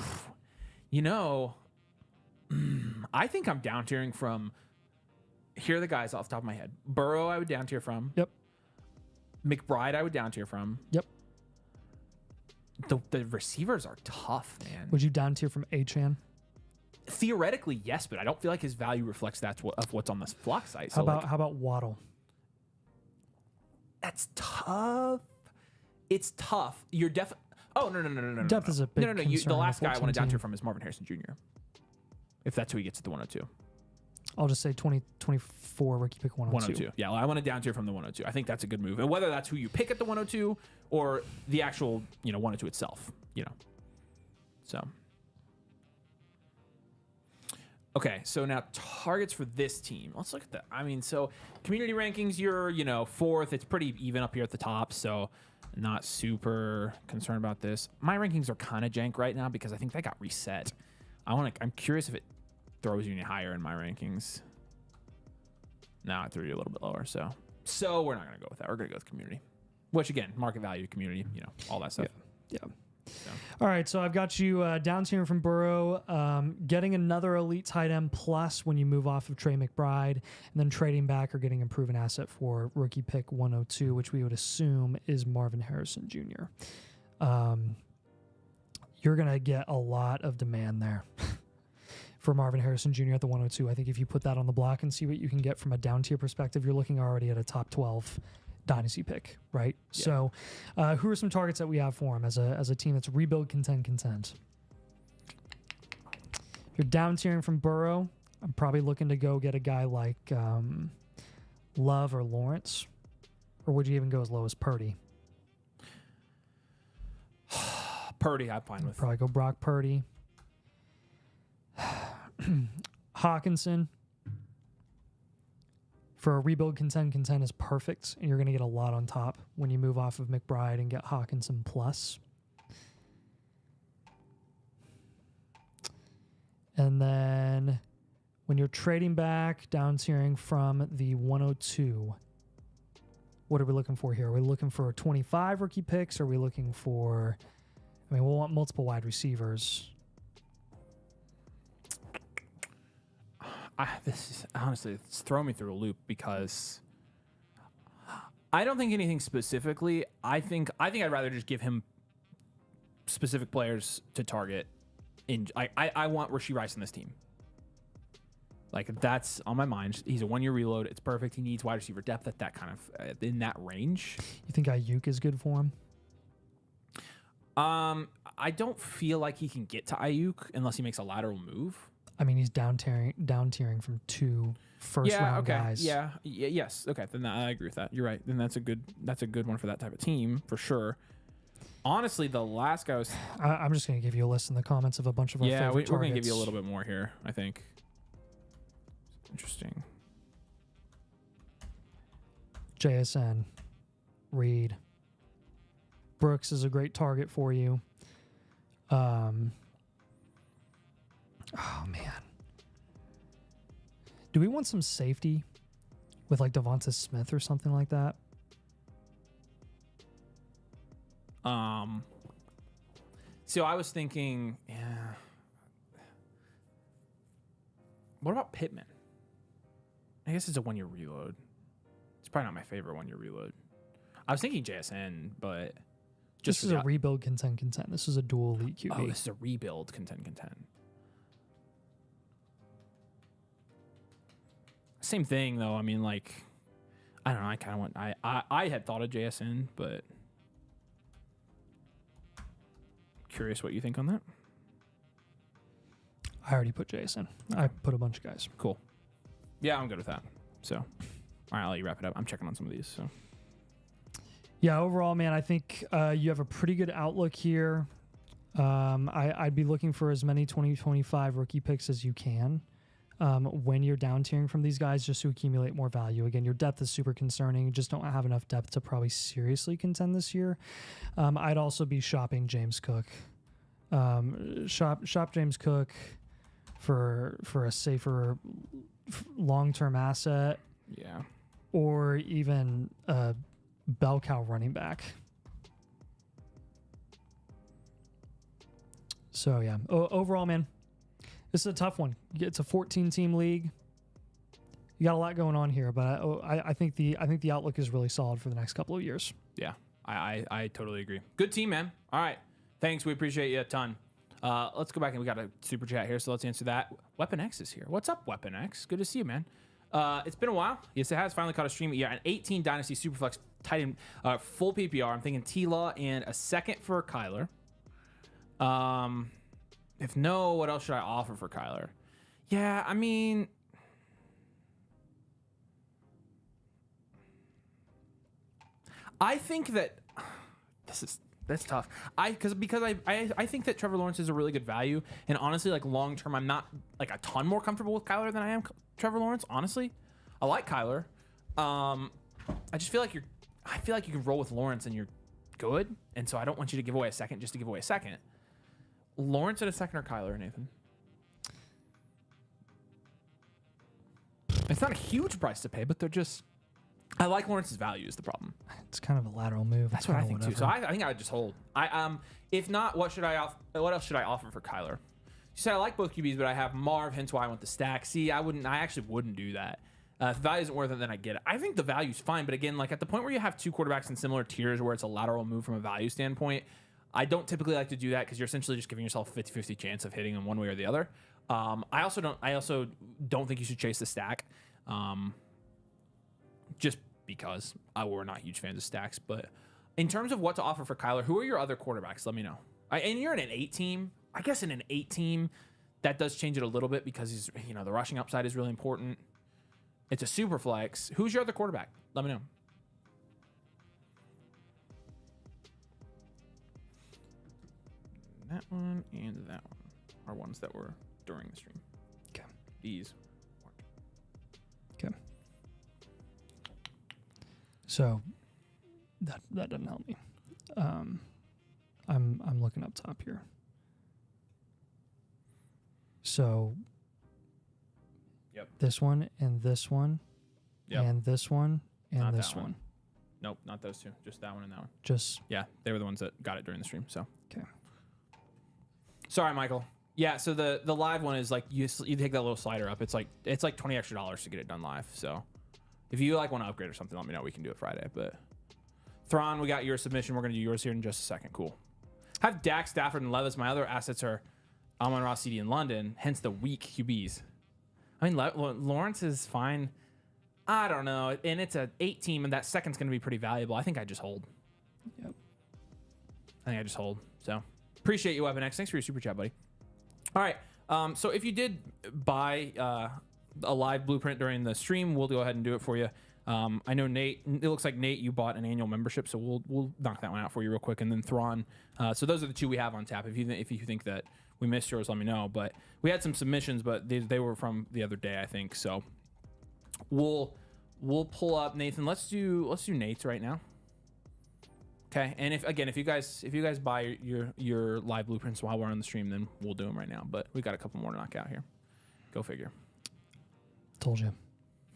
[SPEAKER 2] I think I'm down tiering from here are the guys off the top of my head. Burrow, I would down tier from.
[SPEAKER 1] Yep.
[SPEAKER 2] McBride, I would down tier from.
[SPEAKER 1] Yep.
[SPEAKER 2] The receivers are tough, man.
[SPEAKER 1] Would you down tier from Achan?
[SPEAKER 2] Theoretically, yes, but I don't feel like his value reflects of what's on this flock site. So
[SPEAKER 1] How about Waddle?
[SPEAKER 2] That's tough. It's tough. You're Oh no.
[SPEAKER 1] Depth is a big
[SPEAKER 2] no. The
[SPEAKER 1] concern
[SPEAKER 2] last
[SPEAKER 1] in a
[SPEAKER 2] guy I want to
[SPEAKER 1] 14
[SPEAKER 2] down tier
[SPEAKER 1] team.
[SPEAKER 2] from is Marvin Harrison Jr. If that's who he gets at the 102.
[SPEAKER 1] I'll just say 2024 rookie pick 102.
[SPEAKER 2] 102. Yeah, I want to down tier from the 102. I think that's a good move. And whether that's who you pick at the 102 or the actual, 102 itself, So. Okay, so now targets for this team. Let's look at that. I mean, so community rankings, you're, fourth. It's pretty even up here at the top, so not super concerned about this. My rankings are kind of jank right now because I think that got reset. I'm curious if it throws you any higher in my rankings. No, it threw you a little bit lower, so we're not going to go with that. We're going to go with community, which again, market value, community, all that stuff.
[SPEAKER 1] Yeah. All right, so I've got you down tiering from Burrow, getting another elite tight end plus when you move off of Trey McBride, and then trading back or getting a proven asset for rookie pick 102, which we would assume is Marvin Harrison Jr. You're going to get a lot of demand there for Marvin Harrison Jr. at the 102. I think if you put that on the block and see what you can get from a down tier perspective, you're looking already at a top 12 dynasty pick, right?
[SPEAKER 2] Yeah.
[SPEAKER 1] So who are some targets that we have for him as a team that's rebuild, contend? If you're down tiering from Burrow, I'm probably looking to go get a guy like Love or Lawrence, or would you even go as low as Purdy?
[SPEAKER 2] Purdy, I'm fine with.
[SPEAKER 1] Probably go Brock Purdy. Hawkinson for a rebuild, contend is perfect, and you're going to get a lot on top when you move off of McBride and get Hawkinson plus. And then when you're trading back, down tiering from the 102, what are we looking for here? Are we looking for 25 rookie picks? Are we looking for, we'll want multiple wide receivers.
[SPEAKER 2] This is honestly, it's throwing me through a loop because I don't think anything specifically. I think I'd rather just give him specific players to target. I want Rashee Rice in this team. Like, that's on my mind. He's a 1-year reload. It's perfect. He needs wide receiver depth at that kind of in that range.
[SPEAKER 1] You think Ayuk is good for him?
[SPEAKER 2] I don't feel like he can get to Ayuk unless he makes a lateral move.
[SPEAKER 1] I mean, he's down tiering from 2 first-round guys.
[SPEAKER 2] Yes. Okay, then I agree with that. You're right. Then that's a good one for that type of team for sure. Honestly, the last guy was.
[SPEAKER 1] I'm just going to give you a list in the comments of a bunch of our favorite targets.
[SPEAKER 2] We're going to give you a little bit more here, I think. Interesting.
[SPEAKER 1] JSN, Reed, Brooks is a great target for you. Oh, man. Do we want some safety with like Devonta Smith or something like that?
[SPEAKER 2] So I was thinking, what about Pittman? I guess it's a 1-year reload. It's probably not my favorite 1-year reload. I was thinking JSN, but
[SPEAKER 1] This is a rebuild, contend. This is a dual elite QB.
[SPEAKER 2] Oh, this is a rebuild, contend. Same thing though. I mean, like, I don't know. I kind of want. I had thought of JSN, but curious what you think on that.
[SPEAKER 1] I already put JSN. I put a bunch of guys.
[SPEAKER 2] Cool. Yeah, I'm good with that. So, all right, I'll let you wrap it up. I'm checking on some of these. So,
[SPEAKER 1] yeah, overall, man, I think you have a pretty good outlook here. I'd be looking for as many 2025 rookie picks as you can when you're down tiering from these guys, just to accumulate more value. Again, your depth is super concerning. You just don't have enough depth to probably seriously contend this year. I'd also be shopping James Cook. Shop James Cook for a safer long-term asset.
[SPEAKER 2] yeah.
[SPEAKER 1] Or even a bell cow running back. So, yeah. Overall, man, this is a tough one. It's a 14-team league. You got a lot going on here, but I think the outlook is really solid for the next couple of years.
[SPEAKER 2] Yeah, I totally agree. Good team, man. All right. Thanks. We appreciate you a ton. Let's go back and we got a super chat here, so let's answer that. Weapon X is here. What's up, Weapon X? Good to see you, man. It's been a while. Yes, it has. Finally caught a stream. Yeah, an 18 Dynasty Superflex tight end, full PPR. I'm thinking T-Law and a second for Kyler. If no, what else should I offer for Kyler? Yeah, I mean, I think that that's tough. Because I think that Trevor Lawrence is a really good value, and honestly, like long term, I'm not like a ton more comfortable with Kyler than I am Trevor Lawrence. Honestly, I like Kyler. I just feel like you can roll with Lawrence and you're good, and so I don't want you to give away a second just to give away a second. Lawrence at a second or Kyler, Nathan? It's not a huge price to pay, but they're just. I like Lawrence's value is the problem.
[SPEAKER 1] It's kind of a lateral move.
[SPEAKER 2] That's what I think too. So I think I would just hold. If not, what else should I offer for Kyler? You said I like both QBs, but I have Marv, hence why I want the stack. See, I actually wouldn't do that. If the value isn't worth it, then I get it. I think the value's fine, but again, like at the point where you have two quarterbacks in similar tiers where it's a lateral move from a value standpoint, I don't typically like to do that because you're essentially just giving yourself a 50-50 chance of hitting them one way or the other. I also don't think you should chase the stack. Just because we're not huge fans of stacks. But in terms of what to offer for Kyler, who are your other quarterbacks? Let me know. And you're in an 8 team. I guess in an 8 team, that does change it a little bit because the rushing upside is really important. It's a super flex. Who's your other quarterback? Let me know. That one and that one are ones that were during the stream.
[SPEAKER 1] Okay.
[SPEAKER 2] These.
[SPEAKER 1] Okay. So that doesn't help me. I'm looking up top here. So
[SPEAKER 2] yep.
[SPEAKER 1] This one and this one.
[SPEAKER 2] Yep.
[SPEAKER 1] And this one and
[SPEAKER 2] Not
[SPEAKER 1] this
[SPEAKER 2] that one.
[SPEAKER 1] one.
[SPEAKER 2] Nope, not those two. Just that one and that one.
[SPEAKER 1] Just
[SPEAKER 2] Yeah, they were the ones that got it during the stream. So
[SPEAKER 1] okay.
[SPEAKER 2] Sorry, Michael. Yeah, so the live one is like you take that little slider up. It's like $20 extra to get it done live. So if you want to upgrade or something, let me know. We can do it Friday. But Thrawn, we got your submission. We're gonna do yours here in just a second. Cool. Have Dak, Stafford, and Levis. My other assets are Amon-Ra, CD, in London. Hence the weak QBs. I mean, Lawrence is fine. I don't know, and it's an 8 team, and that second's gonna be pretty valuable. I think I just hold.
[SPEAKER 1] Yep.
[SPEAKER 2] I think I just hold. So appreciate you, Weapon X. Thanks for your super chat, buddy. All right. So if you did buy a live blueprint during the stream, we'll go ahead and do it for you. I know Nate. It looks like Nate, you bought an annual membership, so we'll knock that one out for you real quick. And then Thrawn. So those are the two we have on tap. If you think that we missed yours, let me know. But we had some submissions, but they were from the other day, I think. So we'll pull up Nathan. Let's do Nate's right now. Okay, and if you guys buy your live blueprints while we're on the stream, then we'll do them right now. But we got a couple more to knock out here. Go figure.
[SPEAKER 1] Told you.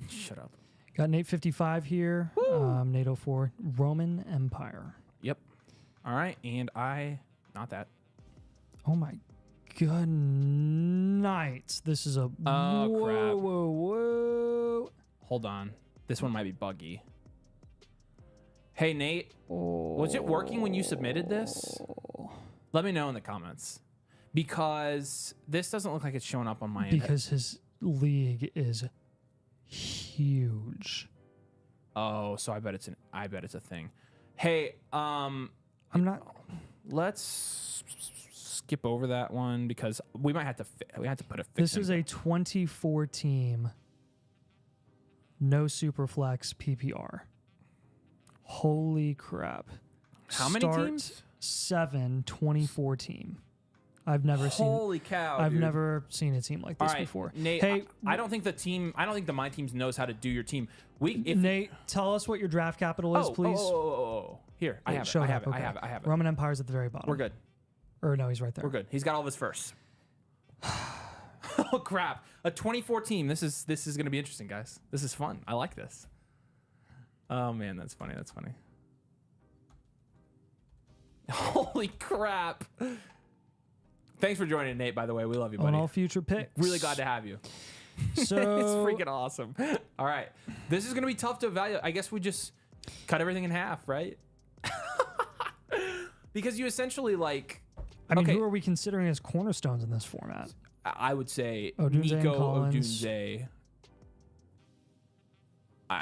[SPEAKER 2] Shut up.
[SPEAKER 1] Got Nate 55 here. Nate 04. Roman Empire.
[SPEAKER 2] Yep. All right, and not that.
[SPEAKER 1] Oh my good night. This is a
[SPEAKER 2] crap.
[SPEAKER 1] Whoa.
[SPEAKER 2] Hold on. This one might be buggy. Hey, Nate, was it working when you submitted this? Let me know in the comments. Because this doesn't look like it's showing up on my end.
[SPEAKER 1] Because his league is huge.
[SPEAKER 2] Oh, so I bet it's a thing. Hey, let's skip over that one because we have to put a fix
[SPEAKER 1] This
[SPEAKER 2] in.
[SPEAKER 1] is a 24 team no super flex PPR. Holy crap.
[SPEAKER 2] How many teams?
[SPEAKER 1] 7 24 team. I've never
[SPEAKER 2] Holy cow!
[SPEAKER 1] I've
[SPEAKER 2] dude.
[SPEAKER 1] never seen a team like this before.
[SPEAKER 2] Nate.
[SPEAKER 1] Hey,
[SPEAKER 2] I don't think the my teams knows how to do your team.
[SPEAKER 1] Nate, tell us what your draft capital is, please.
[SPEAKER 2] Here, I have it. I have it.
[SPEAKER 1] Roman Empire's at the very bottom.
[SPEAKER 2] We're good.
[SPEAKER 1] Or no, he's right there.
[SPEAKER 2] We're good. He's got all of his firsts. Oh crap! A 24 team. This is going to be interesting, guys. This is fun. I like this. Oh man, that's funny. That's funny. Holy crap! Thanks for joining, Nate. By the way, we love you, buddy.
[SPEAKER 1] On all future picks.
[SPEAKER 2] Really glad to have you.
[SPEAKER 1] So
[SPEAKER 2] it's freaking awesome. All right. This is going to be tough to evaluate. I guess we just cut everything in half, right? Because you essentially like...
[SPEAKER 1] I mean,
[SPEAKER 2] okay,
[SPEAKER 1] who are we considering as cornerstones in this format?
[SPEAKER 2] I would say
[SPEAKER 1] Odunze and
[SPEAKER 2] Nico
[SPEAKER 1] Collins.
[SPEAKER 2] Odunze.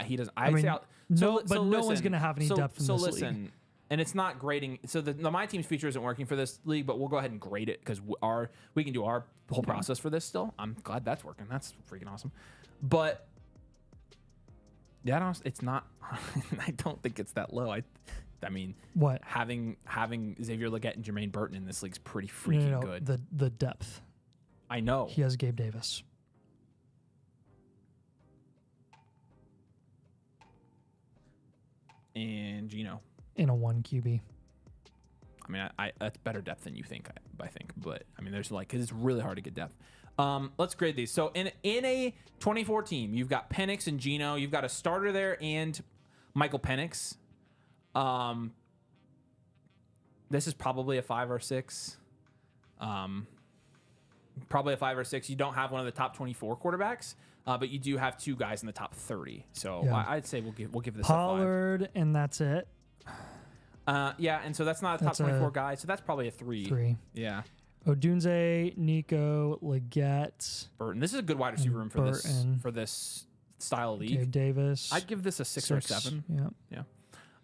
[SPEAKER 2] He doesn't...
[SPEAKER 1] I mean,
[SPEAKER 2] say
[SPEAKER 1] no one's going to have any depth in this league.
[SPEAKER 2] And it's not grading. So the My Team's feature isn't working for this league, but we'll go ahead and grade it because we can do our whole process for this still. I'm glad that's working. That's freaking awesome. But yeah, it's not. I don't think it's that low. I mean,
[SPEAKER 1] what
[SPEAKER 2] having Xavier Legette and Jermaine Burton in this league's pretty freaking good.
[SPEAKER 1] The depth.
[SPEAKER 2] I know.
[SPEAKER 1] He has Gabe Davis.
[SPEAKER 2] And Gino.
[SPEAKER 1] In a 1 QB.
[SPEAKER 2] I mean, that's better depth than you think. I think, but I mean, there's because it's really hard to get depth. Let's grade these. So in a 24 team, you've got Penix and Gino. You've got a starter there and Michael Penix. This is probably a 5 or 6. Probably a 5 or 6. You don't have one of the top 24 quarterbacks, but you do have 2 guys in the top 30. So
[SPEAKER 1] Yeah.
[SPEAKER 2] I'd say we'll give this
[SPEAKER 1] Pollard, and that's it.
[SPEAKER 2] a 5. Yeah, and so that's not a top
[SPEAKER 1] That's
[SPEAKER 2] 24 guy. So that's probably a 3.
[SPEAKER 1] 3.
[SPEAKER 2] Yeah.
[SPEAKER 1] Odunze, Nico, Legette,
[SPEAKER 2] Burton. This is a good wide receiver room for
[SPEAKER 1] Burton.
[SPEAKER 2] this style league.
[SPEAKER 1] Gabe Davis.
[SPEAKER 2] I'd give this a 6 or 7.
[SPEAKER 1] Yeah.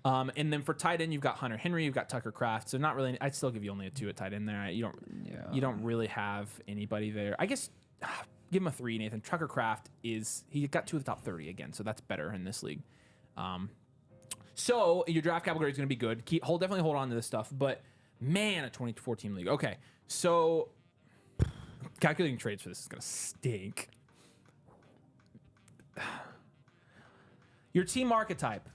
[SPEAKER 2] And then for tight end, you've got Hunter Henry, you've got Tucker Kraft. So not really. I'd still give you only a 2 at tight end there. You don't really have anybody there. I guess give him a 3, Nathan. Tucker Kraft he got 2 of the top 30 again, so that's better in this league. So your draft capital grade is going to be good. Definitely hold on to this stuff. But man, a 24 team league. Okay, so calculating trades for this is going to stink. Your team archetype.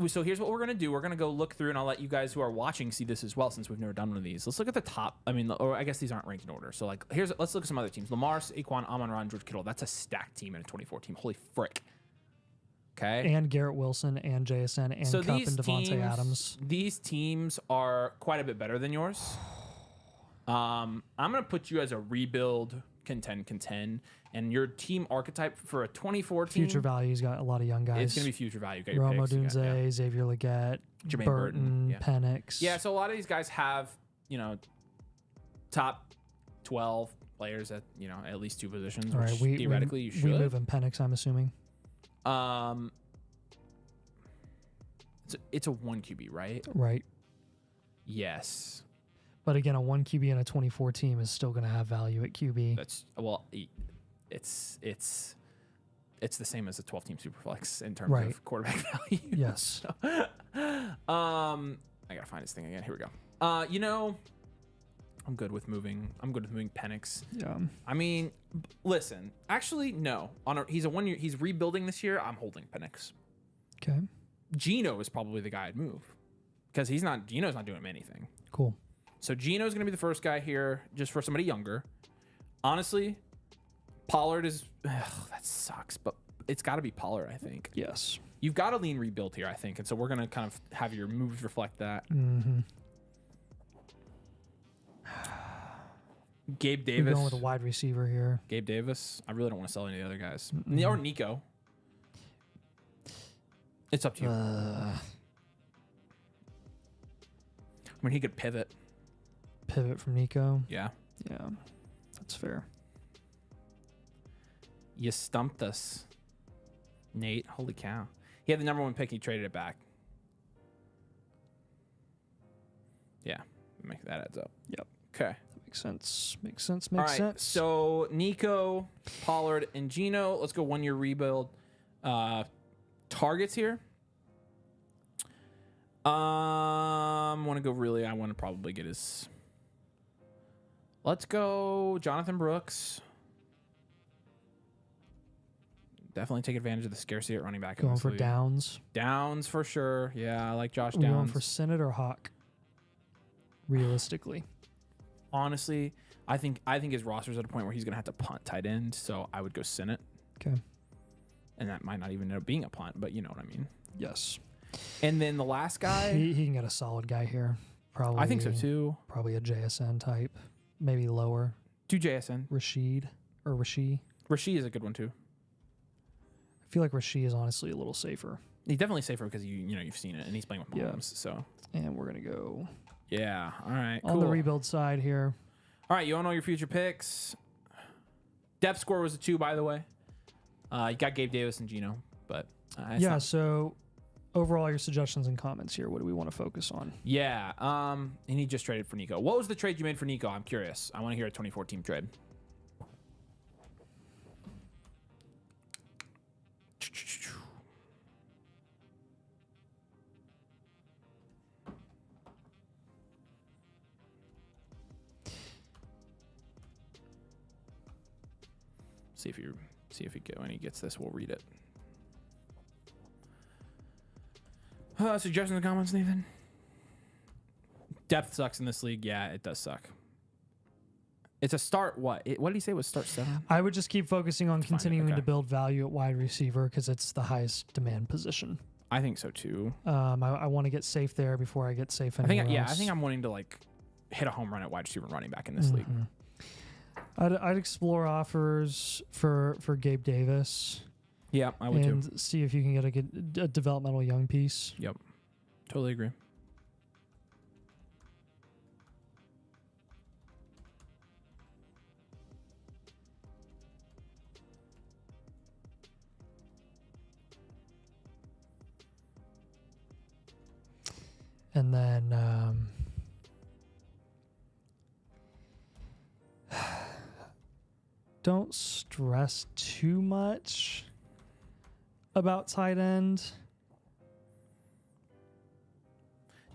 [SPEAKER 2] So here's what we're gonna do. We're gonna go look through, and I'll let you guys who are watching see this as well, since we've never done one of these. Let's look at the top. I mean, or I guess these aren't ranked in order. So like, let's look at some other teams. Lamar, Saquon, Amon-Ra, George Kittle. That's a stacked team in a 24 team. Holy frick. Okay.
[SPEAKER 1] And Garrett Wilson and JSN and Cup and Devontae Adams.
[SPEAKER 2] These teams are quite a bit better than yours. I'm gonna put you as a rebuild contend, and your team archetype for a 24 team.
[SPEAKER 1] Future value's got a lot of young guys.
[SPEAKER 2] It's gonna be future value. Got your
[SPEAKER 1] Rome
[SPEAKER 2] picks,
[SPEAKER 1] Odunze, Xavier Legette,
[SPEAKER 2] Jermaine
[SPEAKER 1] Burton, Penix.
[SPEAKER 2] Yeah, so a lot of these guys have, top 12 players at, at least 2 positions,
[SPEAKER 1] All
[SPEAKER 2] which
[SPEAKER 1] right,
[SPEAKER 2] theoretically you should.
[SPEAKER 1] We move in Penix, I'm assuming.
[SPEAKER 2] It's a 1 QB, right?
[SPEAKER 1] Right.
[SPEAKER 2] Yes.
[SPEAKER 1] But again, a 1 QB and a 24 team is still going to have value at QB.
[SPEAKER 2] It's the same as a 12 team superflex in terms of quarterback value.
[SPEAKER 1] Yes.
[SPEAKER 2] So, I gotta find this thing again. Here we go. I'm good with moving. Penix.
[SPEAKER 1] Yeah.
[SPEAKER 2] I mean, listen. Actually, no. He's a 1 year. He's rebuilding this year. I'm holding Penix.
[SPEAKER 1] Okay.
[SPEAKER 2] Gino is probably the guy I'd move because Gino's not doing anything.
[SPEAKER 1] Cool.
[SPEAKER 2] So Gino's going to be the first guy here, just for somebody younger. Honestly, Pollard is... that sucks, but it's got to be Pollard, I think.
[SPEAKER 1] Yes.
[SPEAKER 2] You've got a lean rebuild here, I think, and so we're going to kind of have your moves reflect that.
[SPEAKER 1] Mm-hmm.
[SPEAKER 2] Gabe Davis.
[SPEAKER 1] We're going with a wide receiver here.
[SPEAKER 2] Gabe Davis. I really don't want to sell any of the other guys. Or Nico. It's up to you. I mean, he could pivot.
[SPEAKER 1] Pivot from Nico.
[SPEAKER 2] Yeah.
[SPEAKER 1] Yeah. That's fair.
[SPEAKER 2] You stumped us, Nate. Holy cow. He had the number 1 pick. He traded it back. Yeah. That adds up.
[SPEAKER 1] Yep.
[SPEAKER 2] Okay.
[SPEAKER 1] Makes sense. Makes sense.
[SPEAKER 2] All
[SPEAKER 1] Makes
[SPEAKER 2] right.
[SPEAKER 1] sense.
[SPEAKER 2] So Nico, Pollard, and Gino. Let's go 1 year rebuild. Targets here. I want to probably get his. Let's go Jonathan Brooks. Definitely take advantage of the scarcity at running back.
[SPEAKER 1] Going for Downs.
[SPEAKER 2] Downs for sure. Yeah, I like Josh
[SPEAKER 1] Are we
[SPEAKER 2] Downs.
[SPEAKER 1] going for Senate or Hawk? Realistically.
[SPEAKER 2] Honestly, I think his roster's at a point where he's going to have to punt tight end, so I would go Senate.
[SPEAKER 1] Okay.
[SPEAKER 2] And that might not even end up being a punt, but you know what I mean.
[SPEAKER 1] Yes.
[SPEAKER 2] And then the last guy.
[SPEAKER 1] He can get a solid guy here. Probably.
[SPEAKER 2] I think so too.
[SPEAKER 1] Probably a JSN type. Maybe lower.
[SPEAKER 2] Do JSN.
[SPEAKER 1] Rashid or Rashid.
[SPEAKER 2] Rashid is a good one too.
[SPEAKER 1] I feel like Rasheed is honestly a little safer.
[SPEAKER 2] He's definitely safer because you've seen it, and he's playing with
[SPEAKER 1] Yeah.
[SPEAKER 2] Mahomes. So
[SPEAKER 1] And we're going to go
[SPEAKER 2] yeah, all right,
[SPEAKER 1] on
[SPEAKER 2] cool.
[SPEAKER 1] the rebuild side here.
[SPEAKER 2] All right, you want to know your future picks? Depth score was a 2, by the way. You got Gabe Davis and Geno, but
[SPEAKER 1] Yeah, so overall, your suggestions and comments here. What do we want to focus on?
[SPEAKER 2] yeah. And he just traded for Nico. What was the trade you made for Nico? I'm curious. I want to hear a 2014 trade. See if he when he gets this, we'll read it. Suggestions and comments, Nathan. Depth sucks in this league. Yeah, it does suck. It's a start. What did he say was start 7?
[SPEAKER 1] I would just keep focusing on continuing
[SPEAKER 2] okay.
[SPEAKER 1] to build value at wide receiver because it's the highest demand position.
[SPEAKER 2] I think so too.
[SPEAKER 1] I want to get safe there before I get safe anywhere else.
[SPEAKER 2] I think I'm wanting to like hit a home run at wide receiver and running back in this league.
[SPEAKER 1] I'd explore offers for Gabe Davis.
[SPEAKER 2] Yeah, I would too.
[SPEAKER 1] And see if you can get a developmental young piece.
[SPEAKER 2] Yep, totally agree.
[SPEAKER 1] And then don't stress too much about tight end.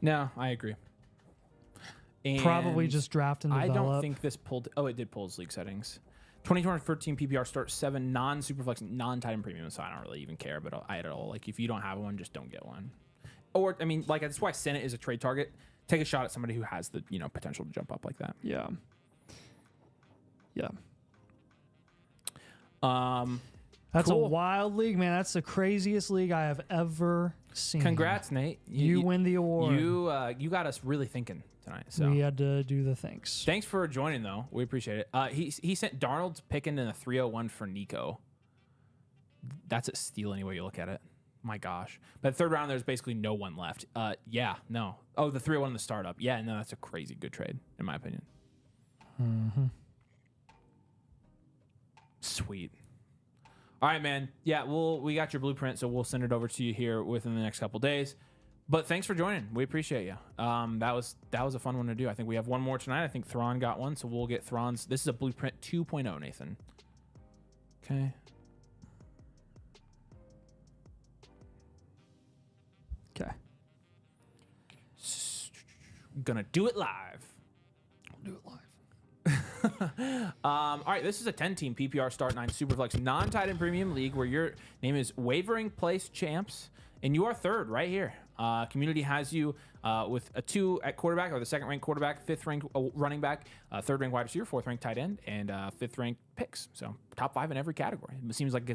[SPEAKER 2] No, I agree. And
[SPEAKER 1] Probably just draft and develop.
[SPEAKER 2] I don't think this pulled. Oh, it did pull his league settings. 2013 PPR start 7 non-superflex, non-tight end premium. So I don't really even care, but I at all. Like if you don't have one, just don't get one. Or I mean, like that's why Senate is a trade target. Take a shot at somebody who has the potential to jump up like that.
[SPEAKER 1] Yeah. Yeah. That's
[SPEAKER 2] Cool.
[SPEAKER 1] a wild league, man. That's the craziest league I have ever seen.
[SPEAKER 2] Congrats, Nate.
[SPEAKER 1] You win the award.
[SPEAKER 2] You got us really thinking tonight. So
[SPEAKER 1] we had to do the things.
[SPEAKER 2] thanks for joining, though. We appreciate it. He sent Darnold picking in a 301 for Nico. That's a steal any way you look at it. My gosh. But third round, there's basically no one left. Yeah, no. Oh, the 301 in the startup. Yeah, no, that's a crazy good trade, in my opinion.
[SPEAKER 1] Mm-hmm.
[SPEAKER 2] Sweet. All right, man. Yeah, we got your blueprint, so we'll send it over to you here within the next couple days. But thanks for joining. We appreciate you. That was a fun one to do. I think we have one more tonight. I think Thrawn got one, so we'll get Thrawn's. This is a blueprint 2.0, Nathan. Okay.
[SPEAKER 1] Okay.
[SPEAKER 2] Gonna do it live.
[SPEAKER 1] We'll do it live.
[SPEAKER 2] All right, this is a 10-team PPR Start 9 Superflex non-tight end premium league where your name is Wavering Place Champs, and you are third right here. Community has you with a 2 at quarterback, or the second-ranked quarterback, 5th-ranked running back, 3rd-ranked wide receiver, 4th-ranked tight end, and 5th-ranked picks. So top 5 in every category. It seems like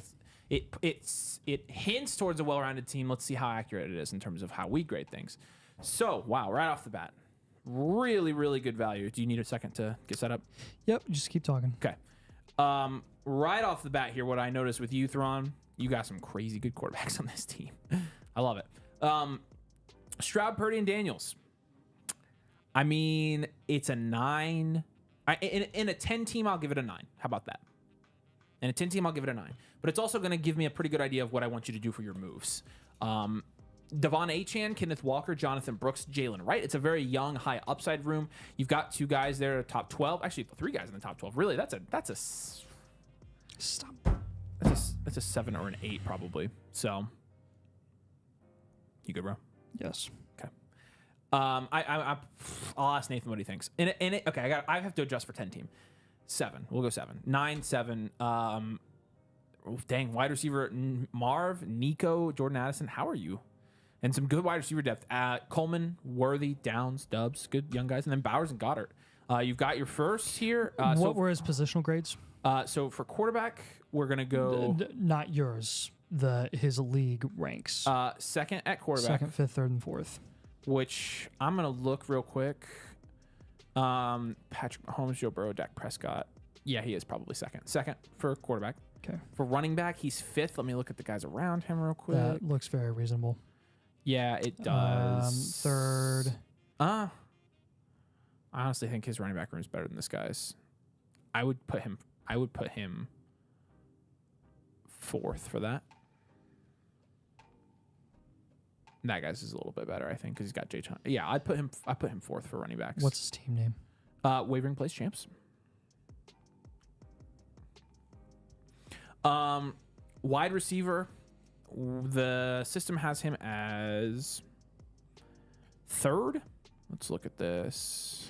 [SPEAKER 2] it hints towards a well-rounded team. Let's see how accurate it is in terms of how we grade things. So, wow, right off the bat. Really, really good value. Do you need a second to get set up?
[SPEAKER 1] Yep, just keep talking.
[SPEAKER 2] Okay. Right off the bat here, what I noticed with you, Thrawn, you got some crazy good quarterbacks on this team. I love it. Stroud, Purdy, and Daniels. I mean, it's a 9. In a 10 team, I'll give it a 9. How about that? In a 10 team, I'll give it a 9. But it's also going to give me a pretty good idea of what I want you to do for your moves. Devon Achane, Kenneth Walker, Jonathan Brooks, Jalen Wright. It's a very young, high upside room. You've got 2 guys there, top 12. Actually, 3 guys in the top 12. Really, that's a
[SPEAKER 1] Stop.
[SPEAKER 2] That's a 7 or an 8 probably. So, you good, bro?
[SPEAKER 1] Yes.
[SPEAKER 2] Okay. I'll ask Nathan what he thinks. Okay, I have to adjust for 10 team. 7. We'll go 7. 9, 7. Dang, wide receiver Marv, Nico, Jordan Addison. How are you? And some good wide receiver depth. Coleman, Worthy, Downs, Dubs, good young guys, and then Bowers and Goddard. You've got your first here.
[SPEAKER 1] What were his positional grades?
[SPEAKER 2] So for quarterback, we're gonna go
[SPEAKER 1] not yours. His league ranks.
[SPEAKER 2] Second at quarterback.
[SPEAKER 1] 2nd, 5th, 3rd, and 4th.
[SPEAKER 2] Which I'm gonna look real quick. Patrick Mahomes, Joe Burrow, Dak Prescott. Yeah, he is probably second. Second for quarterback.
[SPEAKER 1] Okay.
[SPEAKER 2] For running back, he's 5th. Let me look at the guys around him real quick.
[SPEAKER 1] That looks very reasonable.
[SPEAKER 2] Yeah, it does.
[SPEAKER 1] 3rd.
[SPEAKER 2] I honestly think his running back room is better than this guy's. I would put him 4th for that. That guy's is a little bit better, I think, because he's got Jay. Yeah, I put him 4th for running backs.
[SPEAKER 1] What's his team name?
[SPEAKER 2] Wavering Place Champs. Wide receiver. The system has him as 3rd. Let's look at this.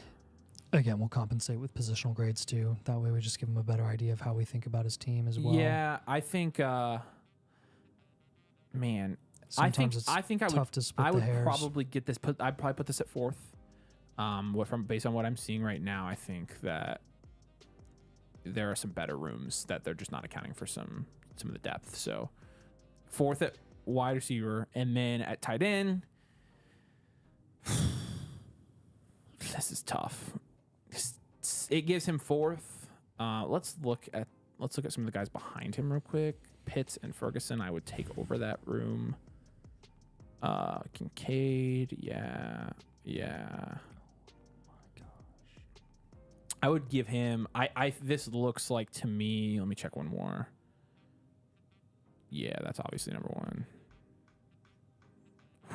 [SPEAKER 1] Again, we'll compensate with positional grades too. That way we just give him a better idea of how we think about his team as well.
[SPEAKER 2] Yeah, I think man,
[SPEAKER 1] Sometimes
[SPEAKER 2] I think
[SPEAKER 1] tough to split
[SPEAKER 2] I
[SPEAKER 1] the
[SPEAKER 2] would
[SPEAKER 1] hairs.
[SPEAKER 2] probably get this I'd probably put this at 4th. Based on what I'm seeing right now, I think that there are some better rooms that they're just not accounting for some of the depth. So 4th at wide receiver, and then at tight end. This is tough. It gives him 4th. Let's look at some of the guys behind him real quick. Pitts and Ferguson, I would take over that room. Kincaid, yeah. I would give him. This looks like to me. Let me check one more. Yeah, that's obviously number 1.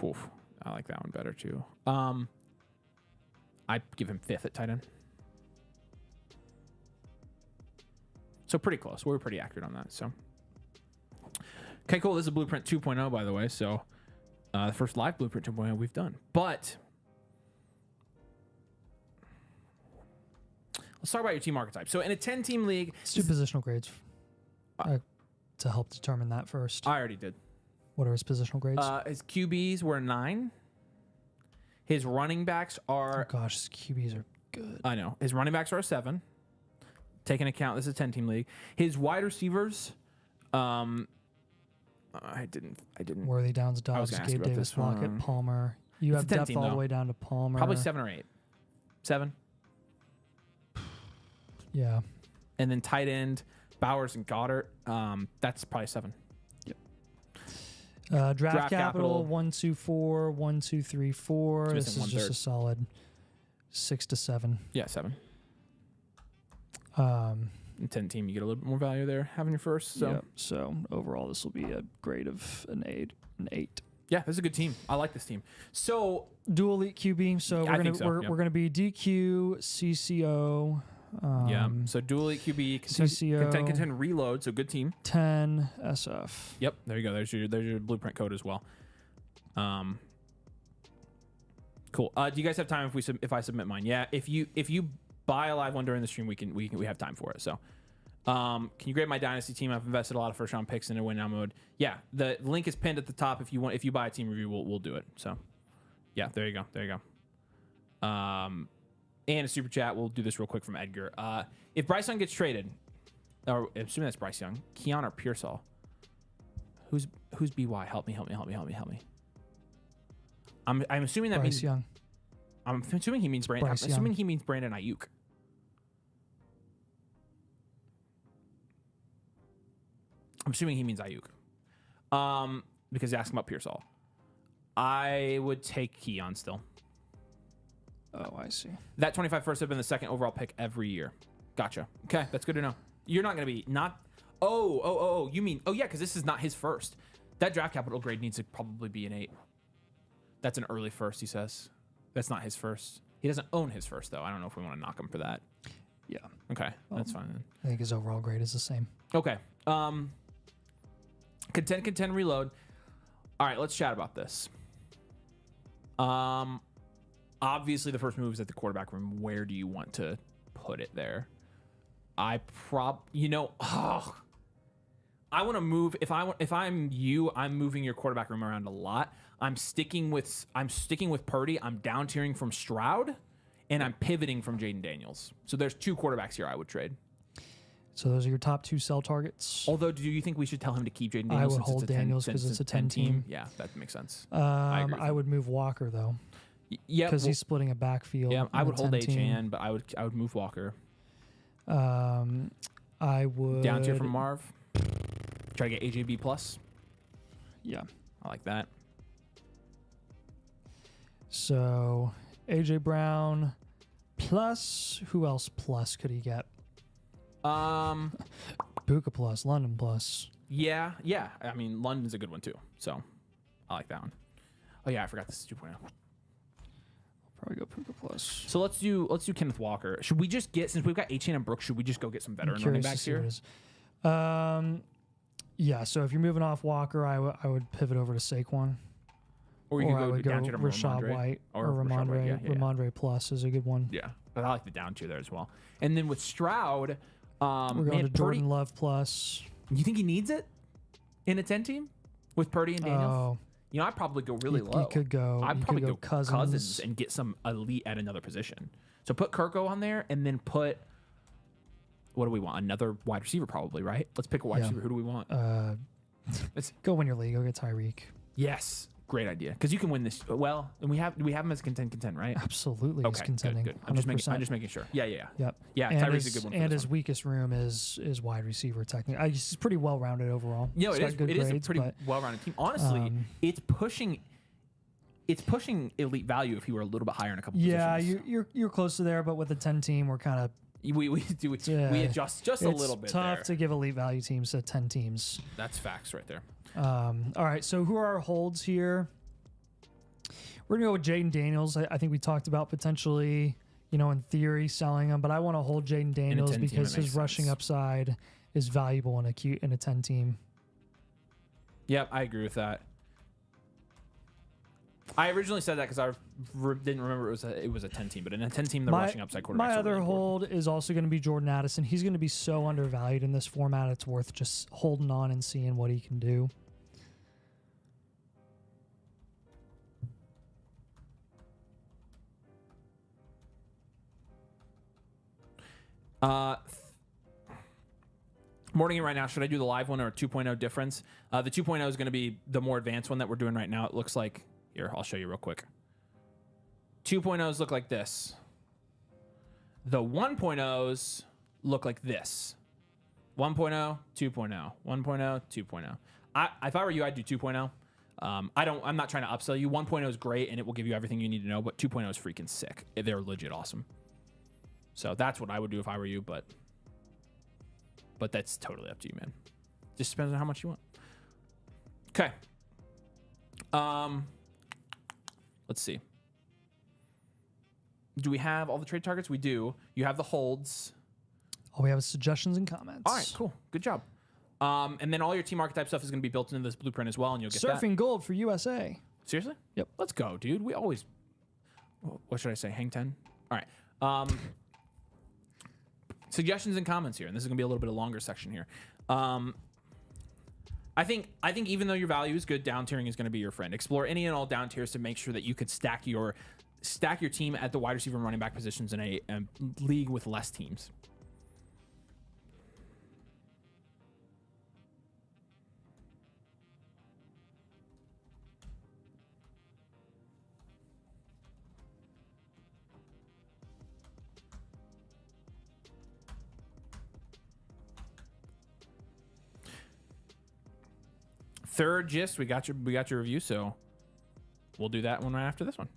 [SPEAKER 2] Whew, I like that one better too. I give him 5th at tight end. So pretty close. We were pretty accurate on that. So okay, cool. This is Blueprint 2.0, by the way. So the first live Blueprint 2.0 we've done. But let's talk about your team archetype. So in a 10-team league,
[SPEAKER 1] Let's do positional grades to help determine that first.
[SPEAKER 2] I already did.
[SPEAKER 1] What are his positional grades?
[SPEAKER 2] His QBs were 9. His running backs are.
[SPEAKER 1] Oh gosh, his QBs are good.
[SPEAKER 2] I know. His running backs are a 7. Take into account this is a 10-team league. His wide receivers, I didn't.
[SPEAKER 1] Worthy, Downs,
[SPEAKER 2] I was
[SPEAKER 1] Dobbs,
[SPEAKER 2] gonna ask
[SPEAKER 1] Gabe
[SPEAKER 2] about
[SPEAKER 1] Davis,
[SPEAKER 2] this one.
[SPEAKER 1] Lockett, Palmer. You
[SPEAKER 2] It's
[SPEAKER 1] have
[SPEAKER 2] a 10
[SPEAKER 1] depth
[SPEAKER 2] team,
[SPEAKER 1] all the
[SPEAKER 2] though.
[SPEAKER 1] way down to Palmer.
[SPEAKER 2] Probably 7 or 8. 7.
[SPEAKER 1] Yeah.
[SPEAKER 2] And then tight end, Bowers and Goddard. That's probably 7.
[SPEAKER 1] Draft capital
[SPEAKER 2] capital.
[SPEAKER 1] 1, 2, 4, 1, 2, 3, 4.
[SPEAKER 2] It's
[SPEAKER 1] This
[SPEAKER 2] missing
[SPEAKER 1] is just
[SPEAKER 2] 1/3.
[SPEAKER 1] a solid 6 to 7.
[SPEAKER 2] Yeah, 7.
[SPEAKER 1] Um,
[SPEAKER 2] In 10-team, you get a little bit more value there having your first. So
[SPEAKER 1] yep. So overall, this will be a grade of an 8.
[SPEAKER 2] yeah, this is a good team. I like this team. So
[SPEAKER 1] Dual elite QB. So
[SPEAKER 2] I
[SPEAKER 1] we're gonna
[SPEAKER 2] think so,
[SPEAKER 1] we're,
[SPEAKER 2] yep.
[SPEAKER 1] we're gonna be DQ, CCO.
[SPEAKER 2] yeah, so dual elite QB,
[SPEAKER 1] CCO.
[SPEAKER 2] contend reload. So good team.
[SPEAKER 1] 10 SF.
[SPEAKER 2] Yep, there you go. There's your blueprint code as well. Cool. Do you guys have time if I submit mine? Yeah. If you buy a live one during the stream, we have time for it. So, can you grade my Dynasty team? I've invested a lot of first round picks into win now mode. Yeah, the link is pinned at the top. If you buy a team review, we'll do it. So, yeah, there you go. And a super chat. We'll do this real quick from Edgar. If Bryce Young gets traded, or assuming that's Bryce Young, Keon or Pearsall, who's BY? Help me. I'm assuming that
[SPEAKER 1] Bryce
[SPEAKER 2] means
[SPEAKER 1] Young.
[SPEAKER 2] I'm assuming he means Brandon. I'm
[SPEAKER 1] Bryce
[SPEAKER 2] assuming
[SPEAKER 1] Young.
[SPEAKER 2] he means Brandon Ayuk. I'm assuming he means Ayuk. Because he asked him about Pearsall. I would take Keon still.
[SPEAKER 1] Oh, I see.
[SPEAKER 2] That 25 first have been the second overall pick every year. Gotcha. Okay, that's good to know. You're not going to be not. Oh, you mean, yeah, because this is not his first. That draft capital grade needs to probably be an 8. That's an early first, he says. That's not his first. He doesn't own his first, though. I don't know if we want to knock him for that.
[SPEAKER 1] Yeah.
[SPEAKER 2] Okay, that's fine then.
[SPEAKER 1] I think his overall grade is the same.
[SPEAKER 2] Okay. Contend, reload. All right, let's chat about this. Obviously, the first move is at the quarterback room. Where do you want to put it there? I want to move. If I'm you, I'm moving your quarterback room around a lot. I'm sticking with Purdy. I'm down tiering from Stroud, and I'm pivoting from Jaden Daniels. So there's 2 quarterbacks here I would trade.
[SPEAKER 1] So those are your top 2 sell targets.
[SPEAKER 2] Although, do you think we should tell him to keep Jaden Daniels?
[SPEAKER 1] I would
[SPEAKER 2] since
[SPEAKER 1] hold
[SPEAKER 2] it's a 10
[SPEAKER 1] Daniels because it's a 10 team.
[SPEAKER 2] Yeah, that makes sense.
[SPEAKER 1] I
[SPEAKER 2] agree with
[SPEAKER 1] would move Walker though.
[SPEAKER 2] Yeah,
[SPEAKER 1] Because he's splitting a backfield.
[SPEAKER 2] Yeah, I
[SPEAKER 1] in
[SPEAKER 2] would
[SPEAKER 1] a
[SPEAKER 2] hold
[SPEAKER 1] 10 team.
[SPEAKER 2] HN, but I would move Walker.
[SPEAKER 1] I would
[SPEAKER 2] Down tier from Marv. Try to get AJB plus.
[SPEAKER 1] Yeah.
[SPEAKER 2] I like that.
[SPEAKER 1] So AJ Brown plus. Who else plus could he get? Puka plus, London plus.
[SPEAKER 2] Yeah. I mean, London's a good one too. So I like that one. Oh yeah, I forgot this is 2.0.
[SPEAKER 1] Probably go Puka plus.
[SPEAKER 2] So let's do Kenneth Walker. Should we just get, since we've got Etienne and Brooks, should we just go get some veteran running backs here?
[SPEAKER 1] Yeah. So if you're moving off Walker, I would pivot over to Saquon.
[SPEAKER 2] Or you
[SPEAKER 1] I
[SPEAKER 2] could
[SPEAKER 1] would
[SPEAKER 2] go down
[SPEAKER 1] go
[SPEAKER 2] to
[SPEAKER 1] Rashad White or Ramondre.
[SPEAKER 2] Yeah.
[SPEAKER 1] Ramondre plus is a good one.
[SPEAKER 2] Yeah, but I like the down tier there as well. And then with Stroud,
[SPEAKER 1] We're going to Jordan Love plus.
[SPEAKER 2] You think he needs it in a 10 team with Purdy and Daniels?
[SPEAKER 1] Oh,
[SPEAKER 2] You know, I'd probably go really low.
[SPEAKER 1] you could go.
[SPEAKER 2] I'd
[SPEAKER 1] you
[SPEAKER 2] probably
[SPEAKER 1] could
[SPEAKER 2] go
[SPEAKER 1] go
[SPEAKER 2] Cousins and get some elite at another position. So put Kirko on there, and then put, what do we want? Another wide receiver, probably, right? Let's pick a wide receiver. Who do we want?
[SPEAKER 1] Go win your league. Go get Tyreek.
[SPEAKER 2] Yes, great idea. Because you can win this. Well, and we have him as contend, right?
[SPEAKER 1] Absolutely, he's
[SPEAKER 2] Okay,
[SPEAKER 1] contending.
[SPEAKER 2] good. I'm just making sure. Yeah.
[SPEAKER 1] Yep.
[SPEAKER 2] Yeah,
[SPEAKER 1] and
[SPEAKER 2] Tyreek's a good one. For
[SPEAKER 1] and
[SPEAKER 2] this
[SPEAKER 1] his
[SPEAKER 2] one.
[SPEAKER 1] weakest room is wide receiver. Technically, he's pretty well rounded overall.
[SPEAKER 2] You know,
[SPEAKER 1] He's
[SPEAKER 2] it
[SPEAKER 1] got
[SPEAKER 2] is.
[SPEAKER 1] good
[SPEAKER 2] It is a
[SPEAKER 1] grades,
[SPEAKER 2] pretty
[SPEAKER 1] but,
[SPEAKER 2] well-rounded team. Honestly, it's pushing elite value if he were a little bit higher in a couple
[SPEAKER 1] yeah,
[SPEAKER 2] positions.
[SPEAKER 1] you're close to there, but with the 10 team, we're kind of
[SPEAKER 2] We adjust just a little bit.
[SPEAKER 1] It's tough
[SPEAKER 2] there.
[SPEAKER 1] to give elite value teams to 10 teams.
[SPEAKER 2] That's facts right there.
[SPEAKER 1] All right, so who are our holds here? We're gonna go with Jaden Daniels. I think we talked about potentially, in theory, selling him, but I want to hold Jaden Daniels
[SPEAKER 2] 10 team,
[SPEAKER 1] because
[SPEAKER 2] it makes
[SPEAKER 1] his rushing
[SPEAKER 2] sense.
[SPEAKER 1] upside is valuable in a 10 team.
[SPEAKER 2] Yep, I agree with that. I originally said that because I didn't remember it was a 10 team, but in a 10 team, the rushing upside quarterback.
[SPEAKER 1] My other hold is also going to be Jordan Addison. He's going to be so undervalued in this format. It's worth just holding on and seeing what he can do.
[SPEAKER 2] Morning right now. Should I do the live one or a 2.0 difference? The 2.0 is going to be the more advanced one that we're doing right now. It looks like, here, I'll show you real quick. 2.0s look like this. The 1.0s look like this. 1.0, 2.0, 1.0, 2.0. If I were you, I'd do 2.0. I'm not trying to upsell you. 1.0 is great and it will give you everything you need to know, but 2.0 is freaking sick. They're legit awesome. So that's what I would do if I were you, but that's totally up to you, man. Just depends on how much you want. Okay. Let's see. Do we have all the trade targets? We do. You have the holds.
[SPEAKER 1] All we have is suggestions and comments.
[SPEAKER 2] All right, cool. Good job. And then all your team archetype stuff is going to be built into this blueprint as well, and you'll get
[SPEAKER 1] Surfing gold for USA.
[SPEAKER 2] Seriously?
[SPEAKER 1] Yep.
[SPEAKER 2] Let's go, dude. We always... What should I say? Hang 10? All right. Suggestions and comments here, and this is going to be a little bit of a longer section here. I think even though your value is good, down tiering is going to be your friend. Explore any and all down tiers to make sure that you could stack your team at the wide receiver and running back positions in a league with less teams. Third gist, we got your review, so we'll do that one right after this one.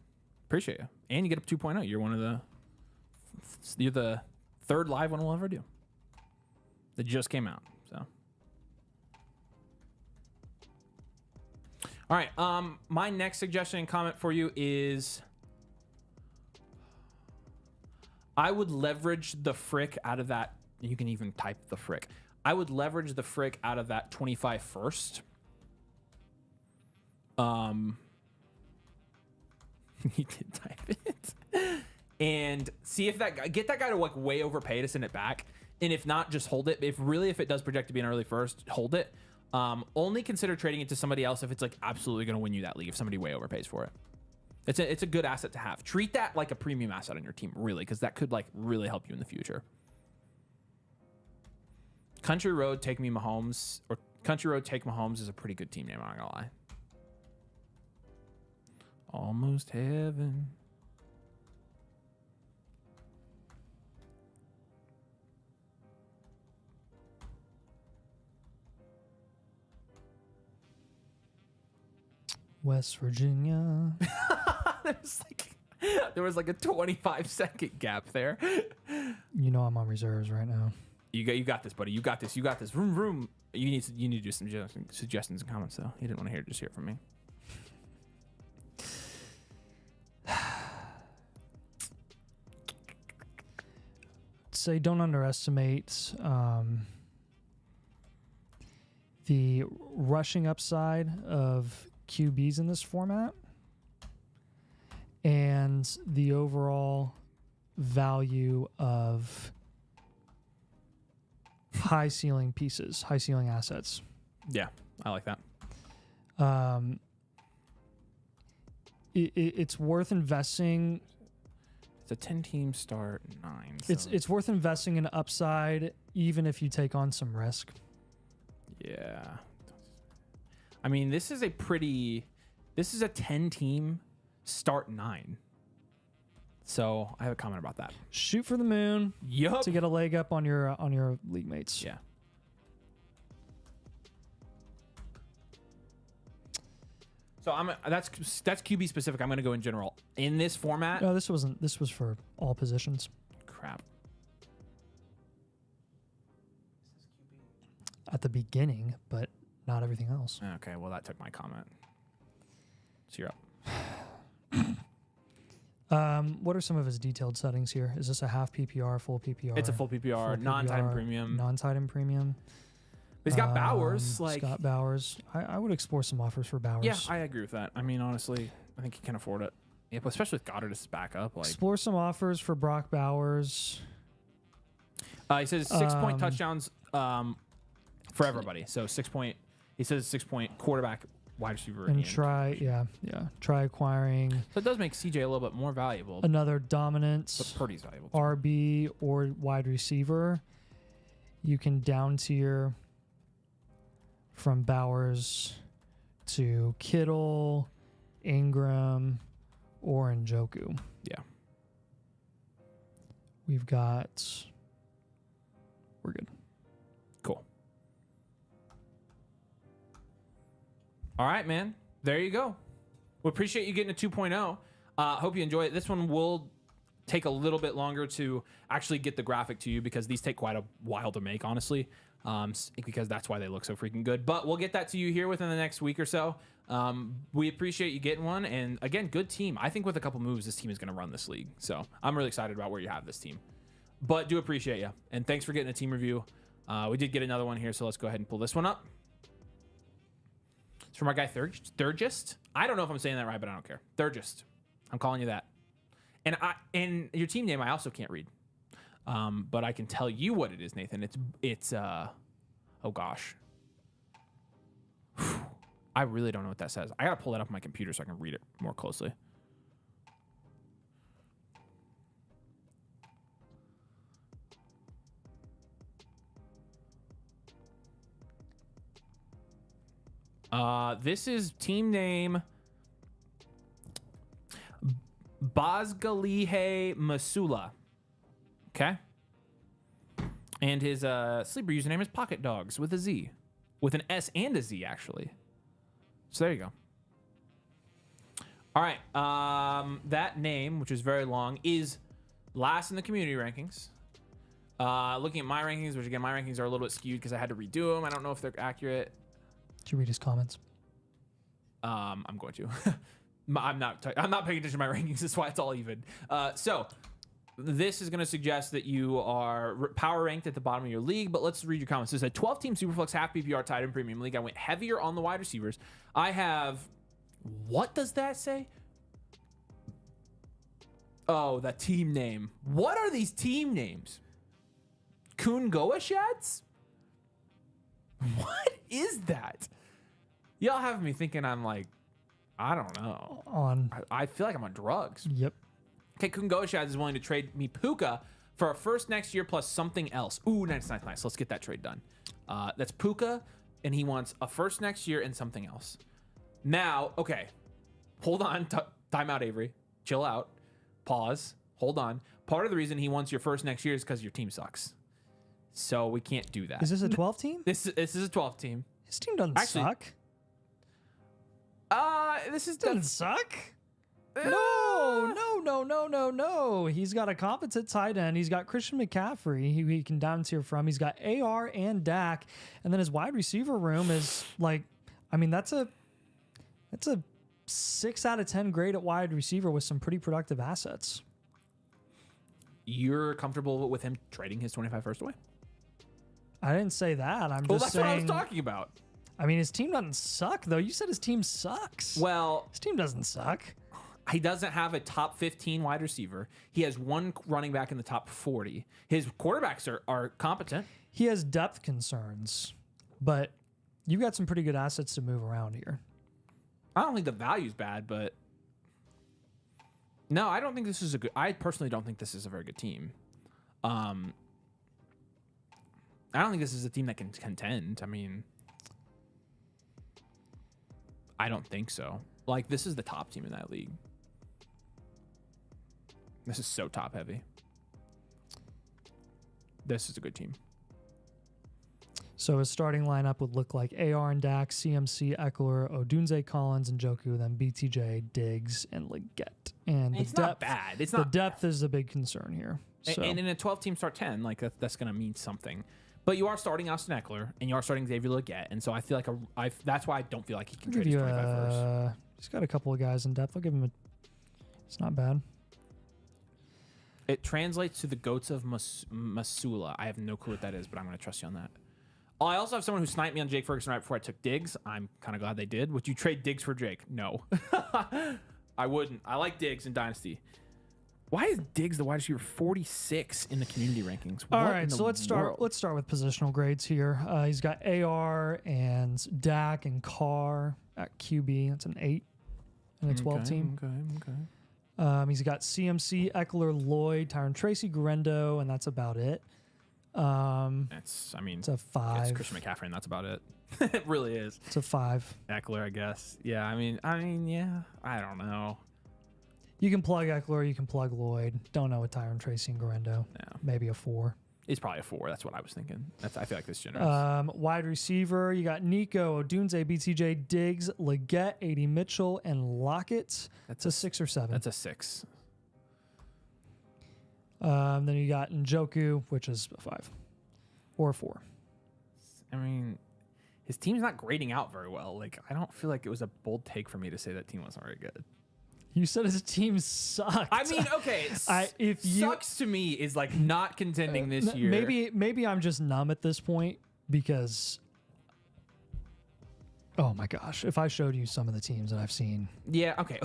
[SPEAKER 2] Appreciate you, and you get up 2.0. You're the third live one we'll ever do. That just came out. So, all right. My next suggestion and comment for you is, I would leverage the frick out of that. You can even type the frick. I would leverage the frick out of that 25 first. He did type it. And see if get that guy to like way overpay to send it back. And if not, just hold it. If it does project to be an early first, hold it. Only consider trading it to somebody else if it's like absolutely going to win you that league, if somebody way overpays for it. It's a good asset to have. Treat that like a premium asset on your team, really, because that could like really help you in the future. Country Road, Take Me Mahomes, or Country Road, Take Mahomes is a pretty good team name, I'm not gonna lie. Almost heaven.
[SPEAKER 1] West Virginia.
[SPEAKER 2] there was like a 25-second gap there.
[SPEAKER 1] You know I'm on reserves right now.
[SPEAKER 2] You got this, buddy. You got this. Vroom vroom. You need to do some suggestions and comments though. You didn't want to hear it from me.
[SPEAKER 1] Say don't underestimate the rushing upside of QBs in this format and the overall value of high ceiling pieces, high ceiling assets.
[SPEAKER 2] Yeah, I like that.
[SPEAKER 1] It's worth investing.
[SPEAKER 2] It's a 10-team start 9. So.
[SPEAKER 1] It's worth investing in upside, even if you take on some risk.
[SPEAKER 2] Yeah. I mean, this is a 10-team start 9. So I have a comment about that.
[SPEAKER 1] Shoot for the moon.
[SPEAKER 2] Yup.
[SPEAKER 1] To get a leg up on your league mates.
[SPEAKER 2] Yeah. So that's QB specific. I'm going to go in general. In this format.
[SPEAKER 1] No, this wasn't. This was for all positions.
[SPEAKER 2] Crap.
[SPEAKER 1] At the beginning, but not everything else.
[SPEAKER 2] Okay, well that took my comment. So you're up.
[SPEAKER 1] What are some of his detailed settings here? Is this a half PPR, full PPR?
[SPEAKER 2] It's a full PPR, non-tight end premium.
[SPEAKER 1] Non-tight end premium.
[SPEAKER 2] But he's got Bowers.
[SPEAKER 1] Scott Bowers. I would explore some offers for Bowers.
[SPEAKER 2] Yeah, I agree with that. I mean, honestly, I think he can afford it. Yeah, but especially with Goddard as his backup.
[SPEAKER 1] Explore some offers for Brock Bowers.
[SPEAKER 2] He says 6-point touchdowns for everybody. So 6-point. He says 6-point quarterback, wide receiver.
[SPEAKER 1] And try acquiring.
[SPEAKER 2] So it does make CJ a little bit more valuable.
[SPEAKER 1] Another dominant
[SPEAKER 2] But Purdy's valuable too.
[SPEAKER 1] RB or wide receiver. You can down tier from Bowers to Kittle, Ingram, or Njoku.
[SPEAKER 2] Yeah.
[SPEAKER 1] We're good.
[SPEAKER 2] Cool. All right, man. There you go. We appreciate you getting a 2.0. Hope you enjoy it. This one will take a little bit longer to actually get the graphic to you because these take quite a while to make, honestly. Because that's why they look so freaking good. But we'll get that to you here within the next week or so. We appreciate you getting one. And again, good team. I think with a couple moves, this team is going to run this league. So I'm really excited about where you have this team. But do appreciate you. And thanks for getting a team review. We did get another one here, so let's go ahead and pull this one up. It's from our guy Thurgist. I don't know if I'm saying that right, but I don't care. Thurgist. I'm calling you that. And your team name I also can't read. But I can tell you what it is, Nathan. It's oh gosh. I really don't know what that says. I gotta pull that up on my computer so I can read it more closely. This is team name Bazgalihe Masula. Okay. And his sleeper username is Pocket Dogs with a Z. With an S and a Z, actually. So there you go. All right. That name, which is very long, is last in the community rankings. Looking at my rankings, which again, my rankings are a little bit skewed because I had to redo them. I don't know if they're accurate.
[SPEAKER 1] Did you read his comments?
[SPEAKER 2] I'm going to. I'm not paying attention to my rankings. That's why it's all even. So this is going to suggest that you are power ranked at the bottom of your league, but let's read your comments. This is a 12-team Superflex half PPR tight end premium league. I went heavier on the wide receivers. I have, what does that say? Oh, the team name. What are these team names? Kungoashads? What is that? Y'all have me thinking I'm like, I don't know. I feel like I'm on drugs.
[SPEAKER 1] Yep.
[SPEAKER 2] Okay, Kungoashads is willing to trade me Puka for a first next year plus something else. Ooh, nice. Let's get that trade done. That's Puka, and he wants a first next year and something else. Now, okay, hold on. Time out, Avery. Chill out. Pause. Hold on. Part of the reason he wants your first next year is because your team sucks. So we can't do that.
[SPEAKER 1] Is this a 12 team?
[SPEAKER 2] This is a 12 team.
[SPEAKER 1] His team doesn't suck.
[SPEAKER 2] This is
[SPEAKER 1] Doesn't suck. No. He's got a competent tight end. He's got Christian McCaffrey, who he can down tier from. He's got AR and Dak, and then his wide receiver room is like, I mean, that's a 6 out of 10 grade at wide receiver with some pretty productive assets.
[SPEAKER 2] You're comfortable with him trading his 25 first away?
[SPEAKER 1] I didn't say that. I'm
[SPEAKER 2] Well,
[SPEAKER 1] just
[SPEAKER 2] that's
[SPEAKER 1] saying.
[SPEAKER 2] what I was talking about.
[SPEAKER 1] I mean, his team doesn't suck though. You said his team sucks.
[SPEAKER 2] Well,
[SPEAKER 1] his team doesn't suck.
[SPEAKER 2] he doesn't have a top 15 wide receiver. He has one running back in the top 40. His quarterbacks are competent.
[SPEAKER 1] He has depth concerns, but you've got some pretty good assets to move around here.
[SPEAKER 2] I don't think the value's bad, but no, I don't think this is a good. I personally don't think this is a very good team. I don't think this is a team that can contend. I mean, I don't think so. Like, this is the top team in that league. This is so top heavy. This is a good team.
[SPEAKER 1] So his starting lineup would look like AR and Dak, CMC, Eckler, Odunze, Collins, and Njoku, then BTJ, Diggs, and Leggett. And
[SPEAKER 2] It's not bad. It's
[SPEAKER 1] the
[SPEAKER 2] not
[SPEAKER 1] depth is the big concern here. So.
[SPEAKER 2] And in a 12-team start 10, like that's going to mean something. But you are starting Austin Eckler, and you are starting Xavier Leggett, and so I feel like that's why I don't feel like he can
[SPEAKER 1] I'll
[SPEAKER 2] trade
[SPEAKER 1] give
[SPEAKER 2] his
[SPEAKER 1] you
[SPEAKER 2] 25 first.
[SPEAKER 1] He's got a couple of guys in depth. I'll give him a. It's not bad.
[SPEAKER 2] It translates to the goats of Masula. I have no clue what that is, but I'm going to trust you on that. Oh, I also have someone who sniped me on Jake Ferguson right before I took Diggs. I'm kind of glad they did. Would you trade Diggs for Jake? No. I wouldn't. I like Diggs in Dynasty. Why is Diggs the wide receiver 46 in the community rankings?
[SPEAKER 1] All right, so let's start with positional grades here. He's got AR and Dak and Carr at QB. That's an 8 and a 12 team.
[SPEAKER 2] Okay.
[SPEAKER 1] He's got CMC, Eckler, Lloyd, Tyron Tracy, Garendo, and that's about it.
[SPEAKER 2] It's
[SPEAKER 1] a 5.
[SPEAKER 2] It's Christian McCaffrey, and that's about it. It really is.
[SPEAKER 1] It's a 5.
[SPEAKER 2] Eckler, I guess. Yeah, I mean, yeah. I don't know.
[SPEAKER 1] You can plug Eckler, you can plug Lloyd. Don't know with Tyron Tracy and Garendo.
[SPEAKER 2] No.
[SPEAKER 1] Maybe a 4.
[SPEAKER 2] It's probably a 4. That's what I was thinking. I feel like this generous.
[SPEAKER 1] Wide receiver, you got Nico, Odunze, BTJ, Diggs, Leggett, AD Mitchell, and Lockett. That's a 6 or 7.
[SPEAKER 2] That's a 6.
[SPEAKER 1] Then you got Njoku, which is a 5 or a 4.
[SPEAKER 2] I mean, his team's not grading out very well. Like, I don't feel like it was a bold take for me to say that team wasn't very good.
[SPEAKER 1] You said his team sucked.
[SPEAKER 2] I mean, okay, sucks to me is like not contending this year.
[SPEAKER 1] Maybe I'm just numb at this point because, oh my gosh, if I showed you some of the teams that I've seen,
[SPEAKER 2] yeah, okay.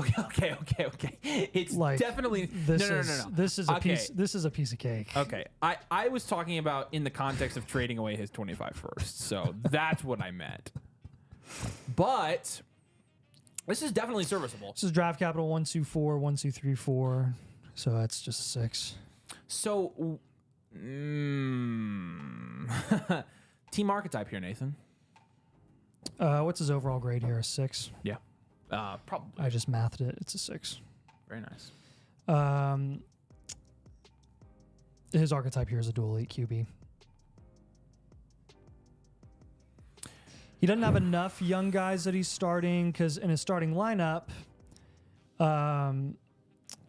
[SPEAKER 2] It's like, definitely no.
[SPEAKER 1] This is a piece. This is a piece of cake.
[SPEAKER 2] Okay, I was talking about in the context of trading away his 25 first, so that's what I meant. But this is definitely serviceable.
[SPEAKER 1] This is draft capital 1, 2, 4, 1, 2, 3, 4. So that's just a 6.
[SPEAKER 2] So, team archetype here, Nathan.
[SPEAKER 1] What's his overall grade here? A 6.
[SPEAKER 2] Yeah, probably.
[SPEAKER 1] I just mathed it. It's a 6.
[SPEAKER 2] Very nice.
[SPEAKER 1] His archetype here is a dual elite QB. He doesn't have enough young guys that he's starting because in his starting lineup,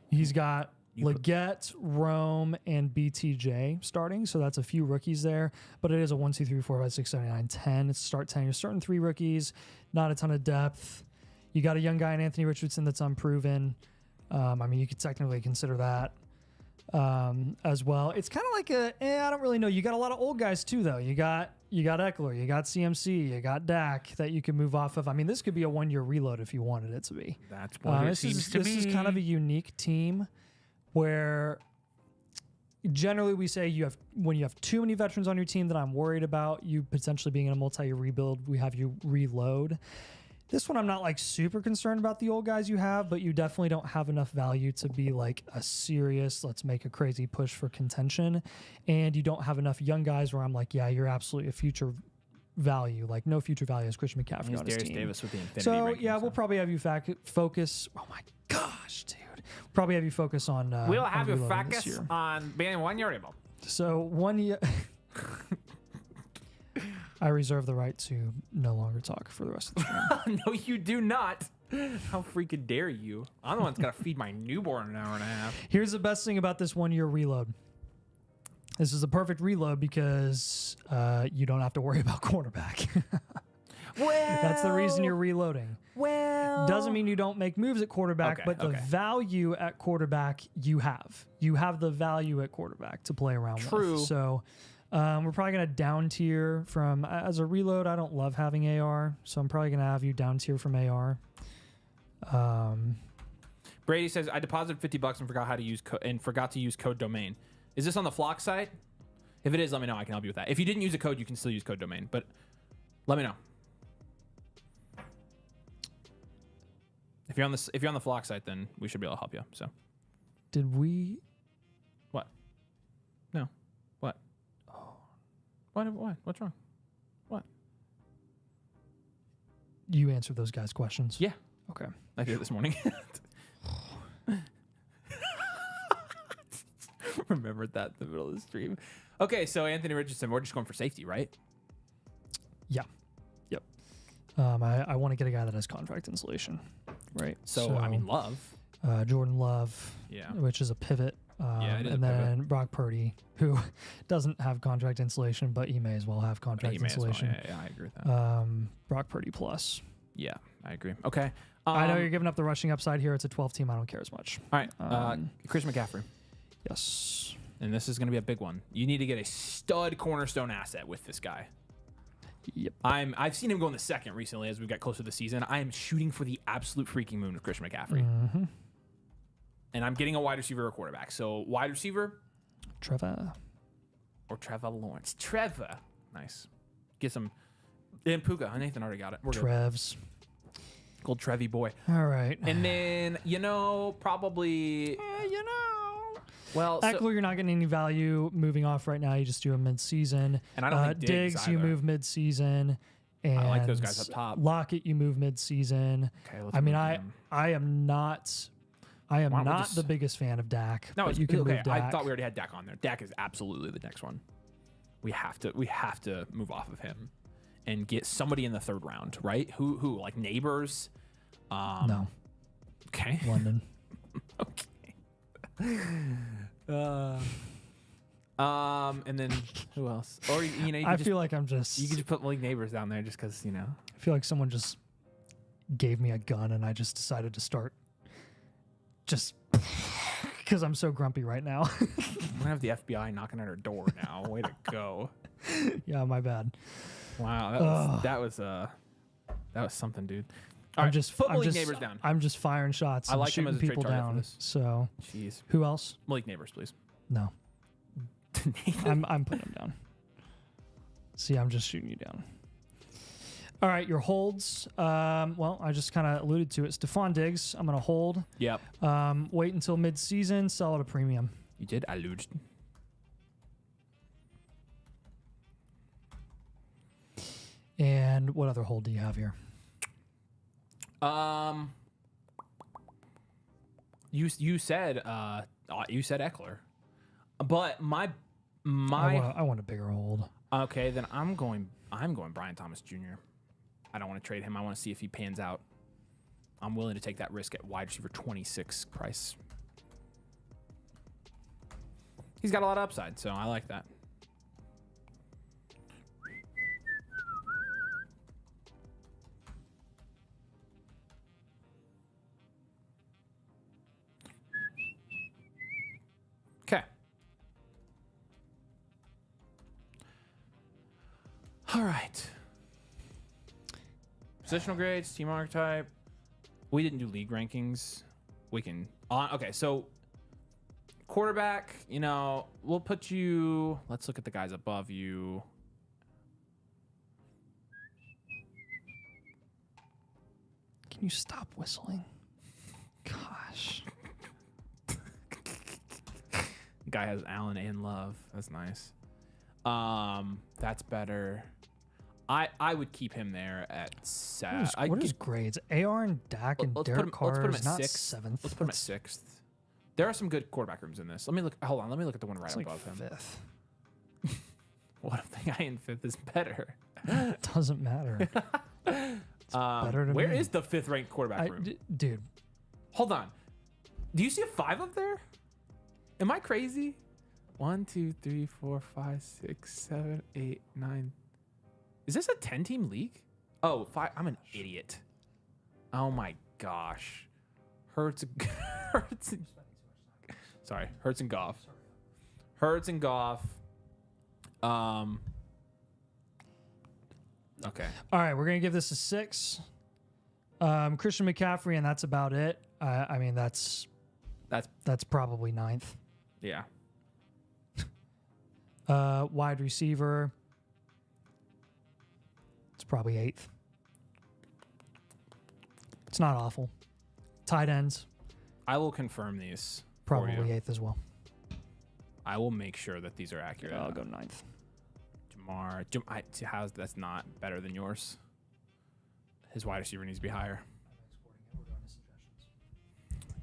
[SPEAKER 1] he's got Leggett, Rome, and BTJ starting. So that's a few rookies there. But it is a 1, 2, 3, 4, 5, 6, 7, 8, 9, 10. It's start 10. You're starting 3 rookies. Not a ton of depth. You got a young guy in Anthony Richardson that's unproven. I mean, you could technically consider that as well. It's kind of like I don't really know. You got a lot of old guys too, though. You got Eckler, you got CMC, you got Dak that you can move off of. I mean, this could be a 1-year reload if you wanted it to be.
[SPEAKER 2] That's what it seems to be.
[SPEAKER 1] This is kind of a unique team where generally we say when you have too many veterans on your team that I'm worried about you potentially being in a multi-year rebuild, we have you reload. This one, I'm not like super concerned about the old guys you have, but you definitely don't have enough value to be like a serious, let's make a crazy push for contention. And you don't have enough young guys where I'm like, yeah, you're absolutely a future value. Like no future value is Christian McCaffrey on his team.
[SPEAKER 2] Davis with the infinity
[SPEAKER 1] so
[SPEAKER 2] rankings,
[SPEAKER 1] yeah, we'll probably have you focus. Oh my gosh, dude. Probably have you focus on.
[SPEAKER 2] We'll have you
[SPEAKER 1] reloading
[SPEAKER 2] focus on being 1 year able.
[SPEAKER 1] So 1 year. I reserve the right to no longer talk for the rest of the stream.
[SPEAKER 2] No, you do not. How freaking dare you? I'm the one that's got to feed my newborn an hour and a half.
[SPEAKER 1] Here's the best thing about this 1 year reload. This is a perfect reload because you don't have to worry about quarterback.
[SPEAKER 2] Well,
[SPEAKER 1] That's the reason you're reloading.
[SPEAKER 2] Well,
[SPEAKER 1] Doesn't mean you don't make moves at quarterback,
[SPEAKER 2] Okay,
[SPEAKER 1] but the
[SPEAKER 2] okay.
[SPEAKER 1] value at quarterback you have. You have the value at quarterback to play around
[SPEAKER 2] True.
[SPEAKER 1] with. So we're probably going to down tier from, as a reload, I don't love having AR, so I'm probably going to have you down tier from AR.
[SPEAKER 2] Brady says I deposited $50 and forgot to use code domain. Is this on the Flock site? If it is, let me know. I can help you with that. If you didn't use a code, you can still use code domain, but let me know. If you're on the Flock site, then we should be able to help you. So
[SPEAKER 1] Did we?
[SPEAKER 2] what? No. What? Oh. What? What's wrong? What?
[SPEAKER 1] You answered those guys' questions?
[SPEAKER 2] Yeah,
[SPEAKER 1] Okay.
[SPEAKER 2] I did it this morning. Remembered that in the middle of the stream. Okay, so Anthony Richardson, we're just going for safety, right?
[SPEAKER 1] Yeah. Yep. I want to get a guy that has contract insulation, right?
[SPEAKER 2] So I mean, Love.
[SPEAKER 1] Jordan Love,
[SPEAKER 2] Yeah.
[SPEAKER 1] which is a pivot.
[SPEAKER 2] Yeah, it is
[SPEAKER 1] and
[SPEAKER 2] a
[SPEAKER 1] then
[SPEAKER 2] pivot.
[SPEAKER 1] Brock Purdy, who doesn't have contract insulation, but he may as well have contract
[SPEAKER 2] You may as well.
[SPEAKER 1] insulation.
[SPEAKER 2] Yeah, I agree with that.
[SPEAKER 1] Brock Purdy plus.
[SPEAKER 2] Yeah, I agree. Okay.
[SPEAKER 1] I know you're giving up the rushing upside here. It's a 12 team. I don't care as much.
[SPEAKER 2] All right. Chris McCaffrey.
[SPEAKER 1] Yes.
[SPEAKER 2] And this is going to be a big one. You need to get a stud cornerstone asset with this guy.
[SPEAKER 1] Yep.
[SPEAKER 2] I've seen him go in the second recently as we got closer to the season. I am shooting for the absolute freaking moon with Christian McCaffrey.
[SPEAKER 1] Mm-hmm.
[SPEAKER 2] And I'm getting a wide receiver or quarterback. So wide receiver
[SPEAKER 1] Trevor.
[SPEAKER 2] or Trevor Lawrence. Trevor. Nice. Get some. And Puka. Nathan already got it. We're good.
[SPEAKER 1] Trevs.
[SPEAKER 2] Gold Trevi boy.
[SPEAKER 1] All right.
[SPEAKER 2] And then, probably. Well,
[SPEAKER 1] Eckler, you're not getting any value moving off right now. You just do a mid-season.
[SPEAKER 2] And I don't think Diggs
[SPEAKER 1] you
[SPEAKER 2] either.
[SPEAKER 1] move mid-season. And
[SPEAKER 2] I like those guys up top.
[SPEAKER 1] Lockett, you move mid-season.
[SPEAKER 2] Okay, let's
[SPEAKER 1] I mean,
[SPEAKER 2] move
[SPEAKER 1] I
[SPEAKER 2] him.
[SPEAKER 1] am not
[SPEAKER 2] don't we
[SPEAKER 1] not
[SPEAKER 2] just-
[SPEAKER 1] the biggest fan of Dak.
[SPEAKER 2] No,
[SPEAKER 1] but
[SPEAKER 2] it's
[SPEAKER 1] you can
[SPEAKER 2] okay.
[SPEAKER 1] move Dak.
[SPEAKER 2] I thought we already had Dak on there. Dak is absolutely the next one. We have to move off of him and get somebody in the third round, right? Who like Neighbors?
[SPEAKER 1] No,
[SPEAKER 2] Okay.
[SPEAKER 1] London.
[SPEAKER 2] Okay. And then who else? Or you can
[SPEAKER 1] I
[SPEAKER 2] just,
[SPEAKER 1] feel like I'm just.
[SPEAKER 2] you can just put Malik Neighbors down there just because
[SPEAKER 1] I feel like someone just gave me a gun and I just decided to start. Just because I'm so grumpy right now.
[SPEAKER 2] we're gonna have the FBI knocking at our door now. Way to go!
[SPEAKER 1] Yeah, my bad.
[SPEAKER 2] Wow, that was something, dude. All
[SPEAKER 1] I'm
[SPEAKER 2] right,
[SPEAKER 1] just
[SPEAKER 2] put
[SPEAKER 1] I'm
[SPEAKER 2] Malik
[SPEAKER 1] just,
[SPEAKER 2] Neighbors down.
[SPEAKER 1] I'm just firing shots.
[SPEAKER 2] I
[SPEAKER 1] And
[SPEAKER 2] like him
[SPEAKER 1] shooting
[SPEAKER 2] as a trade
[SPEAKER 1] people
[SPEAKER 2] target for
[SPEAKER 1] down.
[SPEAKER 2] this.
[SPEAKER 1] So
[SPEAKER 2] Jeez,
[SPEAKER 1] who else?
[SPEAKER 2] Malik Neighbors, please.
[SPEAKER 1] No, I'm putting him down. See, I'm just shooting you down. All right, your holds. Well, I just kind of alluded to it. Stephon Diggs, I'm going to hold.
[SPEAKER 2] Yep.
[SPEAKER 1] Wait until mid-season, sell at a premium.
[SPEAKER 2] You did allude.
[SPEAKER 1] And what other hold do you have here?
[SPEAKER 2] You said Eckler, but my
[SPEAKER 1] I want a bigger hold.
[SPEAKER 2] okay. Then I'm going Brian Thomas Jr. I don't want to trade him. I want to see if he pans out. I'm willing to take that risk at wide receiver 26 price. He's got a lot of upside, so I like that. Okay. All right. Positional grades, team archetype. We didn't do league rankings. We can. Okay, so quarterback, we'll put you. Let's look at the guys above you.
[SPEAKER 1] Can you stop whistling? Gosh.
[SPEAKER 2] Guy has Allen and Love. That's nice. That's better. I would keep him there at
[SPEAKER 1] What is grades? AR and Dak and Derek Carr is not
[SPEAKER 2] sixth.
[SPEAKER 1] seventh.
[SPEAKER 2] Let's put him at sixth. There are some good quarterback rooms in this. Let me look. Hold on. Let me look at the one right
[SPEAKER 1] It's like
[SPEAKER 2] above him.
[SPEAKER 1] fifth.
[SPEAKER 2] What if the guy in fifth is better?
[SPEAKER 1] Doesn't matter. better to
[SPEAKER 2] Where
[SPEAKER 1] me.
[SPEAKER 2] is the 5th ranked quarterback room?
[SPEAKER 1] Dude,
[SPEAKER 2] Hold on. Do you see a 5 up there? Am I crazy? 1, 2, 3, 4, 5, 6, 7, 8, 9. Is this a 10-team league? Oh, 5. I'm an idiot. Oh my gosh. Hurts. Sorry, Hurts and Goff. Hurts and Goff. Okay.
[SPEAKER 1] all right, we're gonna give this a 6. Christian McCaffrey, and that's about it. I mean, that's probably 9th.
[SPEAKER 2] Yeah.
[SPEAKER 1] Wide receiver, it's probably 8th. It's not awful. Tight ends,
[SPEAKER 2] I will confirm these.
[SPEAKER 1] probably
[SPEAKER 2] for you.
[SPEAKER 1] 8th as well.
[SPEAKER 2] I will make sure that these are accurate.
[SPEAKER 1] I'll go 9th.
[SPEAKER 2] How's that's not better than yours? His wide receiver needs to be higher.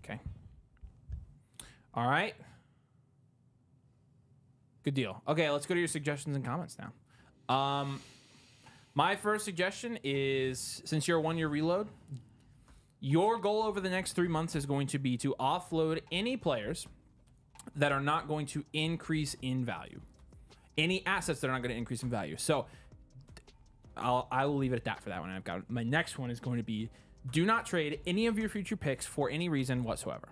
[SPEAKER 2] Okay. All right. Good deal. Okay, let's go to your suggestions and comments now. My first suggestion is, since you're a 1-year reload, your goal over the next 3 months is going to be to offload any players that are not going to increase in value. Any assets that are not going to increase in value. So I will leave it at that for that one. I've got my next one is going to be, do not trade any of your future picks for any reason whatsoever.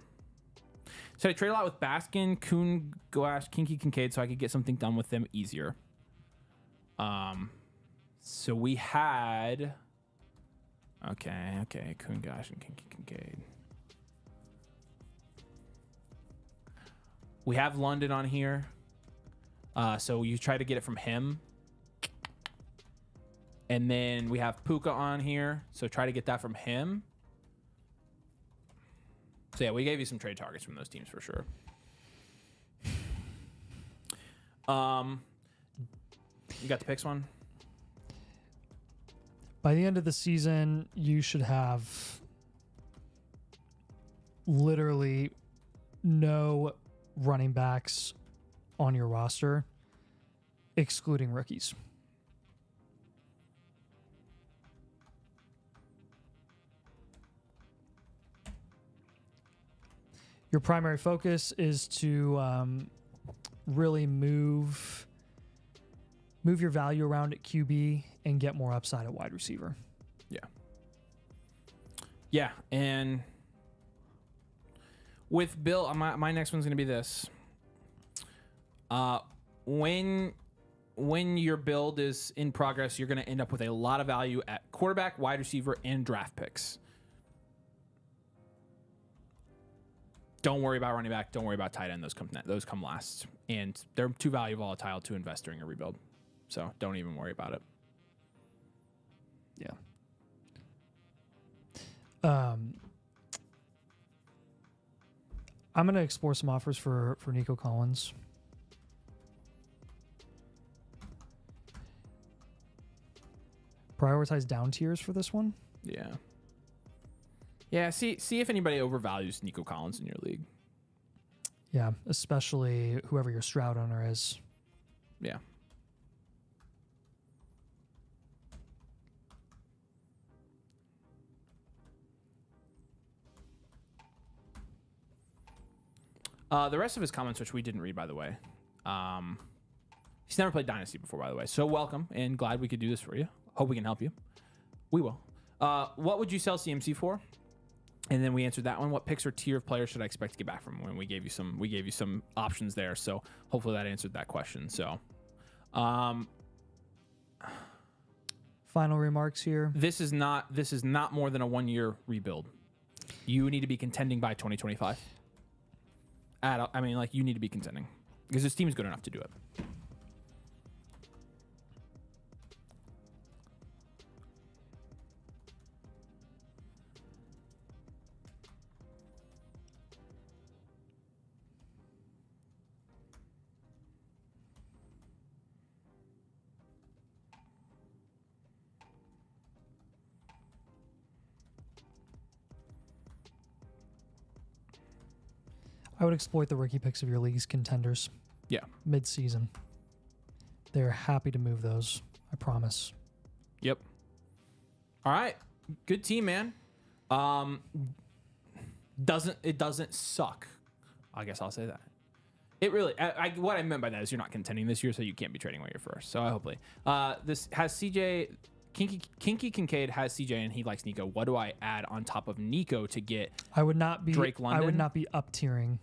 [SPEAKER 2] So I trade a lot with Baskin, Kuhn, Gouache, Kinky, Kincaid, so I could get something done with them easier. So we had, okay, Kuhn, Gouache, and Kinky, Kincaid. We have London on here. So you try to get it from him. And then we have Puka on here. So try to get that from him. So yeah, we gave you some trade targets from those teams for sure. You got the picks one?
[SPEAKER 1] By the end of the season, you should have literally no running backs on your roster, excluding rookies. Your primary focus is to really move your value around at QB and get more upside at wide receiver.
[SPEAKER 2] Yeah, and with Bill, my next one's going to be this. When your build is in progress, you're going to end up with a lot of value at quarterback, wide receiver, and draft picks. Don't worry about running back. Don't worry about tight end. Those come last, and they're too value volatile to invest during a rebuild. So don't even worry about it.
[SPEAKER 1] Yeah. I'm going to explore some offers for Nico Collins. Prioritize down tiers for this one.
[SPEAKER 2] Yeah. See if anybody overvalues Nico Collins in your league.
[SPEAKER 1] Yeah, especially whoever your Stroud owner is.
[SPEAKER 2] Yeah. The rest of his comments, which we didn't read, by the way. He's never played Dynasty before, by the way. So welcome, and glad we could do this for you. Hope we can help you. We will. What would you sell CMC for? And then we answered that one. What picks or tier of players should I expect to get back from him? When we gave you some options there. So hopefully that answered that question. So,
[SPEAKER 1] final remarks here.
[SPEAKER 2] This is not more than a 1-year rebuild. You need to be contending by 2025. You need to be contending because this team is good enough to do it.
[SPEAKER 1] I would exploit the rookie picks of your league's contenders.
[SPEAKER 2] Yeah.
[SPEAKER 1] Mid-season. They're happy to move those. I promise.
[SPEAKER 2] Yep. All right. good team, man. Doesn't suck. I guess I'll say that. It really. What I meant by that is you're not contending this year, so you can't be trading away your first. So hopefully, this has CJ. Kinky Kincaid has CJ, and he likes Nico. What do I add on top of Nico to get?
[SPEAKER 1] I would not be
[SPEAKER 2] Drake London?
[SPEAKER 1] I would not be up tiering.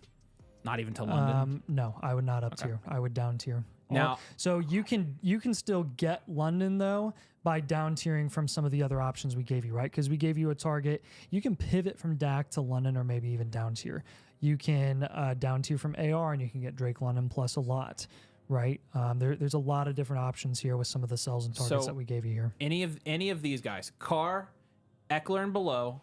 [SPEAKER 2] Not even to London.
[SPEAKER 1] No, I would not up tier. I would down tier.
[SPEAKER 2] Now-
[SPEAKER 1] so you can still get London though by down tiering from some of the other options we gave you, right? Because we gave you a target. You can pivot from Dak to London, or maybe even down tier. You can down tier from AR, and you can get Drake London plus a lot, right? There's a lot of different options here with some of the sells and targets that we gave you here.
[SPEAKER 2] Any of these guys, Carr, Eckler and below,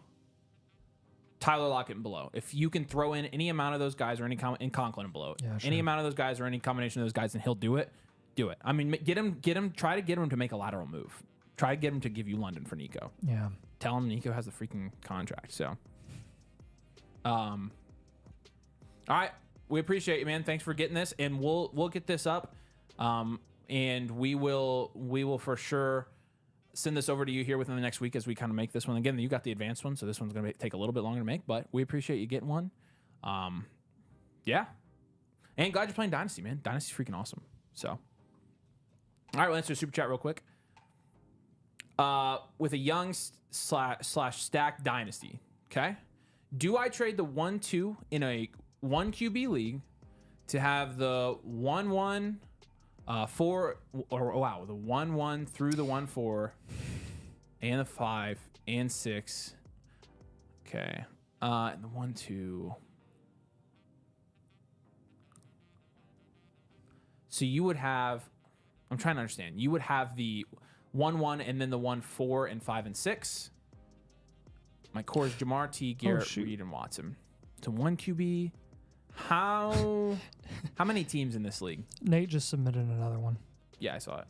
[SPEAKER 2] Tyler Lockett and below. If you can throw in any amount of those guys, or in Conklin and below, any amount of those guys, or any combination of those guys, and he'll do it. Do it. I mean, get him. Try to get him to make a lateral move. Try to get him to give you London for Nico.
[SPEAKER 1] Yeah.
[SPEAKER 2] Tell him Nico has the freaking contract. So, all right. We appreciate you, man. Thanks for getting this, and we'll get this up, and we will for sure send this over to you here within the next week as we kind of make this one. Again, you got the advanced one, so this one's going to take a little bit longer to make, but we appreciate you getting one. Yeah. And glad you're playing Dynasty, man. Dynasty's freaking awesome. So, all right, let's do a super chat real quick. With a young slash stacked Dynasty, okay? Do I trade the 1-2 in a 1 QB league to have the 1-1, 4, or wow, the 1-1 through the 1-4, and the 5 and 6. Okay, and the 1-2. So you would have. I'm trying to understand. You would have the 1-1 and then the 1-4 and 5 and 6. My core is Jamar T, Garrett, Reed, and Watson. So 1 QB. How many teams in this league?
[SPEAKER 1] Nate just submitted another one.
[SPEAKER 2] Yeah, I saw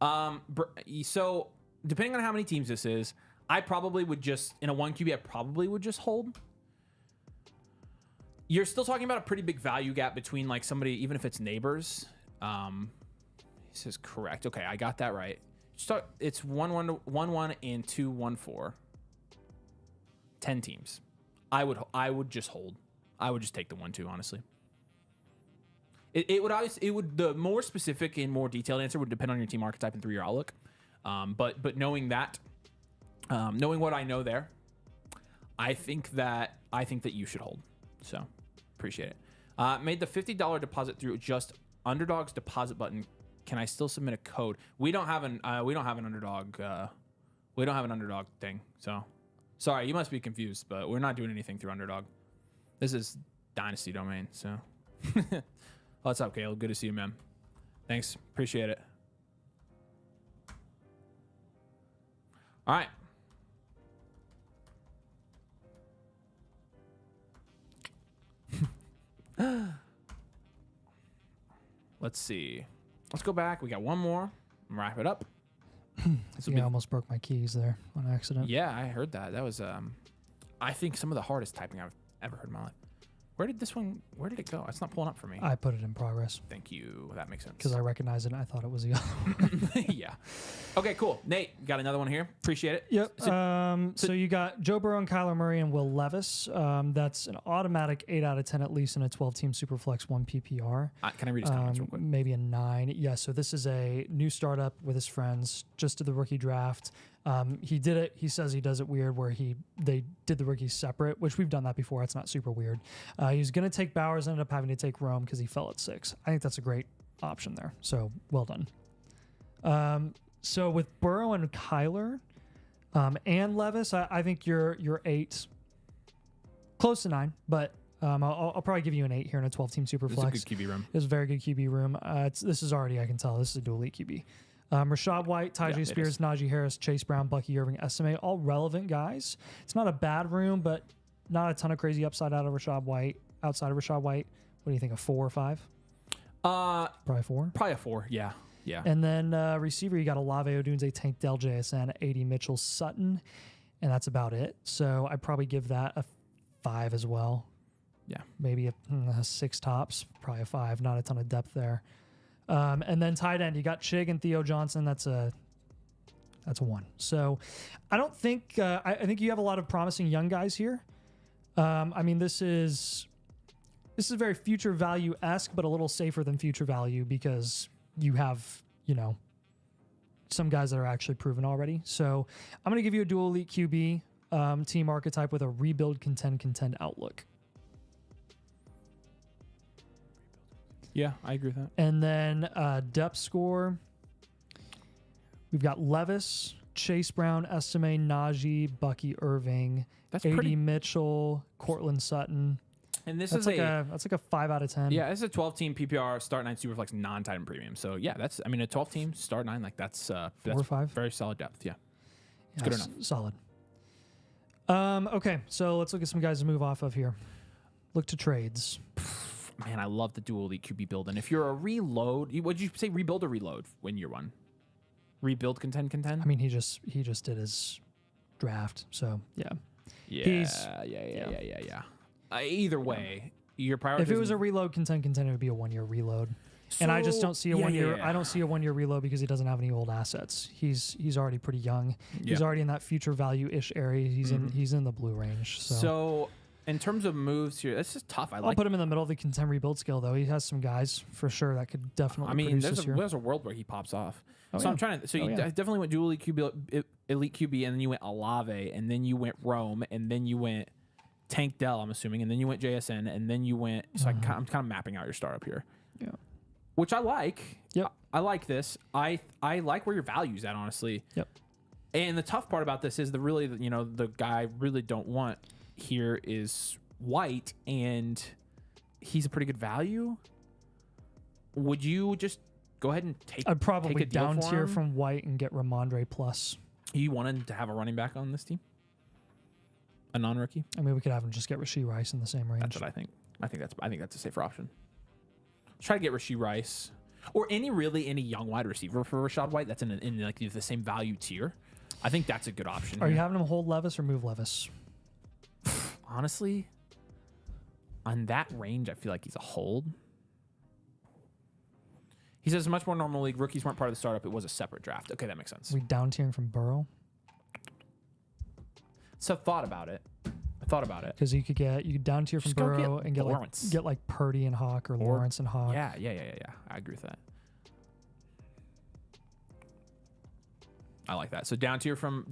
[SPEAKER 2] it. So depending on how many teams this is, I probably would just, in a 1 QB, I probably would just hold. You're still talking about a pretty big value gap between like somebody, even if it's neighbors. This is correct. Okay, I got that right. It's 1-1 and 2-1-4. 10 teams. I would just hold. I would just take the 1-2, honestly. It would the more specific and more detailed answer would depend on your team archetype and 3-year outlook. But knowing that, knowing what I know there, I think that you should hold. So appreciate it. Made the $50 deposit through just Underdog's deposit button. Can I still submit a code? We don't have an Underdog. We don't have an Underdog thing. So sorry, you must be confused, but we're not doing anything through Underdog. This is Dynasty domain. So what's up, Caleb? Good to see you, man. Thanks. Appreciate it. All right. Let's see. Let's go back. We got one more. Wrap it up.
[SPEAKER 1] I almost broke my keys there on accident.
[SPEAKER 2] Yeah, I heard that. That was, I think, some of the hardest typing I've ever heard in my life. Where did it go? It's not pulling up for me.
[SPEAKER 1] I put it in progress.
[SPEAKER 2] Thank you. That makes sense.
[SPEAKER 1] Because I recognized it and I thought it was the other one.
[SPEAKER 2] Yeah. Okay, cool. Nate, got another one here. Appreciate it.
[SPEAKER 1] Yep. So you got Joe Burrow and Kyler Murray and Will Levis. That's an automatic 8 out of 10 at least in a 12-team Superflex 1 PPR.
[SPEAKER 2] Can I read his comments real quick?
[SPEAKER 1] Maybe a 9. Yeah, so this is a new startup with his friends, just did the rookie draft. He did it. He says he does it weird where they did the rookies separate, which we've done that before. It's not super weird. He was going to take Bowers, ended up having to take Rome because he fell at 6. I think that's a great option there. So well done. So with Burrow and Kyler and Levis, I think you're 8, close to 9, but I'll probably give you an 8 here in a 12-team Superflex.
[SPEAKER 2] It's a good QB room.
[SPEAKER 1] It's a very good QB room. This is already, I can tell, this is a dual elite QB. Rashad White, Tyjae Spears, Najee Harris, Chase Brown, Bucky Irving, SMA, all relevant guys. It's not a bad room, but not a ton of crazy upside out of Rashad White. Outside of Rashad White, what do you think, a 4 or 5? Probably 4.
[SPEAKER 2] Probably a 4, yeah. Yeah.
[SPEAKER 1] And then receiver, you got Olave Odunze, Tank Dell, JSN, 80 Mitchell, Sutton, and that's about it. So I'd probably give that a 5 as well.
[SPEAKER 2] Yeah.
[SPEAKER 1] Maybe a 6 tops, probably a 5. Not a ton of depth there. And then tight end, you got Chig and Theo Johnson. That's a That's a 1. So I don't think I think you have a lot of promising young guys here. I mean, this is very future value-esque, but a little safer than future value because you have, some guys that are actually proven already. So I'm going to give you a dual elite QB team archetype with a rebuild, contend outlook.
[SPEAKER 2] Yeah, I agree with that.
[SPEAKER 1] And then depth score, we've got Levis, Chase Brown, Estime, Najee, Bucky Irving,
[SPEAKER 2] That's
[SPEAKER 1] AD
[SPEAKER 2] pretty.
[SPEAKER 1] Mitchell, Cortland Sutton.
[SPEAKER 2] And this
[SPEAKER 1] That's
[SPEAKER 2] is
[SPEAKER 1] that's like a 5 out of 10.
[SPEAKER 2] Yeah, it's a 12-team PPR start 9 Superflex non-tight end premium. So yeah, that's a 12-team start 9 that's
[SPEAKER 1] 4 or 5.
[SPEAKER 2] very solid depth. Yeah, it's
[SPEAKER 1] Yeah,
[SPEAKER 2] good enough.
[SPEAKER 1] Solid. Okay, so let's look at some guys to move off of here. Look to trades.
[SPEAKER 2] Man, I love the dual elite QB build. And if you're a reload, would you say rebuild or reload when year 1? Rebuild, contend.
[SPEAKER 1] I mean, he just did his draft, so yeah.
[SPEAKER 2] Yeah. Either way, your priority.
[SPEAKER 1] If it was a reload, contend, it would be a 1-year reload. And I just don't see a 1 year. I don't see a 1 year reload because he doesn't have any old assets. He's already pretty young. He's already in that future value ish area. He's in the blue range. So
[SPEAKER 2] in terms of moves here, that's just tough.
[SPEAKER 1] I'll put him in the middle of the contend rebuild scale though. He has some guys for sure that could definitely.
[SPEAKER 2] I mean,
[SPEAKER 1] produce this year.
[SPEAKER 2] there's a world where he pops off.
[SPEAKER 1] Oh,
[SPEAKER 2] so
[SPEAKER 1] yeah.
[SPEAKER 2] I'm trying to. So you definitely went dual elite QB, and then you went Olave, and then you went Rome, and then you went Tank Dell, I'm assuming, and then you went JSN, and then you went. So I'm kind of mapping out your startup here.
[SPEAKER 1] Yeah.
[SPEAKER 2] Which I like.
[SPEAKER 1] Yep.
[SPEAKER 2] I like this. I like where your value's at, honestly.
[SPEAKER 1] Yep.
[SPEAKER 2] And the tough part about this is the guy I really don't want here is White, and he's a pretty good value. Would you just go ahead and
[SPEAKER 1] I'd probably
[SPEAKER 2] take a deal
[SPEAKER 1] down
[SPEAKER 2] for
[SPEAKER 1] tier
[SPEAKER 2] him?
[SPEAKER 1] from White and get Ramondre plus.
[SPEAKER 2] You wanted to have a running back on this team? A non-rookie?
[SPEAKER 1] I mean, we could have him just get Rashee Rice in the same range.
[SPEAKER 2] That's what I think. I think that's a safer option. Try to get Rashee Rice or any young wide receiver for Rashad White that's in like the same value tier. I think that's a good option.
[SPEAKER 1] Are you having him hold Levis or move Levis?
[SPEAKER 2] Honestly, on that range, I feel like he's a hold. He says much more normal league. Rookies weren't part of the startup. It was a separate draft. Okay, that makes sense.
[SPEAKER 1] We down tiering from Burrow
[SPEAKER 2] So I thought about it.
[SPEAKER 1] because you could down tier from
[SPEAKER 2] Just go
[SPEAKER 1] Burrow
[SPEAKER 2] get
[SPEAKER 1] and
[SPEAKER 2] Lawrence.
[SPEAKER 1] get like Purdy and Hawk or Lawrence and Hawk.
[SPEAKER 2] Yeah. I agree with that. I like that. So down tier from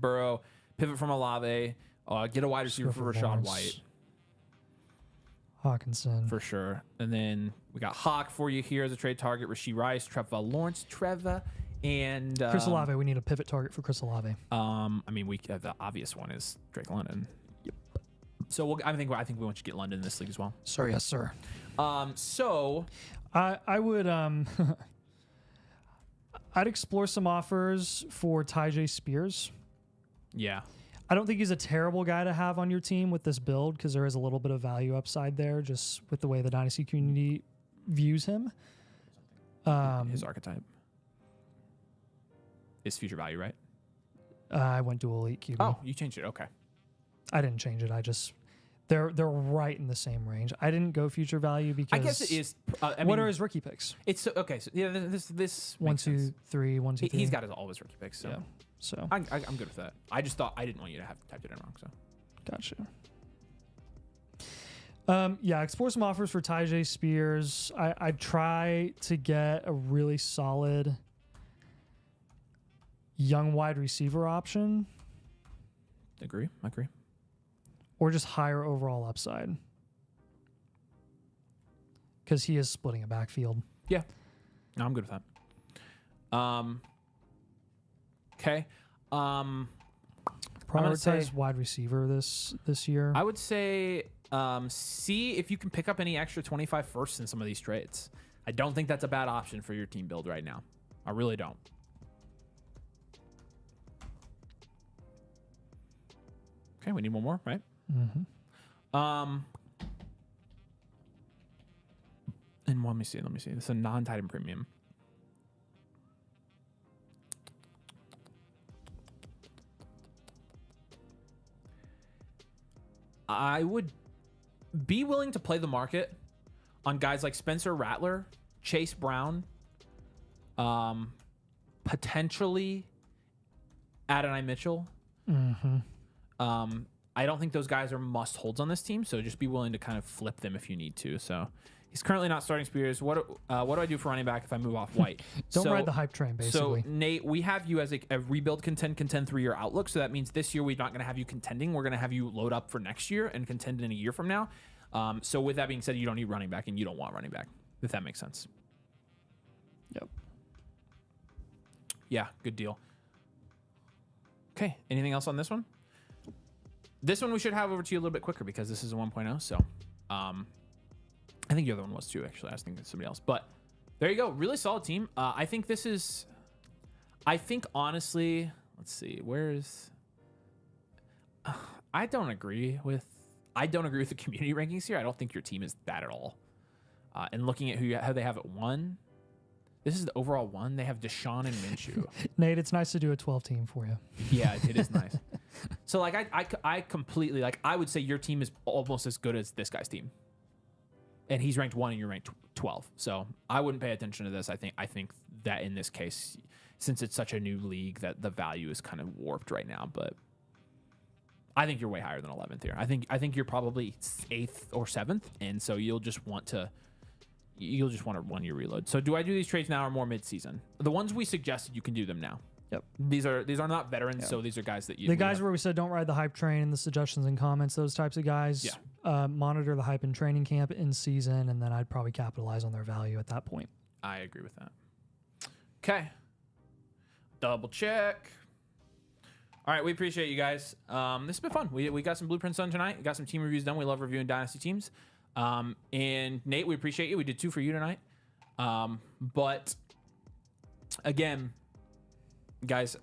[SPEAKER 2] Burrow, pivot from Olave, get a wide receiver for Rashad
[SPEAKER 1] Lawrence.
[SPEAKER 2] White
[SPEAKER 1] Hawkinson.
[SPEAKER 2] for sure, and then we got Hawk for you here as a trade target. Rashee Rice, Trevor Lawrence, and
[SPEAKER 1] Chris Olave. We need a pivot target for Chris Olave.
[SPEAKER 2] I mean, the obvious one is Drake London. Yep. So I think we want you to get London in this league as well.
[SPEAKER 1] Sir, yes, sir.
[SPEAKER 2] So
[SPEAKER 1] I would I'd explore some offers for Tyjae Spears.
[SPEAKER 2] yeah.
[SPEAKER 1] I don't think he's a terrible guy to have on your team with this build because there is a little bit of value upside there just with the way the Dynasty community views him.
[SPEAKER 2] His archetype is future value, right?
[SPEAKER 1] I went dual elite QB.
[SPEAKER 2] Oh, you changed it. Okay.
[SPEAKER 1] I didn't change it. I just they're right in the same range. I didn't go future value because
[SPEAKER 2] I guess it is.
[SPEAKER 1] what are his rookie picks?
[SPEAKER 2] It's okay. So yeah, this
[SPEAKER 1] 1,
[SPEAKER 2] makes
[SPEAKER 1] 2,
[SPEAKER 2] sense.
[SPEAKER 1] 3, 1, 2, 3.
[SPEAKER 2] He's got all his rookie picks. So
[SPEAKER 1] Yeah. So
[SPEAKER 2] I'm good with that. I just thought I didn't want you to have typed it in wrong. So
[SPEAKER 1] gotcha. Yeah, explore some offers for Tyjae Spears. I'd try to get a really solid young wide receiver option
[SPEAKER 2] agree.
[SPEAKER 1] or just higher overall upside because he is splitting a backfield.
[SPEAKER 2] Yeah. No, I'm good with that. Okay.
[SPEAKER 1] Prioritize wide receiver this year.
[SPEAKER 2] I would say see if you can pick up any extra 25 firsts in some of these trades. I don't think that's a bad option for your team build right now. I really don't. Okay, we need one more, right?
[SPEAKER 1] Mm-hmm.
[SPEAKER 2] And let me see. This is a non-titan premium. I would be willing to play the market on guys like Spencer Rattler, Chase Brown, potentially Adonai Mitchell. I don't think those guys are must holds on this team, so just be willing to kind of flip them if you need to. So he's currently not starting Spears. What do I do for running back if I move off White?
[SPEAKER 1] Don't ride the hype train, basically.
[SPEAKER 2] So Nate, we have you as a rebuild contend 3-year outlook. So that means this year we're not going to have you contending. We're going to have you load up for next year and contend in a year from now. So with that being said, you don't need running back and you don't want running back, if that makes sense.
[SPEAKER 1] Yep.
[SPEAKER 2] Yeah, good deal. Okay, anything else on this one? This one we should have over to you a little bit quicker because this is a 1.0. So I think the other one was too, actually. I was thinking somebody else. But there you go. Really solid team. I think this is... I think, honestly... Let's see. Where's... I don't agree with the community rankings here. I don't think your team is bad at all. And looking at how they have it won... This is the overall one. They have Deshaun and Minshew.
[SPEAKER 1] Nate, it's nice to do a 12 team for you.
[SPEAKER 2] Yeah, it is nice. So, like, I completely, like, I would say your team is almost as good as this guy's team. And he's ranked 1 and you're ranked 12. So, I wouldn't pay attention to this. I think that in this case, since it's such a new league, that the value is kind of warped right now. But I think you're way higher than 11th here. I think you're probably 8th or 7th. And so you'll just want a 1-year reload. So do I do these trades now or more mid-season? The ones we suggested, you can do them now.
[SPEAKER 1] Yep.
[SPEAKER 2] These are not veterans, so these are guys that you...
[SPEAKER 1] The guys where we said don't ride the hype train in the suggestions and comments, those types of guys, monitor the hype in training camp in season, and then I'd probably capitalize on their value at that point.
[SPEAKER 2] I agree with that. Okay. Double check. All right, we appreciate you guys. This has been fun. We got some blueprints done tonight. We got some team reviews done. We love reviewing Dynasty teams. And Nate, we appreciate you. We did 2 for you tonight. But again, guys,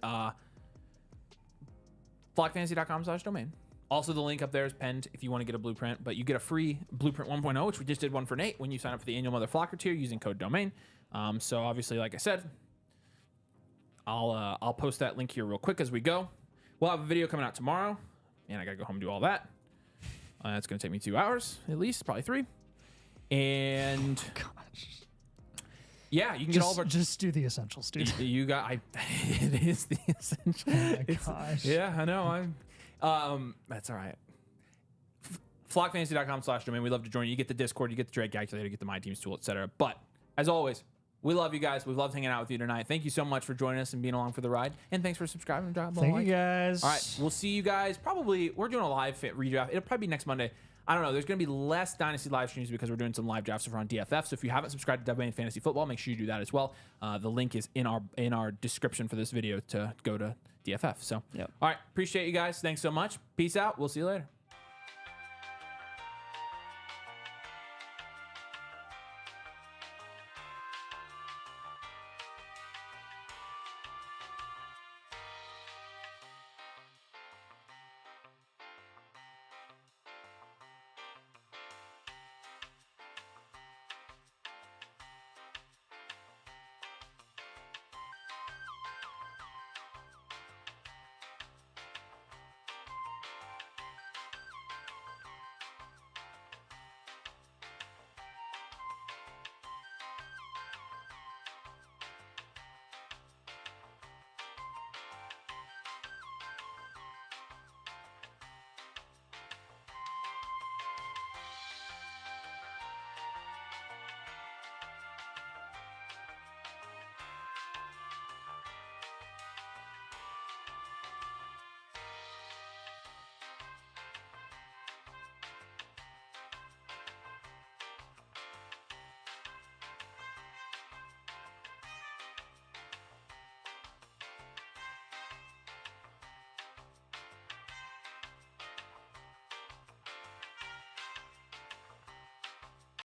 [SPEAKER 2] flockfantasy.com/domain. Also, the link up there is pinned if you want to get a blueprint, but you get a free blueprint 1.0, which we just did one for Nate when you sign up for the annual Motherflocker tier using code domain. So obviously, like I said, I'll post that link here real quick as we go. We'll have a video coming out tomorrow, and I gotta go home and do all that. It's going to take me 2 hours, at least, probably 3. And yeah, you can get all of our...
[SPEAKER 1] Just do the essentials, dude.
[SPEAKER 2] You got... it is the essentials.
[SPEAKER 1] Oh my gosh.
[SPEAKER 2] Yeah, I know. That's all right. Flockfantasy.com/domain. We love to join you. You get the Discord, you get the trade calculator, you get the My Teams tool, etc. But as always, we love you guys. We've loved hanging out with you tonight. Thank you so much for joining us and being along for the ride. And thanks for subscribing and dropping a like.
[SPEAKER 1] Thank you, guys.
[SPEAKER 2] All right, we'll see you guys. Probably, we're doing a live redraft. It'll probably be next Monday. I don't know. There's going to be less Dynasty live streams because we're doing some live drafts over on DFF. So if you haven't subscribed to Domain Fantasy Football, make sure you do that as well. The link is in our description for this video to go to DFF. So, all right, appreciate you guys. Thanks so much. Peace out. We'll see you later.